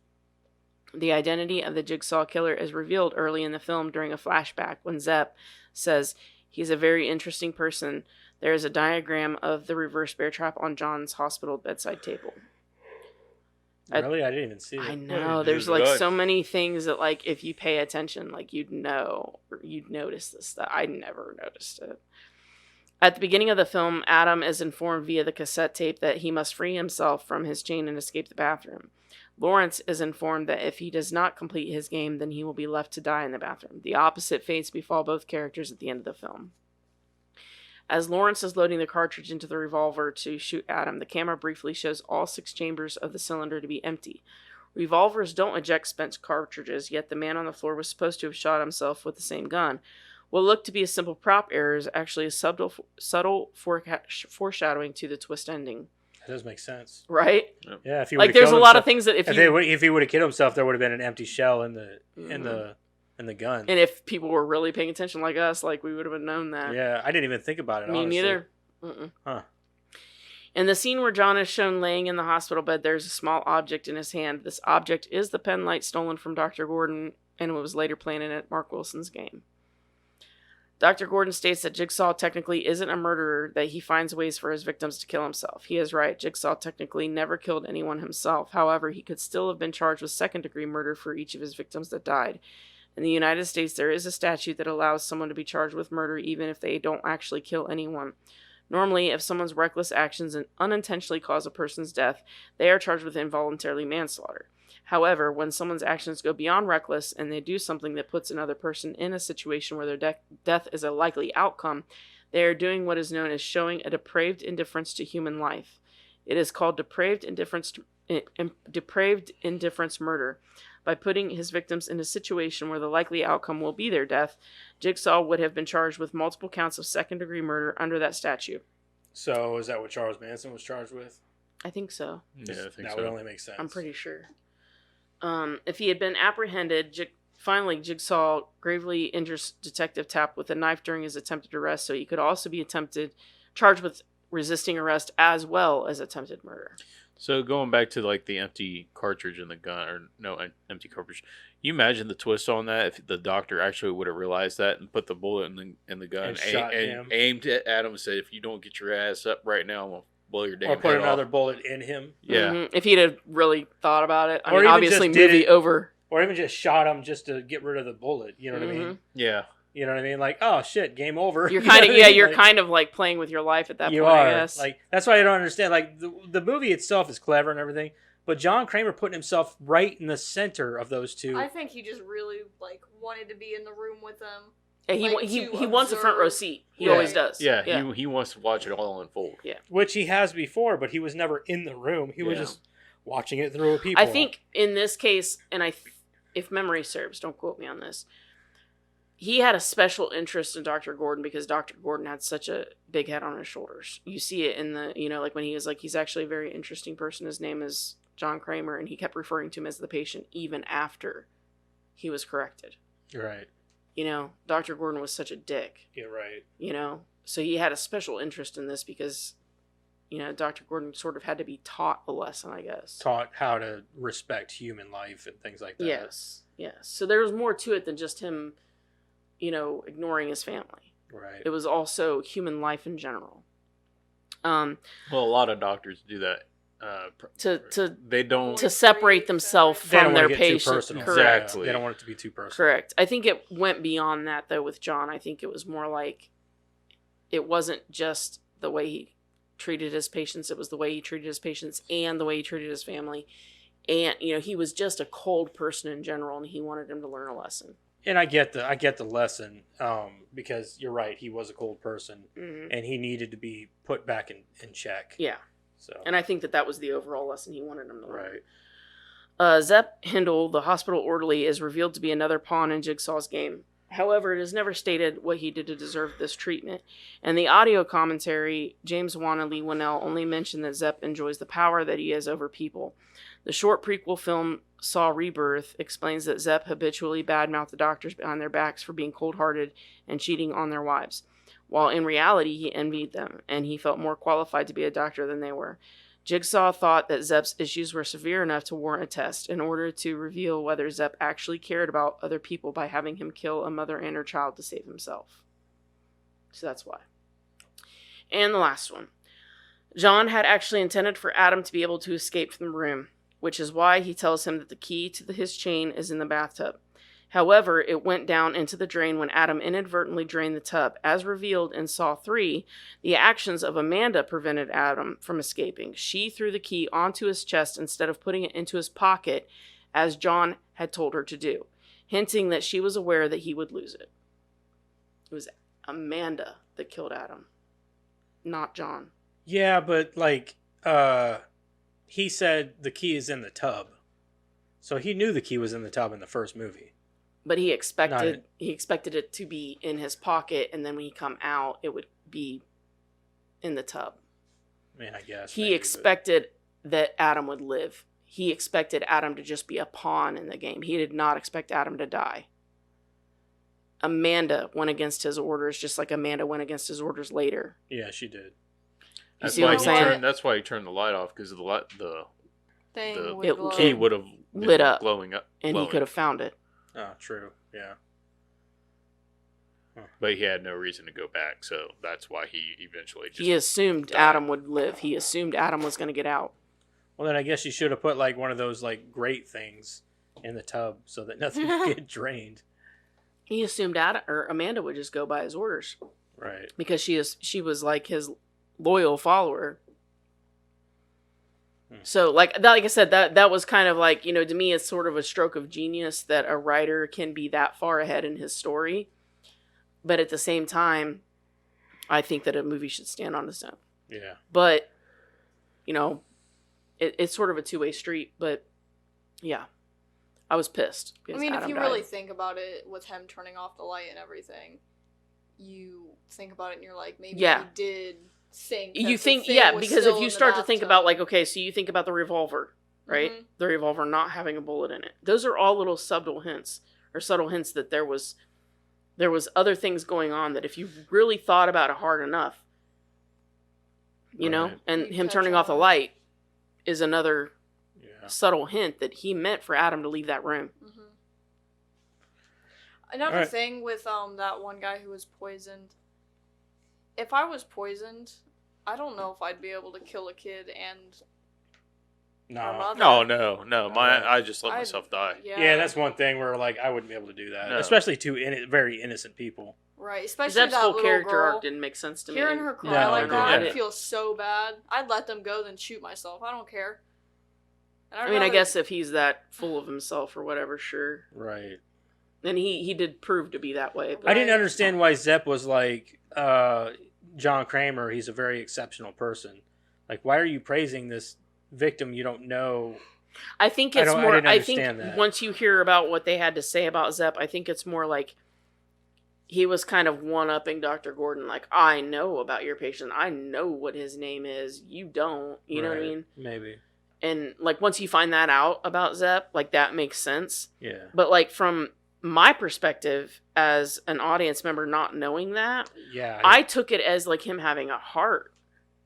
The identity of the Jigsaw Killer is revealed early in the film during a flashback when Zepp says, "He's a very interesting person. There is a diagram of the reverse bear trap on John's hospital bedside table." Really? I didn't even see it. I know. dude, There's like good. so many things that like if you pay attention, like you'd know or you'd notice this stuff. I never noticed it. At the beginning of the film, Adam is informed via the cassette tape that he must free himself from his chain and escape the bathroom. Lawrence is informed that if he does not complete his game, then he will be left to die in the bathroom. The opposite fates befall both characters at the end of the film. As Lawrence is loading the cartridge into the revolver to shoot Adam, the camera briefly shows all 6 chambers of the cylinder to be empty. Revolvers don't eject spent cartridges, yet the man on the floor was supposed to have shot himself with the same gun. What looked to be a simple prop error is actually a subtle foreshadowing to the twist ending. That does make sense. Right? Yeah, if he Like, there's a lot of things that if he would have killed himself, there would have been an empty shell in the gun. And if people were really paying attention like us, like, we would have known that. Yeah, I didn't even think about it, Me honestly. neither. Mm-mm. Huh. In the scene where John is shown laying in the hospital bed, there's a small object in his hand. This object is the pen light stolen from Dr. Gordon and was later planted at Mark Wilson's game. Dr. Gordon states that Jigsaw technically isn't a murderer, that he finds ways for his victims to kill himself. He is right. Jigsaw technically never killed anyone himself. However, he could still have been charged with second-degree murder for each of his victims that died. In the United States, there is a statute that allows someone to be charged with murder even if they don't actually kill anyone. Normally, if someone's reckless actions unintentionally cause a person's death, they are charged with involuntary manslaughter. However, when someone's actions go beyond reckless and they do something that puts another person in a situation where their death is a likely outcome, they are doing what is known as showing a depraved indifference to human life. It is called depraved indifference murder. By putting his victims in a situation where the likely outcome will be their death, Jigsaw would have been charged with multiple counts of second-degree murder under that statute. So, is that what Charles Manson was charged with? I think so. Yeah, I think that so. would only make sense. I'm pretty sure. If he had been apprehended, finally Jigsaw gravely injures Detective Tapp with a knife during his attempted arrest, so he could also be charged with resisting arrest as well as attempted murder. So going back to like the empty cartridge in the gun, or no, empty cartridge. You imagine the twist on that if the doctor actually would have realized that and put the bullet in the gun And shot him. aimed at Adam and said, "If you don't get your ass up right now, I'm gonna blow your damn Or put head another off." bullet in him. Yeah. Mm-hmm. If he'd have really thought about it. I Or mean, even obviously just did movie it- over. Or even just shot him just to get rid of the bullet. You know what I mean? Yeah. You know what I mean? Like, oh shit, game over. You're You know kind what of I mean? you're Like, kind of like playing with your life at that you point, are. I guess. Like, that's why I don't understand. Like, the movie itself is clever and everything, but John Kramer putting himself right in the center of those two. I think he just really wanted to be in the room with them. Yeah, he wants a front row observe. seat. He Yeah. always does. Yeah. He wants to watch it all unfold. Yeah. Which he has before, but he was never in the room. He was Yeah. just watching it through a people. I think in this case, and if memory serves, don't quote me on this, he had a special interest in Dr. Gordon because Dr. Gordon had such a big head on his shoulders. You see it in the, like when he was like, he's actually a very interesting person. His name is John Kramer, and he kept referring to him as the patient even after he was corrected. Right. Dr. Gordon was such a dick, Yeah, right. So he had a special interest in this because, Dr. Gordon sort of had to be taught a lesson, I guess. Taught how to respect human life and things like that. Yes. So there was more to it than just him, ignoring his family. Right. It was also human life in general. Well, a lot of doctors do that. They don't. To separate themselves They don't from want their to get too patient. personal. Correct. Exactly. They don't want it to be too personal. Correct. I think it went beyond that though with John. I think it was more like it wasn't just the way he treated his patients, it was the way he treated his patients and the way he treated his family. And he was just a cold person in general, and he wanted him to learn a lesson. And I get the lesson, because you're right, he was a cold person, Mm-hmm. and he needed to be put back in check. Yeah. So. And I think that was the overall lesson he wanted him to learn. Right. Zepp Hindle, the hospital orderly, is revealed to be another pawn in Jigsaw's game. However, it is never stated what he did to deserve this treatment. In the audio commentary, James Wan and Lee Winnell only mention that Zepp enjoys the power that he has over people. The short prequel film Saw Rebirth explains that Zepp habitually badmouthed the doctors behind their backs for being cold-hearted and cheating on their wives, while in reality he envied them, and he felt more qualified to be a doctor than they were. Jigsaw thought that Zepp's issues were severe enough to warrant a test in order to reveal whether Zepp actually cared about other people by having him kill a mother and her child to save himself. So that's why. And the last one. John had actually intended for Adam to be able to escape from the room, which is why he tells him that the key to his chain is in the bathtub. However, it went down into the drain when Adam inadvertently drained the tub. As revealed in Saw 3, the actions of Amanda prevented Adam from escaping. She threw the key onto his chest instead of putting it into his pocket, as John had told her to do, hinting that she was aware that he would lose it. It was Amanda that killed Adam, not John. Yeah, but like, he said the key is in the tub, so he knew the key was in the tub in the first movie. But he expected it to be in his pocket, and then when he come out, it would be in the tub. I mean, I guess He maybe, expected that Adam would live. He expected Adam to just be a pawn in the game. He did not expect Adam to die. Amanda went against his orders, just like Amanda went against his orders later. yeah, she did. That's see what why I'm he saying? turned. That's why he turned the light off, because the Thing would it glow. key would have lit up, glowing up, and he glowing. could have found it. Oh, true. Yeah. But he had no reason to go back, so that's why he eventually just. He assumed died. Adam would live. He assumed Adam was going to get out. Well, then I guess you should have put like one of those like grate things in the tub so that nothing would get drained. He assumed Amanda would just go by his orders Right. because she was like his loyal follower. So like I said, that was kind of like, you know, to me it's sort of a stroke of genius that a writer can be that far ahead in his story. But at the same time, I think that a movie should stand on its own. Yeah. But, you know, it's sort of a two-way street. But, yeah, I was pissed. I because mean, Adam if you died. really think about it, with him turning off the light and everything, you think about it and you're like, maybe Yeah. he did think. You that the think, thing yeah, was because still if you in the start to think bathtub. about, like, okay, so you think about the revolver, right? Mhm. The revolver not having a bullet in it. Those are all little subtle hints that there was other things going on that if you really thought about it hard enough, you know, Right. and You'd him catch turning off the on. light is another Yeah. subtle hint that he meant for Adam to leave that room. Mhm. Another Alright. thing with that one guy who was poisoned. If I was poisoned, I don't know if I'd be able to kill a kid and our No. mother. No. I just let I'd- myself die. Yeah, that's one thing where like I wouldn't be able to do that, No. especially to very innocent people. right. Especially Zeb's that whole little character girl. arc didn't make sense to me. Hearing her cry No, like no, that, no. I'd feel so bad. I'd let them go, then shoot myself. I don't care. And I'd I mean, I rather- guess if he's that full of himself or whatever, sure. Right. And he did prove to be that way. But I didn't Right. understand why Zepp was like John Kramer. He's a very exceptional person. Like, why are you praising this victim you don't know? I think I it's don't- I more. didn't I think understand that. once you hear about what they had to say about Zepp, I think it's more like he was kind of one-upping Dr. Gordon. Like, I know about your patient. I know what his name is. You don't. You know what I Right. mean? Maybe. And like once you find that out about Zepp, like that makes sense. Yeah. But like from my perspective as an audience member, not knowing that, Yeah. I took it as like him having a heart.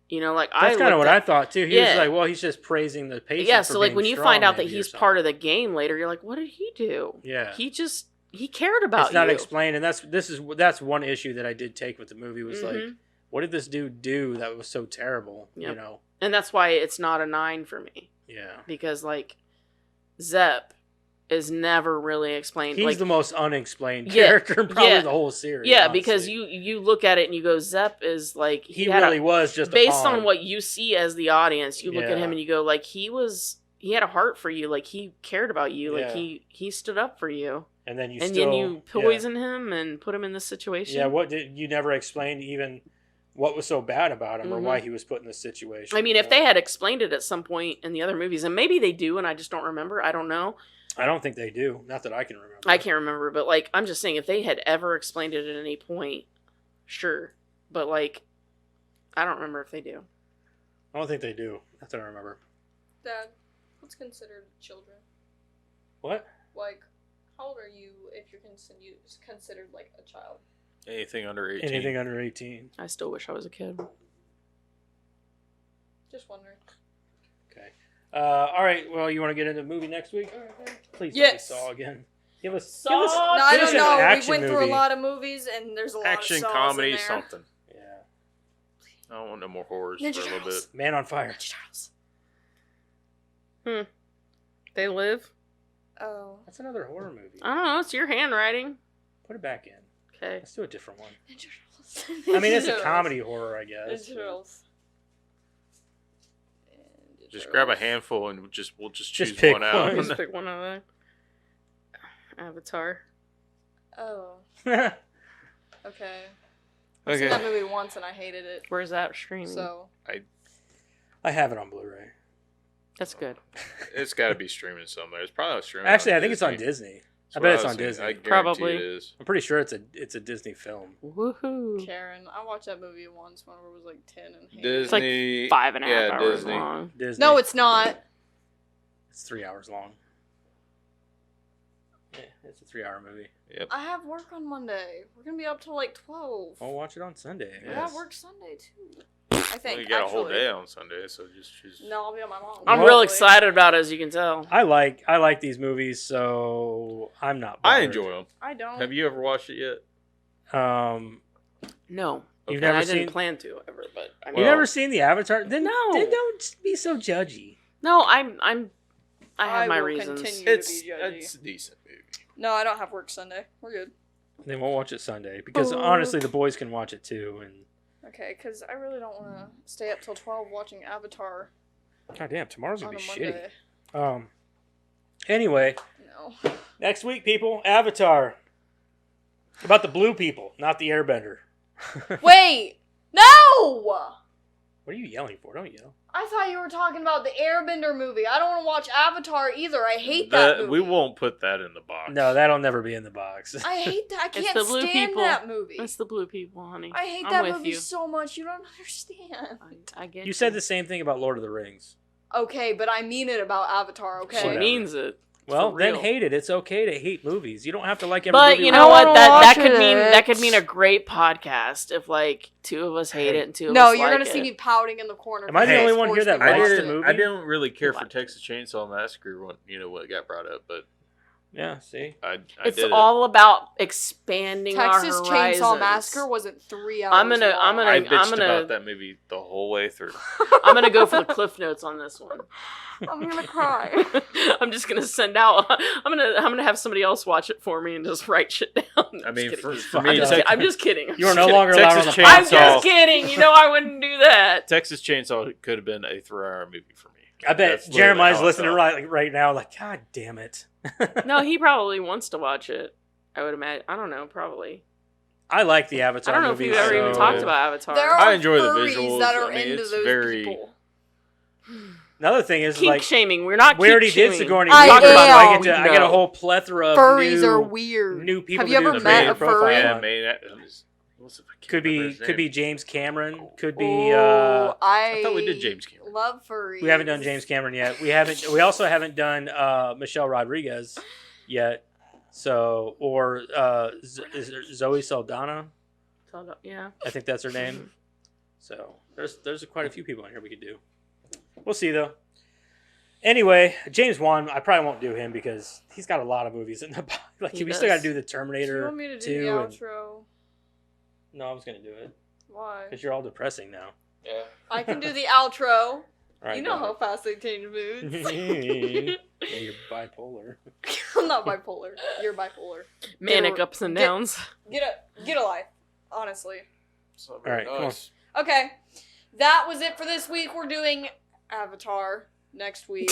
You know, like That's kind of what I thought too. He was Yeah. like, well, he's just praising the patient. Yeah, for so like being when you strong, find out that maybe, or he's something. part of the game later, you're like, what did he do? Yeah. He cared about It's not you. explained, and that's one issue that I did take with the movie was like, Mhm. what did this dude do that was so terrible? You Yep. know? And that's why it's not a 9 for me. Yeah. Because like Zepp is never really explained. He's like, the most unexplained Yeah, character in probably yeah. the whole series. yeah, honestly. because you look at it and you go, Zepp is like he had really a, was just a based pawn. on what you see as the audience, you look at Yeah. him and you go like he had a heart for you, like he cared about you, Yeah. like he stood up for you. and then you And still then you poison him and put him in this situation. Yeah, what did you never explained even what was so bad about him or why he was put in this situation? I mean, you if know? they had explained it at some point in the other movies, and maybe they do, and I just don't remember. I don't know. I don't think they do. Not that I can remember. I can't remember, but like I'm just saying, if they had ever explained it at any point, sure. But like, I don't remember if they do. I don't think they do. Not that I remember. Dad, what's considered children? What? Like, how old are you if you're considered like a child? Anything under 18. Anything under 18. I still wish I was a kid. Just wondering. Okay. All right. Well, you want to get into the movie next week? Please Yes. let me Saw again. Give us. No, I give us don't an know. We action went through a movie. lot of movies, and there's a lot Action, of saws comedy, in there. something. Yeah. I don't want no more horrors Ninja for a little Turtles. bit. Man on Fire. Ninja Turtles. They live. Oh. That's another horror movie. I don't know. It's your handwriting. Put it back in. Okay. Let's do a different one. Ninja Turtles. I mean, it's a Ninja comedy horror, I Turtles. guess. Ninja Turtles. Ninja Just grab a Turtles. handful and we'll just choose pick one out. one. Just pick one of them. Avatar. Oh. Yeah. Okay. I've seen Okay. that movie once and I hated it. Where's that streaming? So. I have it on Blu-ray. That's good. It's got to be streaming somewhere. It's probably streaming. Actually, on I think it's on Disney. Disney. That's I what bet it's was on thinking. Disney. I guarantee Probably. it is. I'm pretty sure it's a Disney film. Woohoo. Karen, I watched that movie once when I was like 10 and hated It's like Disney. 5.5 yeah, hours Disney. long. Disney. No, it's not. It's 3 hours long. Yeah, it's a 3-hour movie. Yep. I have work on Monday. We're gonna be up till like 12. I'll watch it on Sunday. I I guess. got work Sunday too. I Well, think. you got a whole actually. day on Sunday, so just choose. No, I'll be on my mom. I'm Well- real excited about it, as you can tell. I like these movies, so I'm not. I bothered. enjoy them. I don't. Have you ever watched it yet? No. You've And never I didn't seen. plan to ever, but I mean, You've Well- never seen the Avatar? Then No. Then don't be so judgy. no, I have I my will reasons. continue. It's to be judgy. it's a decent movie. No, I don't have work Sunday. We're good. They won't watch it Sunday because Oh. honestly, the boys can watch it too. And Okay, because I really don't want to stay up till 12 watching Avatar goddamn, tomorrow's on gonna a be shitty. Monday. Anyway, No. next week, people, Avatar. About the blue people, not the Airbender. Wait! No! What are you yelling for? Don't yell. I thought you were talking about the Airbender movie. I don't want to watch Avatar either. I hate that movie. We won't put that in the box. No, that'll never be in the box. I hate that. I It's can't the blue stand people. that movie. It's the blue people, honey. I hate I'm that with movie you. so much. You don't understand. I get You said the same thing about Lord of the Rings. Okay, but I mean it about Avatar, okay? She Whatever. means it. Well, For then real. hate it. It's okay to hate movies. You don't have to like every But movie. you I know what? wanna That watch could mean it. a great podcast if like two of us hate it and two of No, us you're like gonna see it. me pouting in the corner. Am I the because only it's one here that forced me to likes watch the it. movie? I didn't really care for What? Texas Chainsaw Massacre when what got brought up, but Yeah, see? I It's did all about expanding Texas our horizons. Chainsaw Massacre wasn't 3 hours I'm gonna- it. I'm I gonna- bitched gonna- about that movie the whole way through. I'm gonna go for the cliff notes on this one. I'm gonna cry. I'm just gonna send out. I'm gonna have somebody else watch it for me and just write shit down. I I'm mean, just for kidding. me, I'm just kidding. You are I'm no just longer allowed on the Texas podcast. I'm Chainsaw. just kidding. You know I wouldn't do that. Texas Chainsaw could have been a 3-hour movie for me. I bet That's literally Jeremiah's how I listening felt. right now, like, God damn it. No, he probably wants to watch it. I would imagine. I don't know. Probably. I like the Avatar I don't know if movies, we've ever even so- talked about Avatar. There are I enjoy the furries visuals. that are I mean, into it's those very- people. Another thing is, Kink like, shaming. We're not. we already kink did shaming. Sigourney I Weaver, so I am. get a whole plethora of Furries new, are weird. new people Have you to ever do met their a profile furry? Yeah, on. man. Could be James Cameron. Could be. Ooh, I thought we did James Cameron. Love furries. We haven't done James Cameron yet. We also haven't done Michelle Rodriguez yet. So or is it Zoe Saldana? Yeah. I think that's her name. So there's quite a few people in here we could do. We'll see though. Anyway, James Wan, I probably won't do him because he's got a lot of movies in the box. Like He we still got to does. do the Do Terminator you want me to do 2 the and- outro? No, I was gonna do it Why? because you're all depressing now. Yeah. I can do the outro. All right, You know go how fast they change moods. ahead. Yeah, you're bipolar. I'm not bipolar. You're bipolar. Manic Get a- ups and get- downs. Get a life. Honestly. So All right, come on. Okay. That was it for this week. We're doing Avatar next week.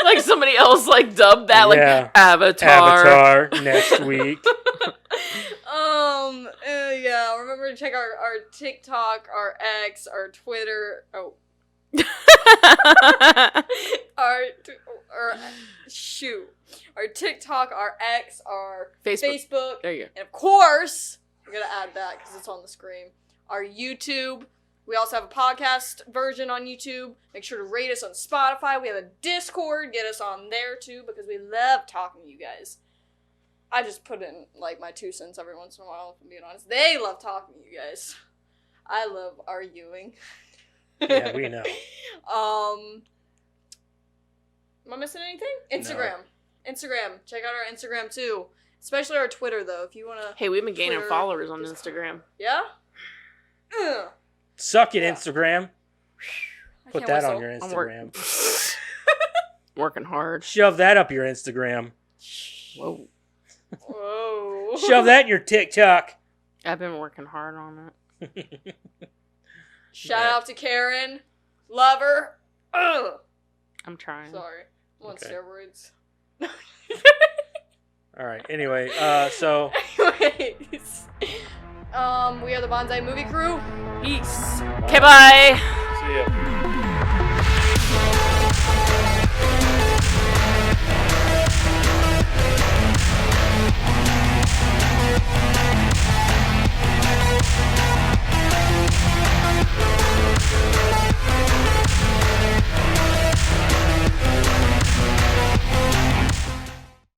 like somebody else like dubbed that like Yeah. Avatar. Avatar next week. Yeah. Remember to check our TikTok, our X, our Twitter. Oh, our TikTok, our X, our Facebook, There you go. and of course, we're gonna add that because it's on the screen. Our YouTube. We also have a podcast version on YouTube. Make sure to rate us on Spotify. We have a Discord. Get us on there too because we love talking to you guys. I just put in like my 2 cents every once in a while, if I'm being honest. They love talking to you guys. I love arguing. Yeah, we know. Am I missing anything? Instagram. Instagram. Check out our Instagram too. Especially our Twitter though, if you wanna. Hey, we've been gaining Twitter, followers on just- Instagram. Yeah. Ugh. Suck it, Yeah. Instagram. I Put can't that on whistle. your I'm work- Instagram. Working hard. Shove that up your Instagram. Whoa. Whoa. Shove that in your TikTok. I've been working hard on it. Shout out to Karen. Love her. Ugh. I'm trying. Sorry. I'm on Okay. steroids. All right. Anyway, so Anyways. We are the Bonsai Movie Crew. Peace. Okay, bye. See ya.